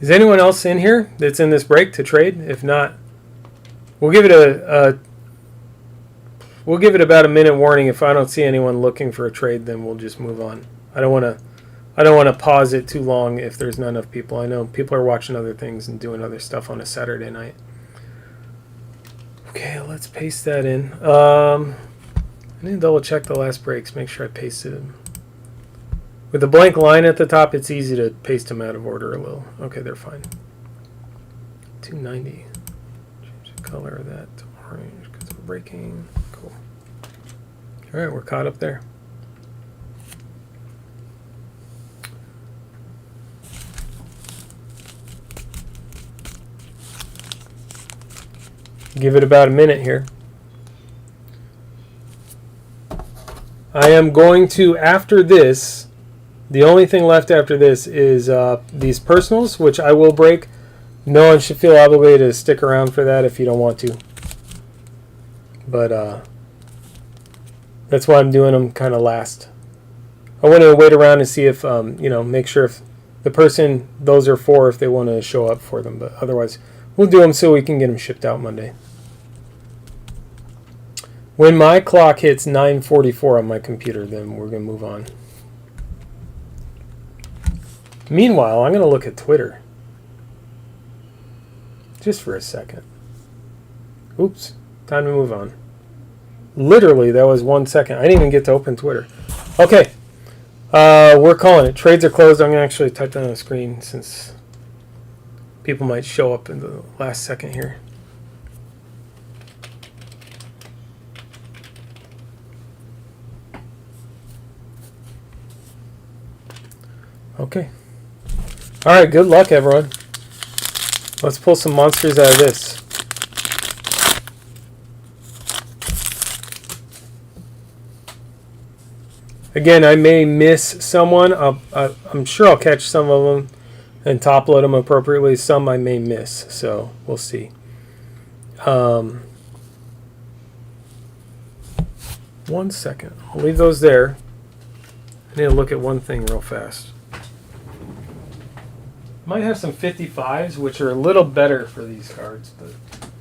Is anyone else in here that's in this break to trade? If not, we'll give it we'll give it about a minute warning. If I don't see anyone looking for a trade, then we'll just move on. I don't want to pause it too long if there's not enough people. I know people are watching other things and doing other stuff on a Saturday night. Okay, let's paste that in. I need to double check the last breaks, make sure I pasted them. With a blank line at the top, it's easy to paste them out of order a little. Okay, they're fine. 290. Change the color of that to orange because we're breaking. Cool. All right, we're caught up there. Give it about a minute here. I am going to, after this, the only thing left after this is these personals, which I will break. No one should feel obligated to stick around for that if you don't want to. But that's why I'm doing them kind of last. I want to wait around and see if, make sure if the person those are for, if they want to show up for them. But otherwise, we'll do them so we can get them shipped out Monday. When my clock hits 9:44 on my computer, then we're going to move on. Meanwhile, I'm going to look at Twitter. Just for a second. Oops. Time to move on. Literally, that was 1 second. I didn't even get to open Twitter. Okay. We're calling it. Trades are closed. I'm going to actually type that on the screen since people might show up in the last second here. Okay. All right, good luck, everyone. Let's pull some monsters out of this. Again, I may miss someone. I'm sure I'll catch some of them and top load them appropriately. Some I may miss, so we'll see. 1 second. I'll leave those there. I need to look at one thing real fast. Might have some 55s, which are a little better for these cards, but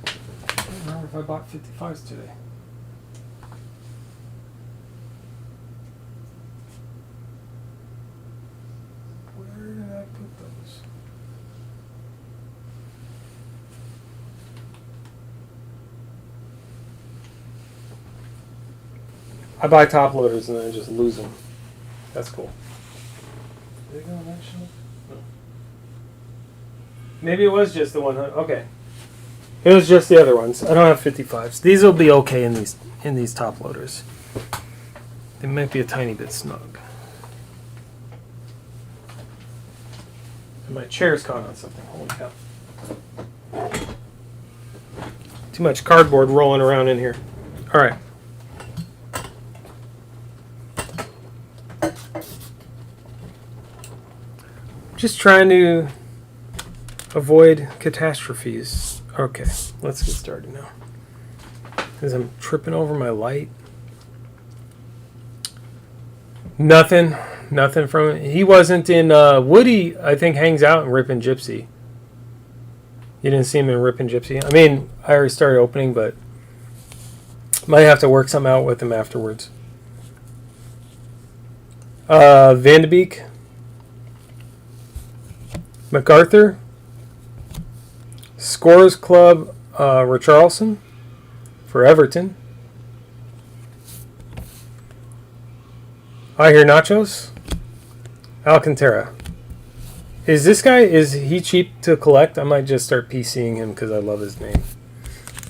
I don't remember if I bought 55s today. Where did I put those? I buy top loaders and then I just lose them. That's cool. Did they go on that shelf? No. Maybe it was just the 100. Okay. It was just the other ones. I don't have 55s. These will be okay in these top loaders. They might be a tiny bit snug. And my chair's caught on something. Holy cow. Too much cardboard rolling around in here. All right. Just trying to avoid catastrophes. Okay, let's get started now. As I'm tripping over my light. Nothing from it. He wasn't in Woody, I think, hangs out in Rippin' Gypsy. You didn't see him in Rippin' Gypsy? I mean, I already started opening, but might have to work something out with him afterwards. Van de Beek. MacArthur, Scores Club, Richarlison for Everton. I hear Nachos, Alcantara. Is this guy, is he cheap to collect? I might just start PCing him because I love his name.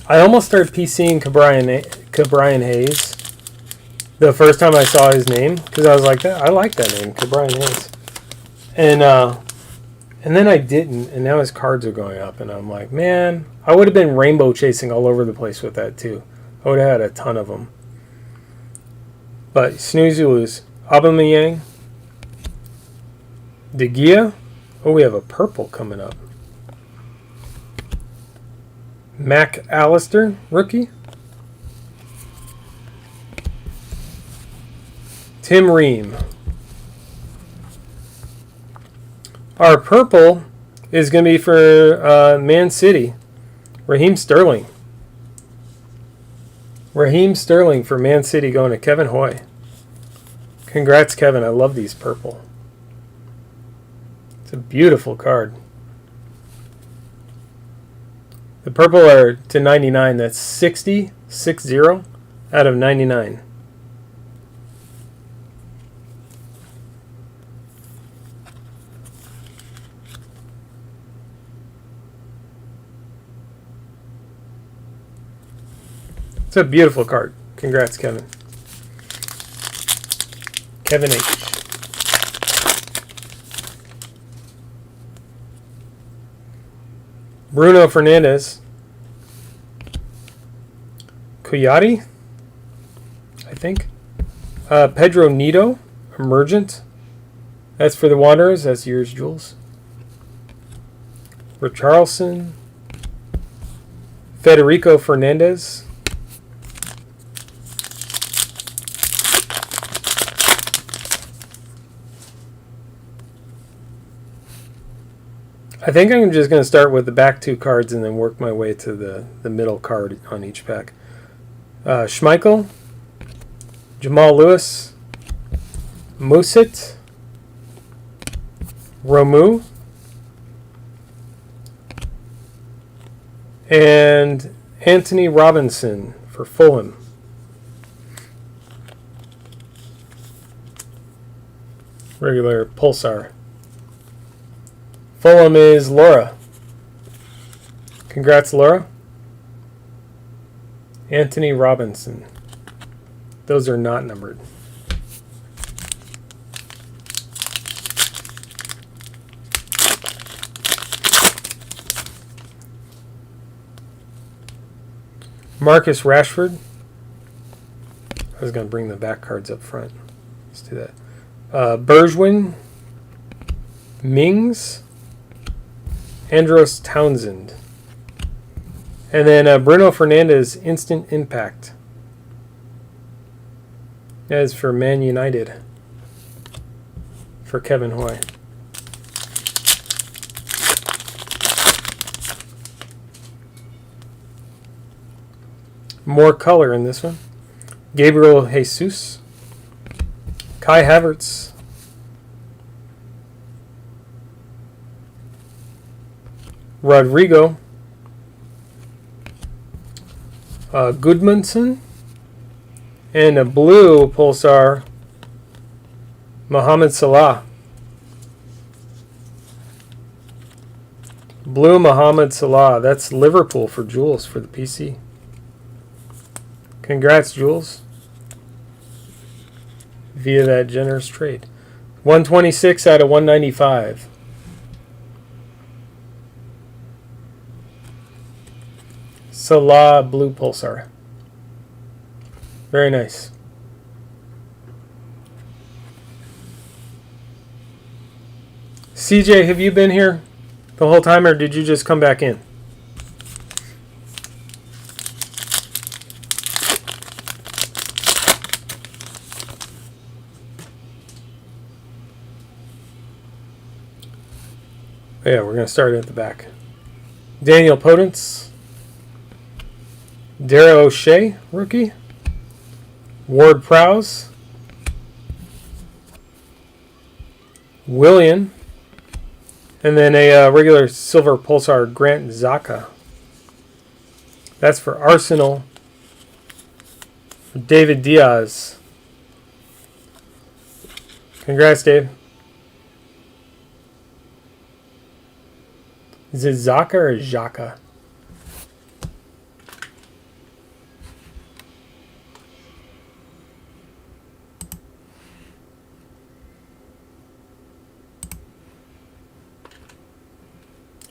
I almost started PCing Cabrian Hayes the first time I saw his name because I was like, I like that name, Cabrian Hayes. And then I didn't, and now his cards are going up, and I'm like, man, I would have been rainbow chasing all over the place with that too. I would have had a ton of them. But snooze you lose. Aubameyang, De Gea. Oh, we have a purple coming up. Mac Allister, rookie. Tim Ream. Our purple is going to be for Man City. Raheem Sterling. Raheem Sterling for Man City going to Kevin Hoy. Congrats, Kevin. I love these purple. It's a beautiful card. The purple are to 99. That's 60 out of 99. It's a beautiful card. Congrats, Kevin. Kevin H. Bruno Fernandes. Coyote, I think. Pedro Neto, Emergent. That's for the Wanderers. That's yours, Jules. Richarlison. Federico Fernandez. I think I'm just going to start with the back two cards and then work my way to the middle card on each pack. Schmeichel, Jamal Lewis, Musit, Romu, and Anthony Robinson for Fulham. Regular Pulsar. Fulham is Laura. Congrats, Laura. Anthony Robinson. Those are not numbered. Marcus Rashford. I was going to bring the back cards up front. Let's do that. Bergwijn. Mings. Andros Townsend. And then Bruno Fernandes, Instant Impact. That is for Man United. For Kevin Hoy. More color in this one. Gabriel Jesus. Kai Havertz. Rodrigo. Goodmanson. And a blue Pulsar, Mohamed Salah. Blue Mohamed Salah. That's Liverpool for Jules for the PC. Congrats, Jules. Via that generous trade. 126 out of 195. Salah blue Pulsar. Very nice. CJ, have you been here the whole time or did you just come back in? Yeah, we're going to start at the back. Daniel Potence. Dara O'Shea, rookie. Ward Prowse. Willian. And then a regular silver Pulsar, Grant Xhaka. That's for Arsenal. David Diaz. Congrats, Dave. Is it Xhaka or Xhaka?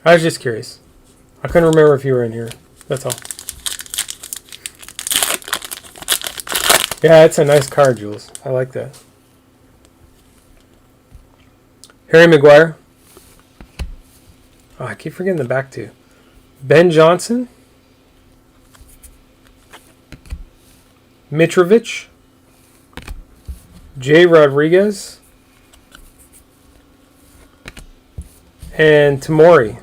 I was just curious. I couldn't remember if you were in here. That's all. Yeah, it's a nice card, Jules. I like that. Harry Maguire. Oh, I keep forgetting the back two. Ben Johnson. Mitrovic. Jay Rodriguez. And Tomori.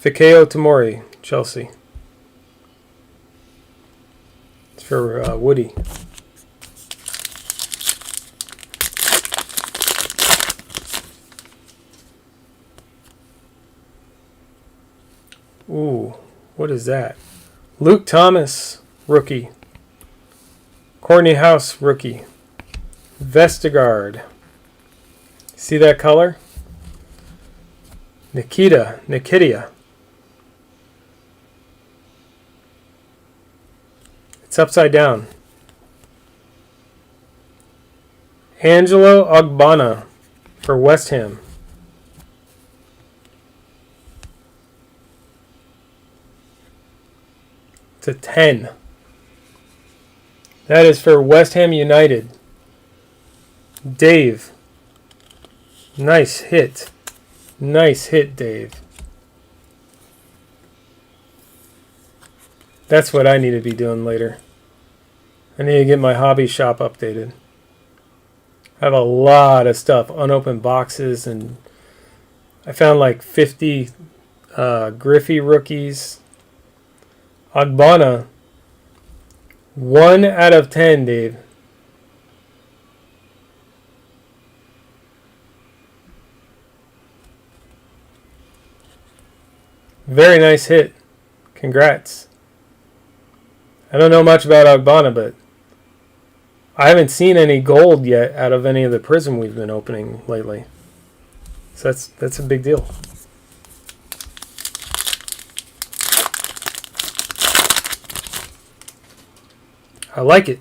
Fikayo Tomori, Chelsea. It's for Woody. Ooh, what is that? Luke Thomas, rookie. Courtney House, rookie. Vestergaard. See that color? Nikitia. It's upside down. Angelo Ogbonna for West Ham. It's a 10. That is for West Ham United. Dave. Nice hit. Nice hit, Dave. That's what I need to be doing later. I need to get my hobby shop updated. I have a lot of stuff, unopened boxes, and I found like 50 Griffey rookies. Ogbonna, 1 out of 10, Dave. Very nice hit. Congrats. I don't know much about Ogbonna, but I haven't seen any gold yet out of any of the Prism we've been opening lately. So that's a big deal. I like it.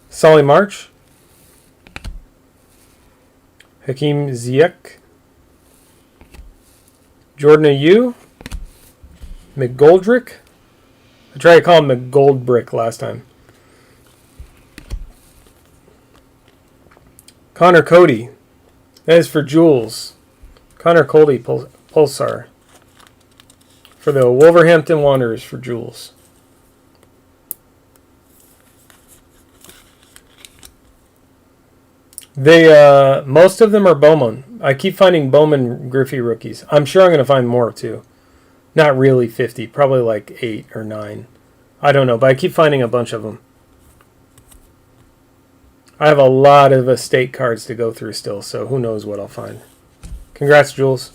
Solly March. Hakeem Ziyech. Jordan Ayew. McGoldrick. I tried to call him McGoldbrick last time. Connor Cody. That is for Jules. Connor Cody Pulsar. For the Wolverhampton Wanderers for Jules. They most of them are Bowman. I keep finding Bowman Griffey rookies. I'm sure I'm going to find more too. Not really 50, probably like 8 or 9. I don't know, but I keep finding a bunch of them. I have a lot of estate cards to go through still, so who knows what I'll find. Congrats, Jules.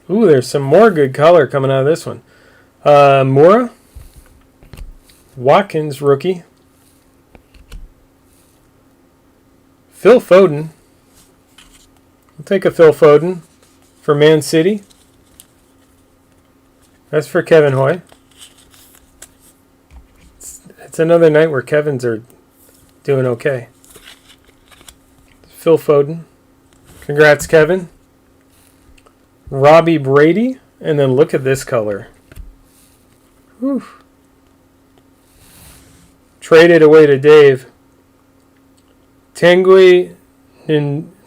Ooh, there's some more good color coming out of this one. Moura. Watkins, rookie. Phil Foden. I'll take a Phil Foden for Man City. That's for Kevin Hoy. It's another night where Kevins are doing okay. Phil Foden. Congrats, Kevin. Robbie Brady. And then look at this color. Whew. Traded away to Dave. Tanguy Nundobele?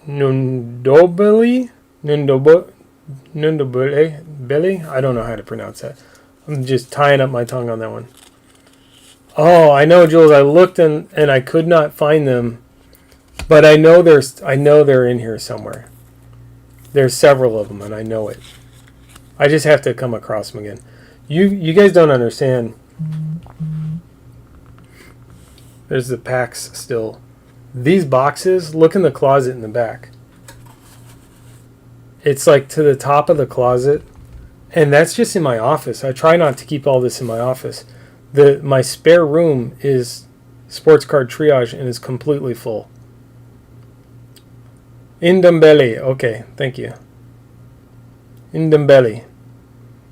Nundobele? I don't know how to pronounce that. I'm just tying up my tongue on that one. Oh, I know, Jules. I looked and I could not find them, but I know they're in here somewhere. There's several of them, and I know it. I just have to come across them again. You guys don't understand. There's the packs still. These boxes, look in the closet in the back. It's like to the top of the closet, and that's just in my office. I try not to keep all this in my office. My spare room is sports card triage and is completely full. Ndombele, okay, thank you. Ndombele.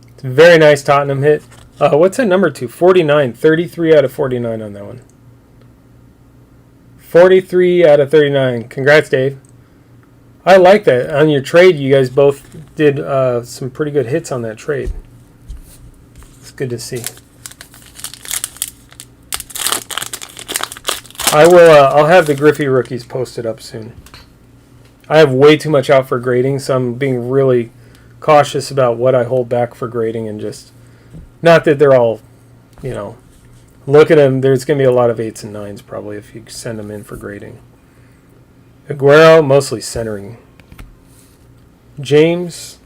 It's a very nice Tottenham hit. What's that number to? 49, 33 out of 49 on that one. 43 out of 39. Congrats, Dave. I like that. On your trade, you guys both did some pretty good hits on that trade. It's good to see. I'll have the Griffey rookies posted up soon. I have way too much out for grading, so I'm being really cautious about what I hold back for grading, and just not that they're all, look at them. There's going to be a lot of 8s and 9s probably if you send them in for grading. Aguero, mostly centering. James,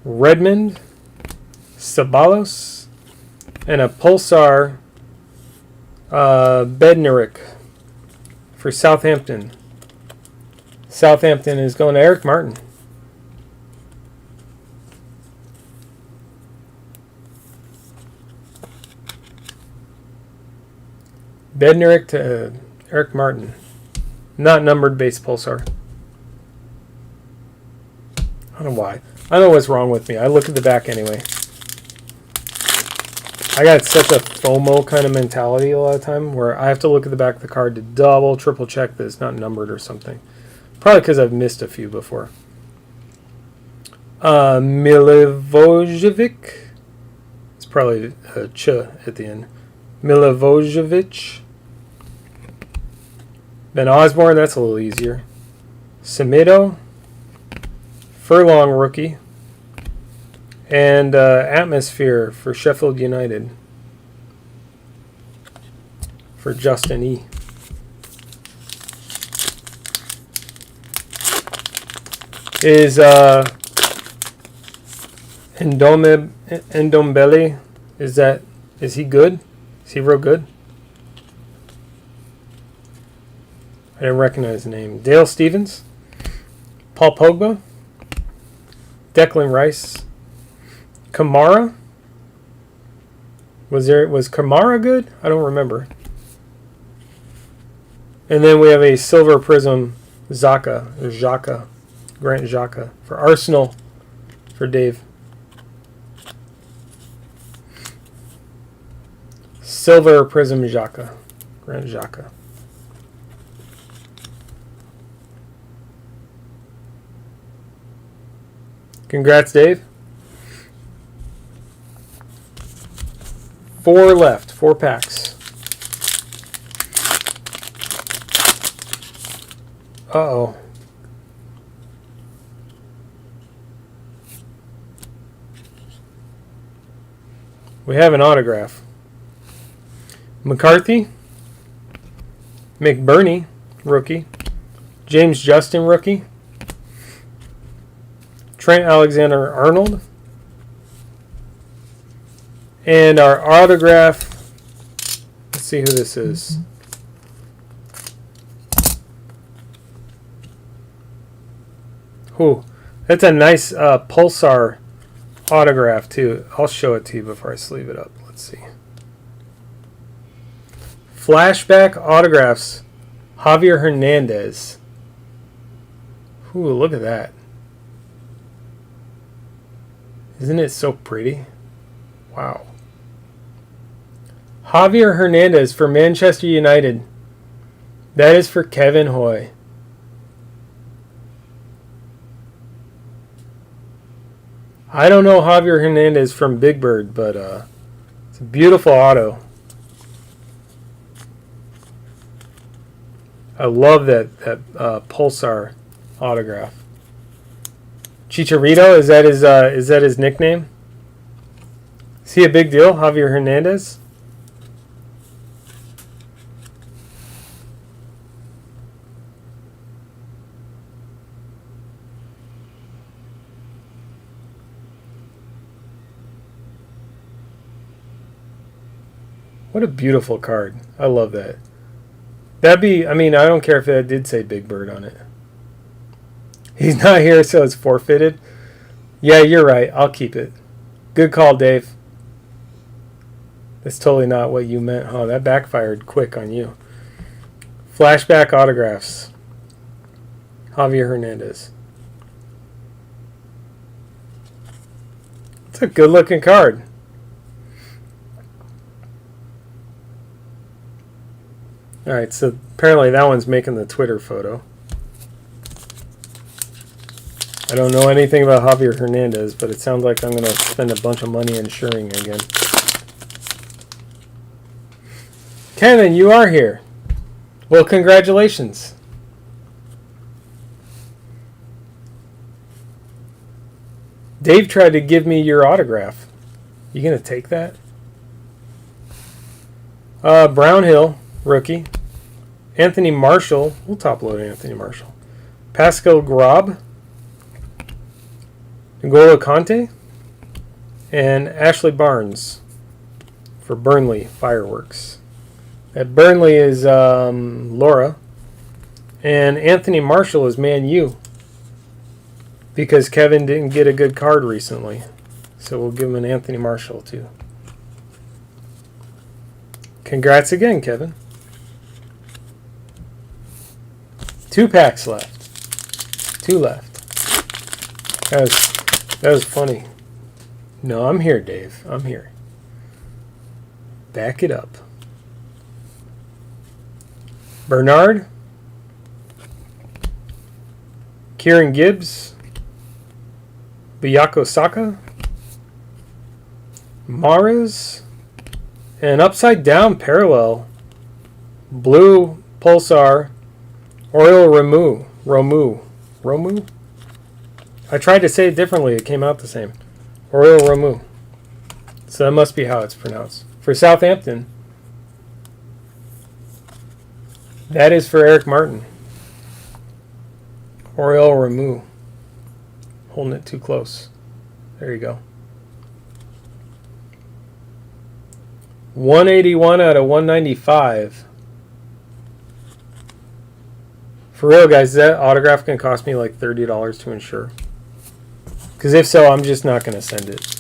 Redmond, Ceballos, and a Pulsar Bednarik for Southampton. Southampton is going to Eric Martin. Bednarik to Eric Martin. Not numbered base Pulsar. I don't know why. I don't know what's wrong with me. I look at the back anyway. I got such a FOMO kind of mentality a lot of time where I have to look at the back of the card to double, triple check that it's not numbered or something. Probably because I've missed a few before. Milivojevic. It's probably a ch at the end. Milivojevic. Ben Osborne, that's a little easier. Semedo. Furlong rookie. And Atmosphere for Sheffield United. For Justin E. Is Ndombele, is he good? Is he real good? I didn't recognize the name. Dale Stevens, Paul Pogba, Declan Rice, Kamara. Was Kamara good? I don't remember. And then we have a silver prism Xhaka, Grant Xhaka for Arsenal for Dave. Silver prism Xhaka, Grant Xhaka. Congrats, Dave. 4 left, 4 packs. Uh-oh. We have an autograph. McCarthy. McBurney, rookie. James Justin, rookie. Trent Alexander-Arnold. And our autograph, let's see who this is. Ooh, that's a nice Pulsar autograph too. I'll show it to you before I sleeve it up. Let's see. Flashback autographs, Javier Hernandez. Ooh, look at that. Isn't it so pretty? Wow. Javier Hernandez for Manchester United. That is for Kevin Hoy. I don't know Javier Hernandez from Big Bird, but it's a beautiful auto. I love that Pulsar autograph. Chicharito, is that his nickname? Is he a big deal, Javier Hernandez? What a beautiful card. I love that. I don't care if that did say Big Bird on it. He's not here, so it's forfeited. Yeah, you're right. I'll keep it. Good call, Dave. That's totally not what you meant, huh? That backfired quick on you. Flashback autographs. Javier Hernandez. It's a good-looking card. Alright, so apparently that one's making the Twitter photo. I don't know anything about Javier Hernandez, but it sounds like I'm going to spend a bunch of money insuring again. Kevin, you are here. Well, congratulations. Dave tried to give me your autograph. You going to take that? Brownhill, rookie. Anthony Marshall. We'll top load Anthony Marshall. Pascal Grob. N'Golo Kante. And Ashley Barnes for Burnley Fireworks. At Burnley is Laura. And Anthony Marshall is Man U. Because Kevin didn't get a good card recently. So we'll give him an Anthony Marshall too. Congrats again, Kevin. 2 packs left. 2 left. That was funny. No, I'm here, Dave. I'm here. Back it up. Bernard. Kieran Gibbs. Biyako Saka. Mahrez. And upside down parallel. Blue Pulsar. Oriol Romu. I tried to say it differently. It came out the same. Oriol Romu. So that must be how it's pronounced. For Southampton, that is for Eric Martin. Oriol Romu. Holding it too close. There you go. 181 out of 195. For real, guys, that autograph can cost me like $30 to insure. Because if so, I'm just not going to send it.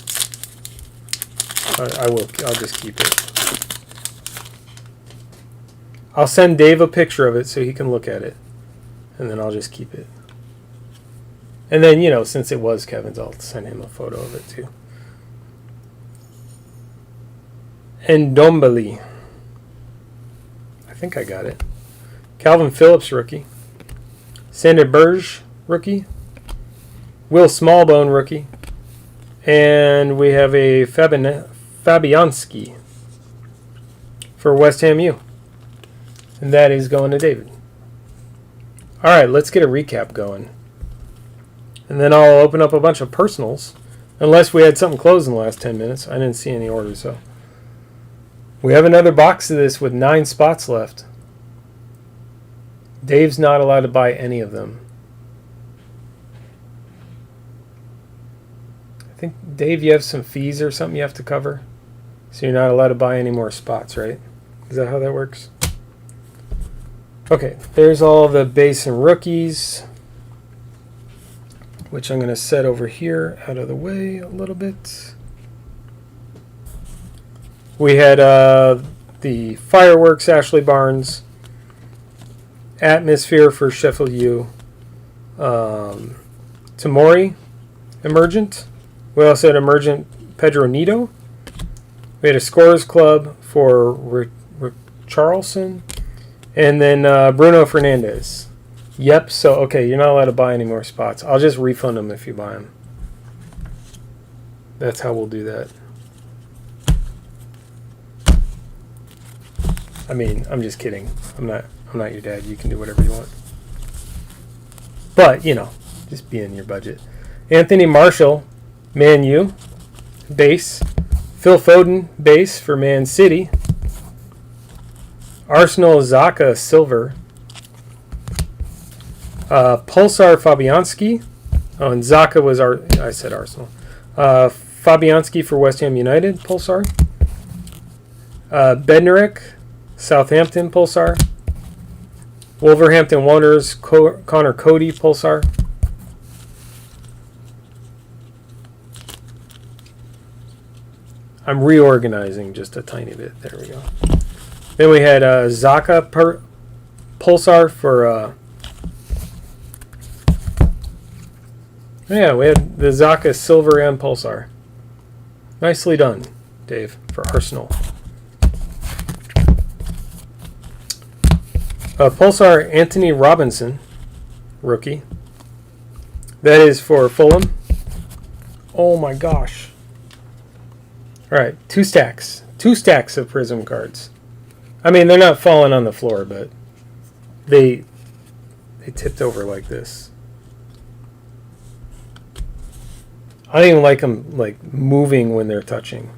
I will. I'll just keep it. I'll send Dave a picture of it so he can look at it. And then I'll just keep it. And then, you know, since it was Kevin's, I'll send him a photo of it too. Ndombele. I think I got it. Calvin Phillips, rookie. Sander Berge, rookie. Will Smallbone, rookie. And we have a Fabianski for West Ham U. And that is going to David. All right, let's get a recap going. And then I'll open up a bunch of personals. Unless we had something closed in the last 10 minutes. I didn't see any orders, so. We have another box of this with 9 spots left. Dave's not allowed to buy any of them. I think, Dave, you have some fees or something you have to cover. So you're not allowed to buy any more spots, right? Is that how that works? Okay, there's all the base and rookies, which I'm going to set over here out of the way a little bit. We had the Fireworks, Ashley Barnes. Atmosphere for Sheffield U. Tamori, Emergent. We also had Emergent Pedro Neto. We had a Scorers Club for Charlson. And then Bruno Fernandes. Yep, so, okay, you're not allowed to buy any more spots. I'll just refund them if you buy them. That's how we'll do that. I mean, I'm just kidding. I'm not your dad. You can do whatever you want. But, you know, just be in your budget. Anthony Marshall, Man U, base. Phil Foden, base for Man City. Arsenal Zaka, silver. Pulsar Fabianski. Oh, and Zaka was I said Arsenal. Fabianski for West Ham United, Pulsar. Bednarek, Southampton, Pulsar. Wolverhampton Wanderers, Connor Cody, Pulsar. I'm reorganizing just a tiny bit. There we go. Then we had Zaka Pulsar for... yeah, we had the Zaka Silver and Pulsar. Nicely done, Dave, for Arsenal. Pulsar Anthony Robinson, rookie. That is for Fulham. Oh my gosh. All right, 2 stacks. 2 stacks of Prism cards. I mean, they're not falling on the floor, but they tipped over like this. I don't even like them like moving when they're touching.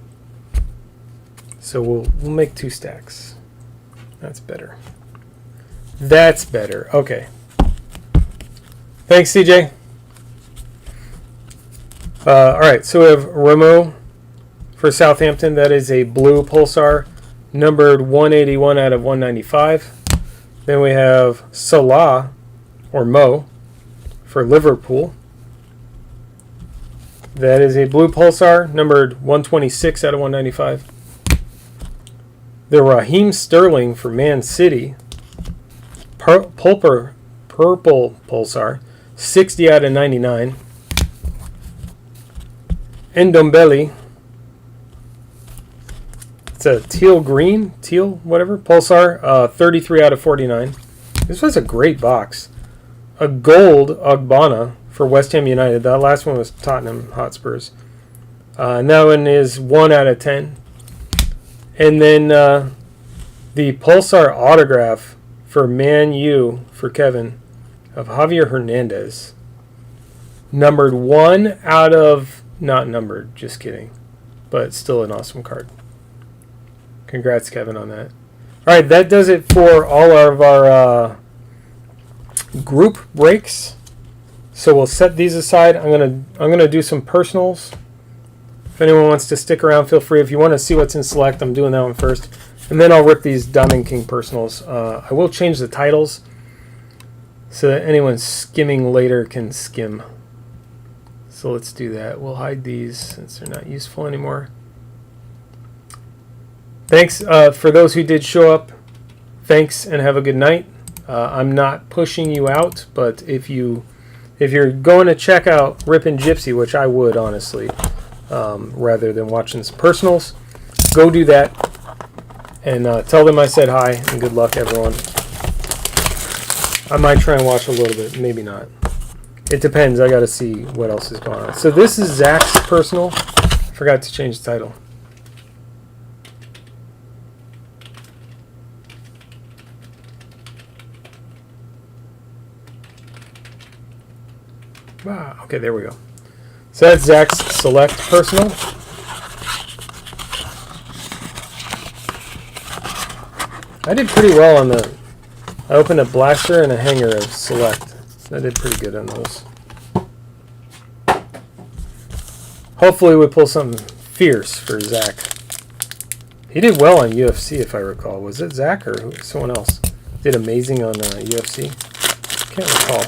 So we'll make 2 stacks. That's better. That's better. Okay. Thanks, CJ. All right, so we have Ramo for Southampton. That is a blue Pulsar, numbered 181 out of 195. Then we have Salah, or Mo, for Liverpool. That is a blue Pulsar, numbered 126 out of 195. The Raheem Sterling for Man City. Purple Pulsar, 60 out of 99. Ndombele. It's a teal green, teal, whatever, Pulsar, 33 out of 49. This was a great box. A gold Ogbonna for West Ham United. That last one was Tottenham Hotspurs. And that one is 1 out of 10. And then the Pulsar autograph for Man U for Kevin of Javier Hernandez. Numbered 1 out of, not numbered, just kidding. But still an awesome card. Congrats, Kevin, on that. All right, that does it for all of our group breaks. So we'll set these aside. I'm gonna do some personals. If anyone wants to stick around, feel free. If you want to see what's in select, I'm doing that one first, and then I'll rip these Diamond King personals. I will change the titles so that anyone skimming later can skim. So let's do that. We'll hide these since they're not useful anymore. Thanks for those who did show up. Thanks and have a good night. I'm not pushing you out, but if you're going to check out Rippin' Gypsy, which I would honestly, rather than watching some personals, go do that and tell them I said hi and good luck, everyone. I might try and watch a little bit, maybe not. It depends. I got to see what else is going on. So this is Zach's personal. Forgot to change the title. Wow. Okay, there we go. So that's Zach's select personal. I did pretty well on the... I opened a blaster and a hanger of select. I did pretty good on those. Hopefully we pull something fierce for Zach. He did well on UFC, if I recall. Was it Zach or someone else? Did amazing on UFC? Can't recall.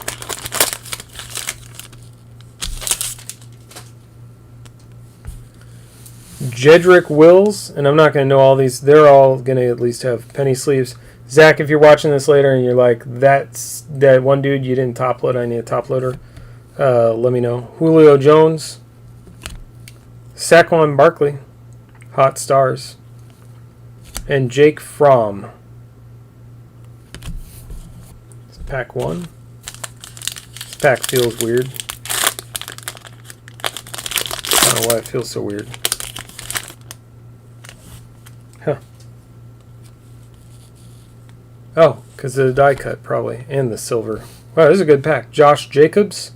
Jedrick Wills, and I'm not going to know all these. They're all going to at least have penny sleeves. Zach, if you're watching this later and you're like, that's that one dude you didn't top load, I need a top loader, let me know. Julio Jones, Saquon Barkley, Hot Stars, and Jake Fromm. It's pack 1. This pack feels weird. I don't know why it feels so weird. Huh. Oh, because of the die cut, probably. And the silver. Wow, this is a good pack. Josh Jacobs.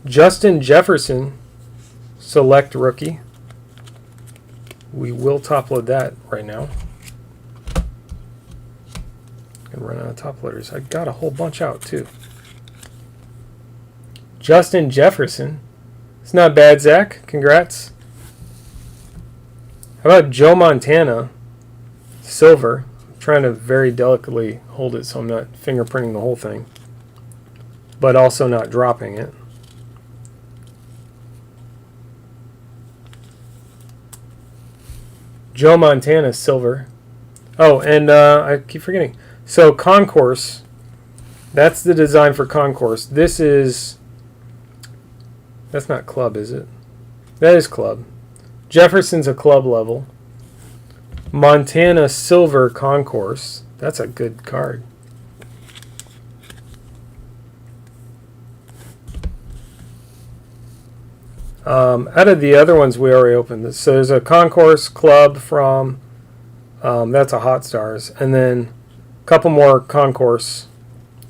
Justin Jefferson. Select rookie. We will top load that right now. Gonna run out of top loaders. I got a whole bunch out, too. Justin Jefferson. It's not bad, Zach. Congrats. How about Joe Montana? Silver. I'm trying to very delicately hold it so I'm not fingerprinting the whole thing, but also not dropping it. Joe Montana, silver. Oh, and I keep forgetting. So Concourse, that's the design for Concourse. This is, that's not club, is it? That is club. Jefferson's a club level. Montana silver Concourse. That's a good card. Out of the other ones we already opened. So there's a Concourse club from, that's a Hot Stars. And then a couple more Concourse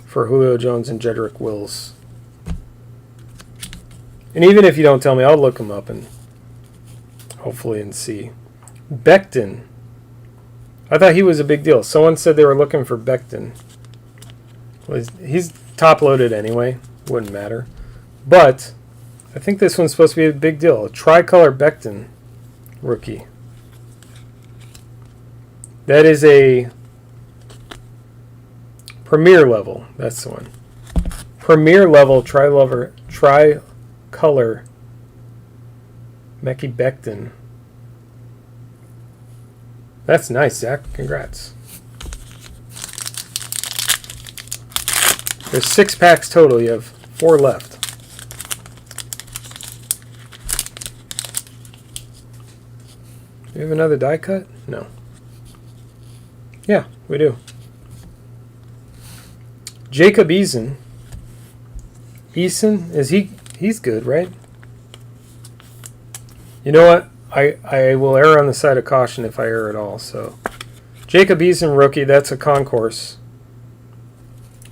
for Julio Jones and Jedrick Wills. And even if you don't tell me, I'll look them up and hopefully and see. Becton. I thought he was a big deal. Someone said they were looking for Becton. Well, he's top loaded anyway. Wouldn't matter. But I think this one's supposed to be a big deal. A tricolor Becton rookie. That is a premier level. That's the one. Premier level tricolor Mekhi Becton. That's nice, Zach. Congrats. There's 6 packs total. You have 4 left. Do we have another die cut? No. Yeah, we do. Jacob Eason. Eason, is he's good, right? You know what? I will err on the side of caution if I err at all. So, Jacob Eason, rookie. That's a concourse.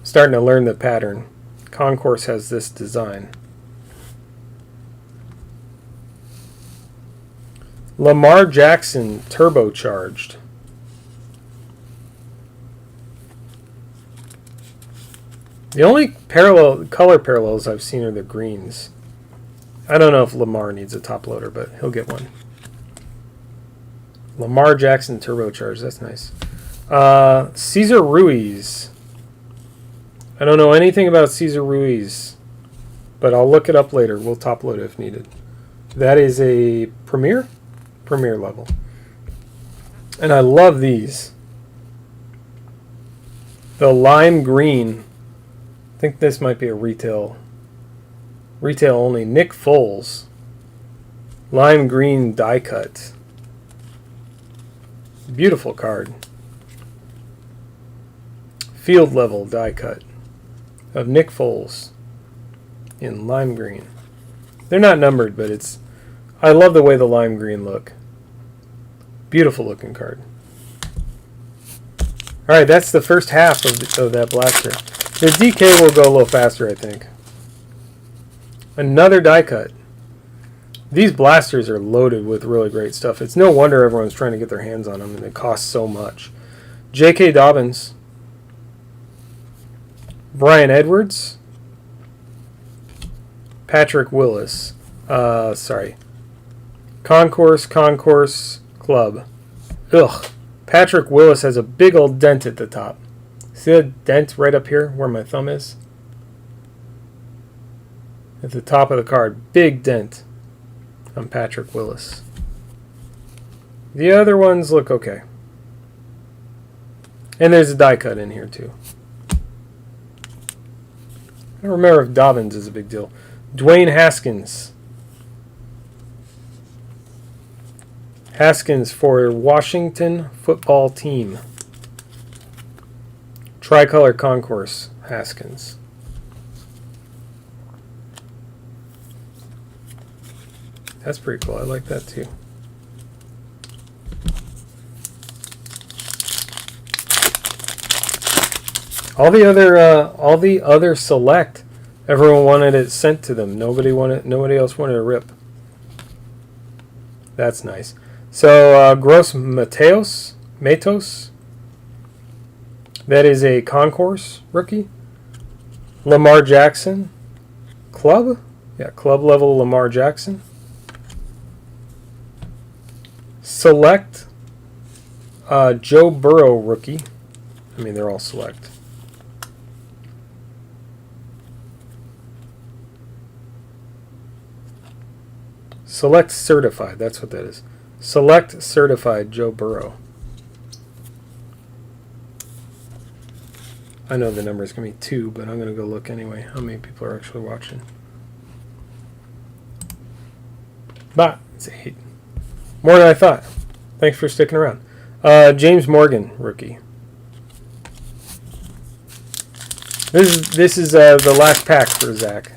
Starting to learn the pattern. Concourse has this design. Lamar Jackson, turbocharged. The only color parallels I've seen are the greens. I don't know if Lamar needs a top loader, but he'll get one. Lamar Jackson turbocharged. That's nice. Cesar Ruiz. I don't know anything about Cesar Ruiz, but I'll look it up later. We'll top load it if needed. That is a Premier level. And I love these. The lime green. I think this might be a retail only. Nick Foles. Lime green die cut. Beautiful card. Field level die cut of Nick Foles in lime green. They're not numbered, but I love the way the lime green look. Beautiful looking card. Alright, that's the first half of that blaster. The DK will go a little faster, I think. Another die cut. These blasters are loaded with really great stuff. It's no wonder everyone's trying to get their hands on them, and they cost so much. J.K. Dobbins. Brian Edwards. Patrick Willis. Concourse Club. Ugh. Patrick Willis has a big old dent at the top. See that dent right up here where my thumb is? At the top of the card. Big dent on Patrick Willis. The other ones look okay. And there's a die cut in here too. I don't remember if Dobbins is a big deal. Dwayne Haskins. Haskins for Washington football team. Tricolor Concourse Haskins. That's pretty cool. I like that too. All the other select, everyone wanted it sent to them. Nobody else wanted a rip. That's nice. So Gross Matos, that is a concourse rookie. Lamar Jackson, club level Lamar Jackson. Select Joe Burrow rookie. I mean, they're all select. Select certified, that's what that is. Select certified Joe Burrow. I know the number is going to be 2, but I'm going to go look anyway. How many people are actually watching? But it's 8. More than I thought. Thanks for sticking around. James Morgan, rookie. This is the last pack for Zach.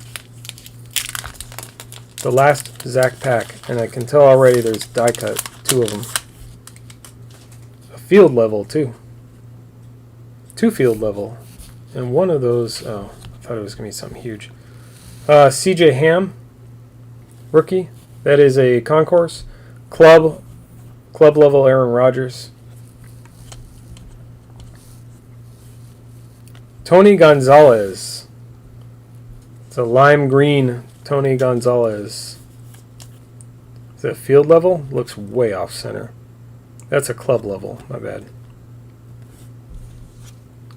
The last Zach pack, and I can tell already there's die cut, 2 of them. A field level too. 2 field level, and one of those. Oh, I thought it was gonna be something huge. C.J. Ham, rookie. That is a concourse. Club level Aaron Rodgers. Tony Gonzalez. It's a lime green Tony Gonzalez. Is that field level? Looks way off center. That's a club level, my bad.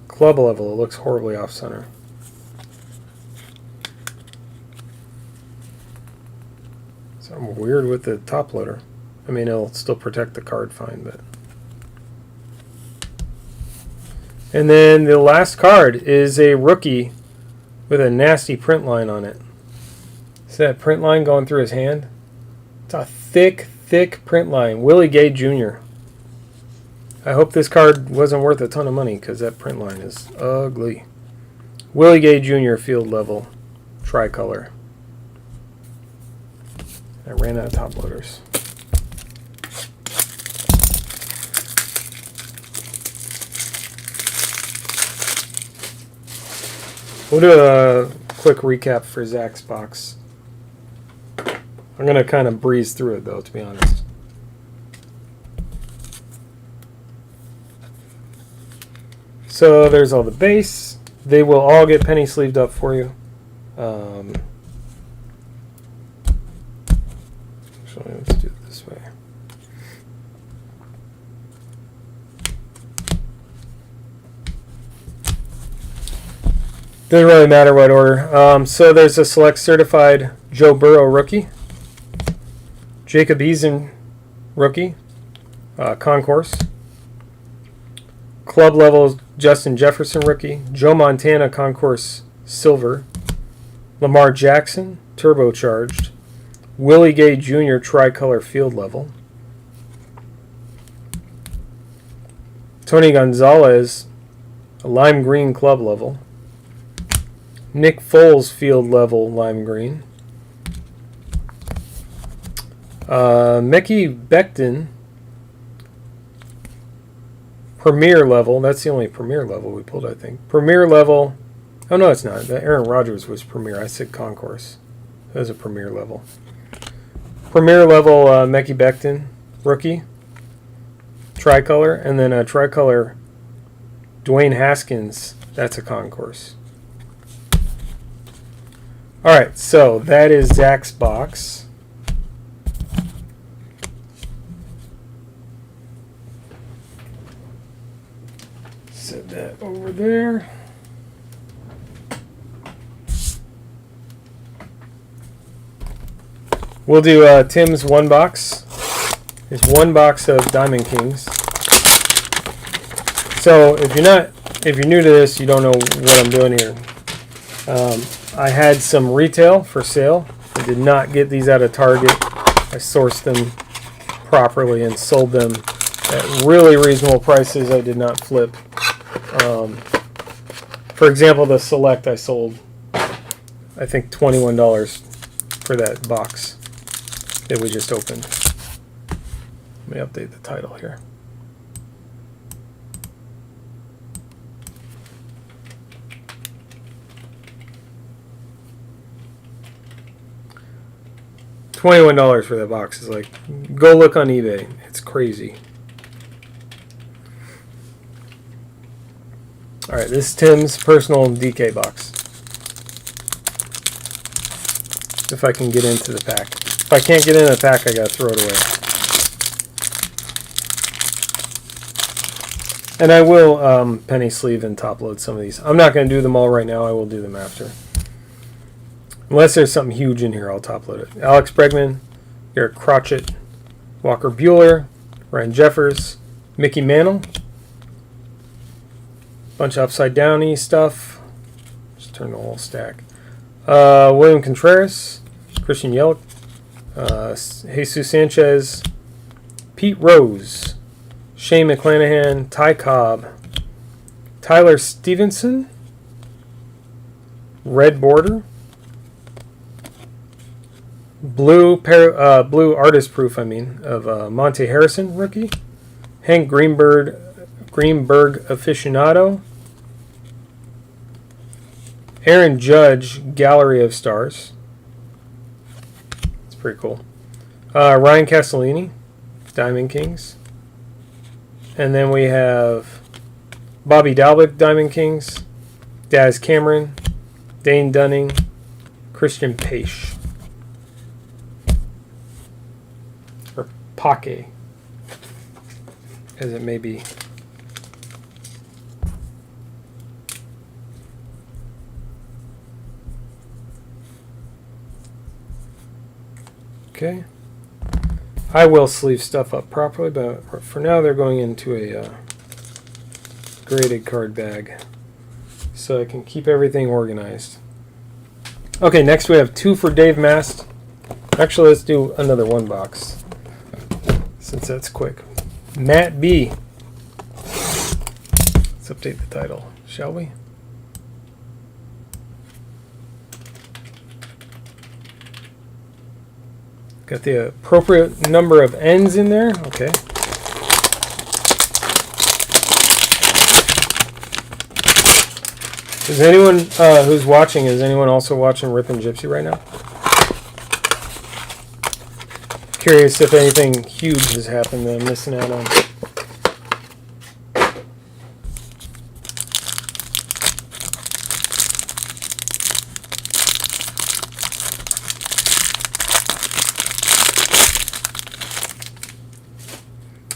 Club level, it looks horribly off center. Something weird with the top loader. I mean, it'll still protect the card fine, but. And then the last card is a rookie with a nasty print line on it. See that print line going through his hand? It's a thick thick print line. Willie Gay Jr. I hope this card wasn't worth a ton of money because that print line is ugly. Willie Gay Jr. field level tricolor. I ran out of top loaders. We'll do a quick recap for Zach's box. I'm going to kind of breeze through it though, to be honest. So there's all the base. They will all get penny sleeved up for you. Actually, let's do it this way. Doesn't really matter what order. So there's a select certified Joe Burrow rookie, Jacob Eason rookie, concourse, club level Justin Jefferson rookie, Joe Montana concourse silver, Lamar Jackson turbocharged, Willie Gay Jr. tricolor field level, Tony Gonzalez a lime green club level, Nick Foles field level lime green, Mickey Becton Premier level. That's the only Premier level we pulled, I think. Premier level. Oh, no, it's not. The Aaron Rodgers was Premier. I said Concourse. That was a Premier level. Premier level Mickey Becton rookie. Tricolor. And then a tricolor Dwayne Haskins. That's a Concourse. All right, so that is Zach's box. Set that over there. We'll do Tim's one box. There's one box of Diamond Kings. So if you're new to this, you don't know what I'm doing here. I had some retail for sale. I did not get these out of Target. I sourced them properly and sold them at really reasonable prices. I did not flip. For example, the Select I sold, I think $21 for that box that we just opened. Let me update the title here. $21 for that box is like, go look on eBay. It's crazy. All right, this is Tim's personal DK box. If I can get into the pack. If I can't get into the pack, I gotta throw it away. And I will penny sleeve and top load some of these. I'm not gonna do them all right now. I will do them after. Unless there's something huge in here, I'll top load it. Alex Bregman, Eric Crotchet, Walker Buehler, Ryan Jeffers, Mickey Mantle. Bunch of upside downy stuff. Just turn the whole stack. William Contreras, Christian Yelich, Jesus Sanchez, Pete Rose, Shane McClanahan, Ty Cobb, Tyler Stevenson, red border, blue artist proof, of Monte Harrison rookie, Hank Greenberg aficionado, Aaron Judge Gallery of Stars. It's pretty cool. Ryan Castellini, Diamond Kings. And then we have Bobby Dalbec, Diamond Kings. Daz Cameron, Dane Dunning, Christian Pache. Or Pache, as it may be. Okay. I will sleeve stuff up properly, but for now they're going into a graded card bag so I can keep everything organized. Okay, next we have two for Dave Mast. Actually, let's do another one box. since that's quick. Matt B. Let's update the title, shall we? Got the appropriate number of N's in there. Okay. Is anyone who's watching, is anyone also watching Rippin' Gypsy right now? Curious if anything huge has happened that I'm missing out on.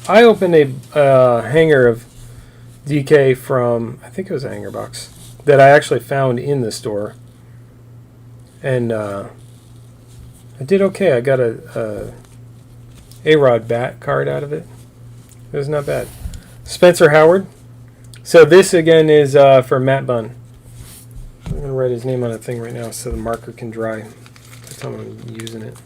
I opened a hanger of DK from, I think it was a hanger box, that I actually found in the store. And I did okay. I got a A-Rod bat card out of it. It was not bad. Spencer Howard. So this again is for Matt Bunn. I'm going to write his name on a thing right now so the marker can dry. That's how I'm using it.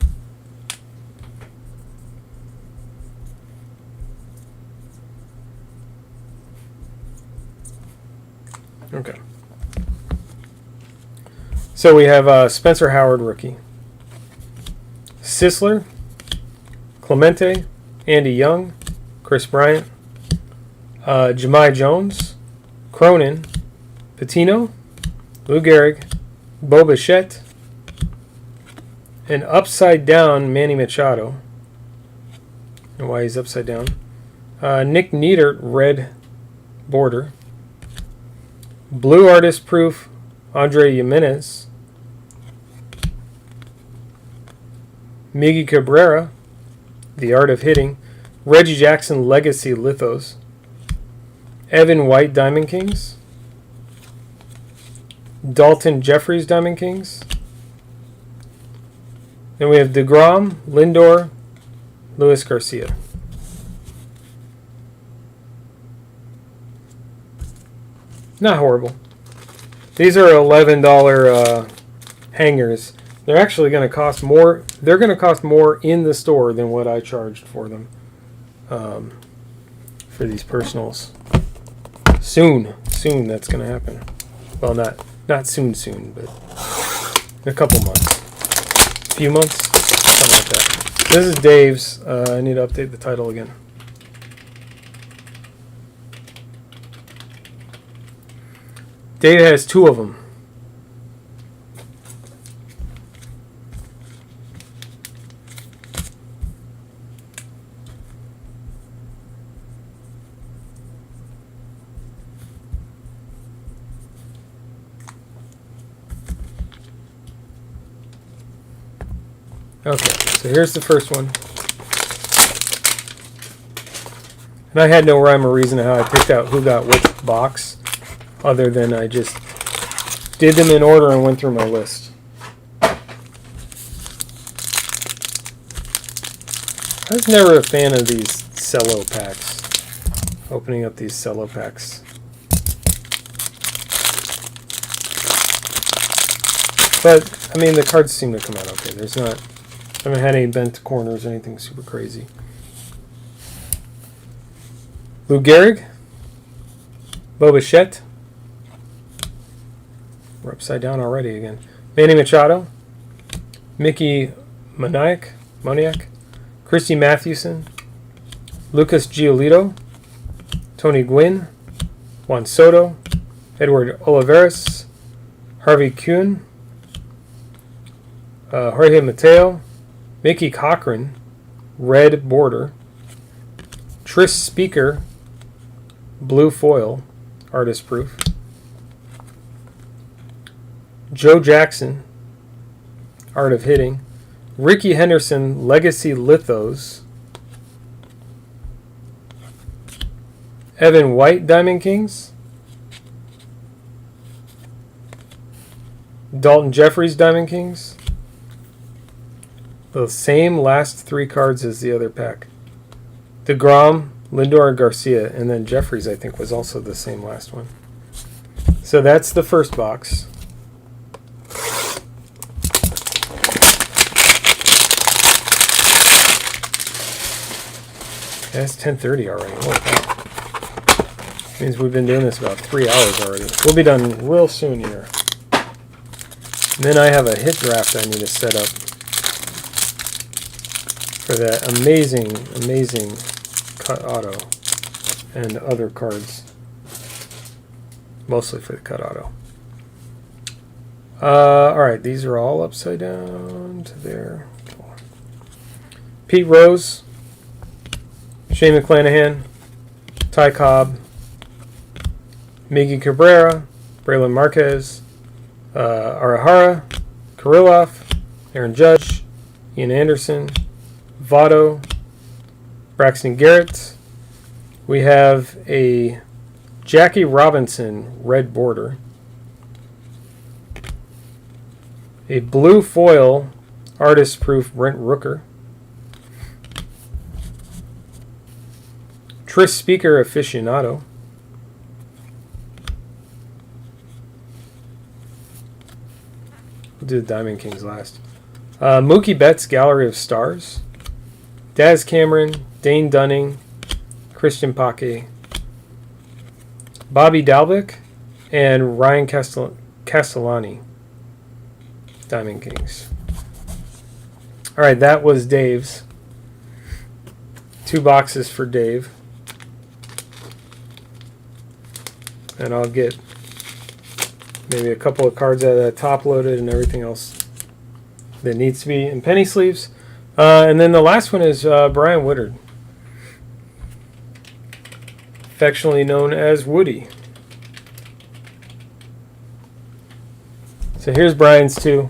Okay. So we have Spencer Howard, rookie. Sisler, Clemente, Andy Young, Chris Bryant, Jahmai Jones, Cronin, Patino, Lou Gehrig, Bo Bichette, and upside down Manny Machado. And why he's upside down. Nick Niedert, red border. Blue artist proof, Andre Jimenez. Miggy Cabrera, The Art of Hitting. Reggie Jackson Legacy Lithos. Evan White Diamond Kings. Dalton Jeffries Diamond Kings. Then we have DeGrom, Lindor, Luis Garcia. Not horrible. These are $11 hangers. They're actually going to cost more. They're going to cost more in the store than what I charged for them. For these personals. Soon that's going to happen. Well, not soon, but in a couple months. A few months, something like that. This is Dave's. I need to update the title again. Dave has two of them. Okay, so here's the first one. And I had no rhyme or reason to how I picked out who got which box, other than I just did them in order and went through my list. I was never a fan of these cello packs. Opening up these cello packs. But, I mean, the cards seem to come out okay. There's not, I haven't had any bent corners or anything super crazy. Lou Gehrig. Bo Bichette. We're upside down already again. Manny Machado. Mickey Moniak. Christy Mathewson. Lucas Giolito. Tony Gwynn. Juan Soto. Edward Olivares. Harvey Kuhn. Jorge Mateo. Mickey Cochran. Red border. Tris Speaker. Blue foil. Artist proof. Joe Jackson, Art of Hitting. Ricky Henderson, Legacy Lithos. Evan White, Diamond Kings. Dalton Jeffries, Diamond Kings. The same last three cards as the other pack. DeGrom, Lindor, Garcia, and then Jeffries, I think, was also the same last one. So that's the first box. Yeah, it's 10:30 already. Holy cow. Means we've been doing this about 3 hours already. We'll be done real soon here. And then I have a hit draft I need to set up for that amazing, amazing cut auto and other cards. Mostly for the cut auto. Alright, these are all upside down to there. Cool. Pete Rose, Shane McClanahan, Ty Cobb, Miggy Cabrera, Braylon Marquez, Arahara, Kirillov, Aaron Judge, Ian Anderson, Votto, Braxton Garrett. We have a Jackie Robinson red border, a blue foil artist proof Brent Rooker, Tris Speaker aficionado, we'll do the Diamond Kings last, Mookie Betts Gallery of Stars, Daz Cameron, Dane Dunning, Christian Paque, Bobby Dalbec, and Ryan Castellani. Diamond Kings. Alright, that was Dave's. 2 boxes for Dave. And I'll get maybe a couple of cards out of that top loaded and everything else that needs to be in penny sleeves. And then the last one is Brian Woodard, affectionately known as Woody. So here's Brian's too.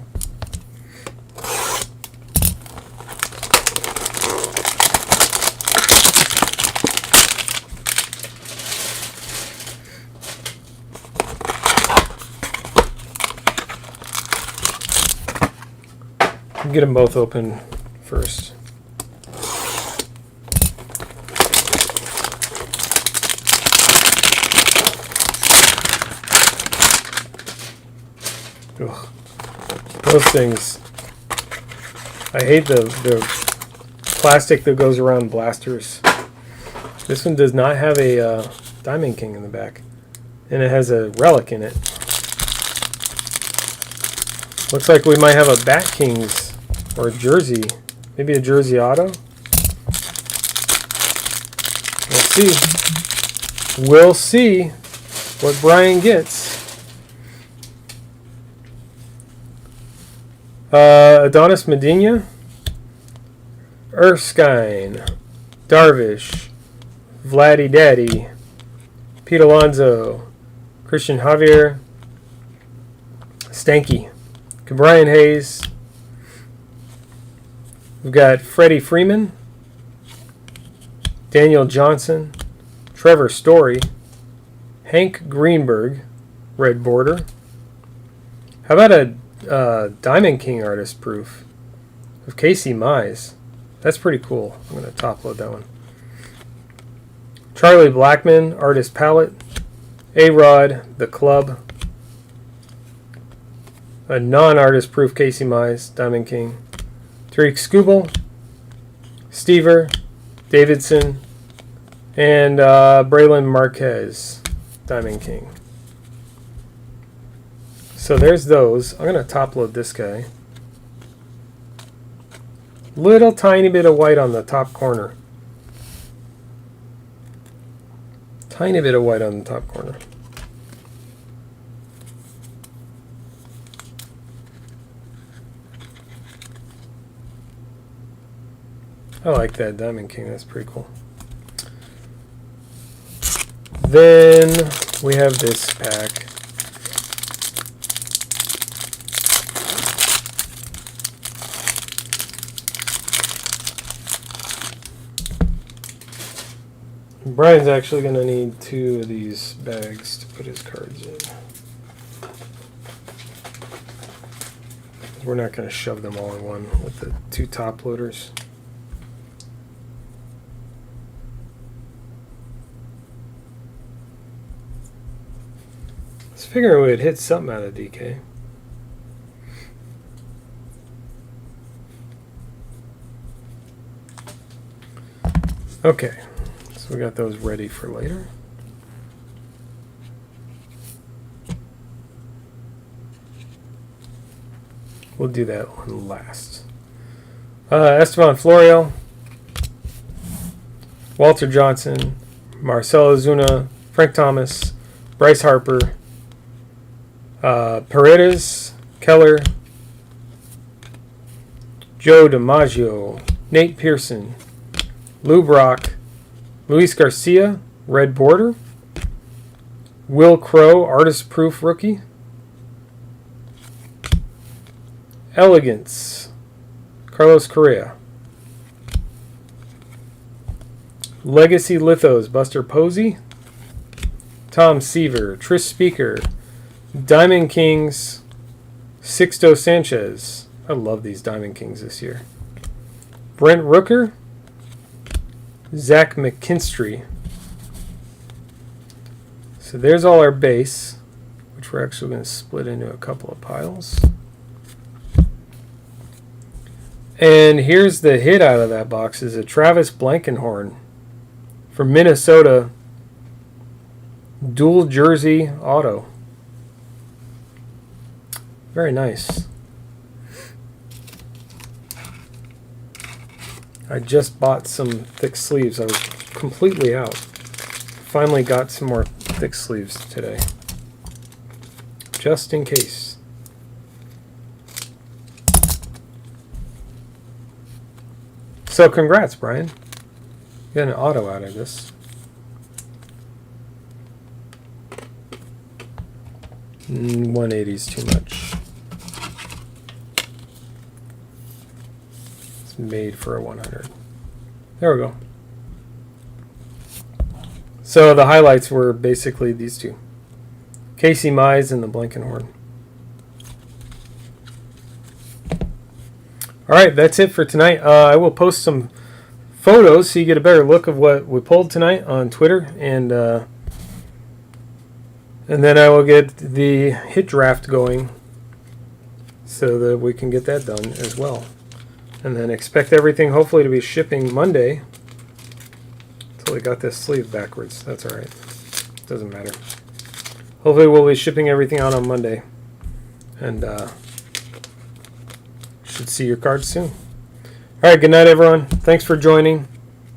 Get them both open first. Ugh. Those things. I hate the plastic that goes around blasters. This one does not have a Diamond King in the back. And it has a relic in it. Looks like we might have a Bat Kings or a jersey. Maybe a jersey auto. We'll see. We'll see what Brian gets. Adonis Medina, Erskine, Darvish, Vladdy Daddy, Pete Alonso, Christian Javier, Stanky, Brian Hayes. We've got Freddie Freeman, Daniel Johnson, Trevor Story, Hank Greenberg, red border. How about a Diamond King artist proof of Casey Mize? That's pretty cool. I'm going to top load that one. Charlie Blackmon, artist palette. A-Rod, the club. A non-artist proof Casey Mize, Diamond King. Tariq Skubal, Stever, Davidson, and Braylon Marquez, Diamond King. So there's those. I'm going to top load this guy. Little tiny bit of white on the top corner. Tiny bit of white on the top corner. I like that Diamond King. That's pretty cool. Then we have this pack. Brian's actually going to need 2 of these bags to put his cards in. We're not going to shove them all in one with the 2 top loaders. I was figuring we would hit something out of DK. Okay, So we got those ready for later. We'll do that one last. Esteban Florio, Walter Johnson, Marcelo Zuna, Frank Thomas, Bryce Harper, Paredes, Keller, Joe DiMaggio, Nate Pearson, Lou Brock, Luis Garcia, Red Border, Will Crow, Artist Proof Rookie, Elegance, Carlos Correa, Legacy Lithos, Buster Posey, Tom Seaver, Tris Speaker, Diamond Kings, Sixto Sanchez. I love these Diamond Kings this year. Brent Rooker, Zach McKinstry. So there's all our base, which we're actually going to split into a couple of piles. And here's the hit out of that box, is a Travis Blankenhorn from Minnesota, dual jersey auto. Very nice. I just bought some thick sleeves. I was completely out. Finally got some more thick sleeves today, just in case. So congrats, Brian. You got an auto out of this. $180 is too much. It's made for a 100. There we go. So the highlights were basically these two. Casey Mize and the Blankenhorn. Alright, that's it for tonight. I will post some photos so you get a better look of what we pulled tonight on Twitter, and then I will get the hit draft going so that we can get that done as well. And then expect everything hopefully to be shipping Monday. Until I got this sleeve backwards. That's alright. Doesn't matter. Hopefully we'll be shipping everything out on Monday. And should see your cards soon. Alright, good night everyone. Thanks for joining.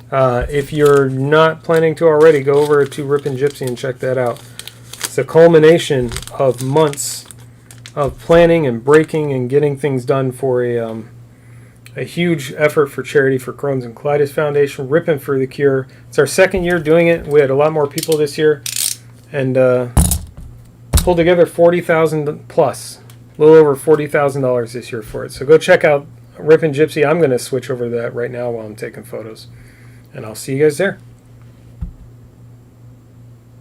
If you're not planning to already, go over to Rippin' Gypsy and check that out. It's a culmination of months of planning and breaking and getting things done for a huge effort for charity for Crohn's and Colitis Foundation, Rippin' for the Cure. It's our second year doing it. We had a lot more people this year, and pulled together 40,000 plus, a little over $40,000 this year for it. So go check out Rippin' Gypsy. I'm going to switch over to that right now while I'm taking photos, and I'll see you guys there.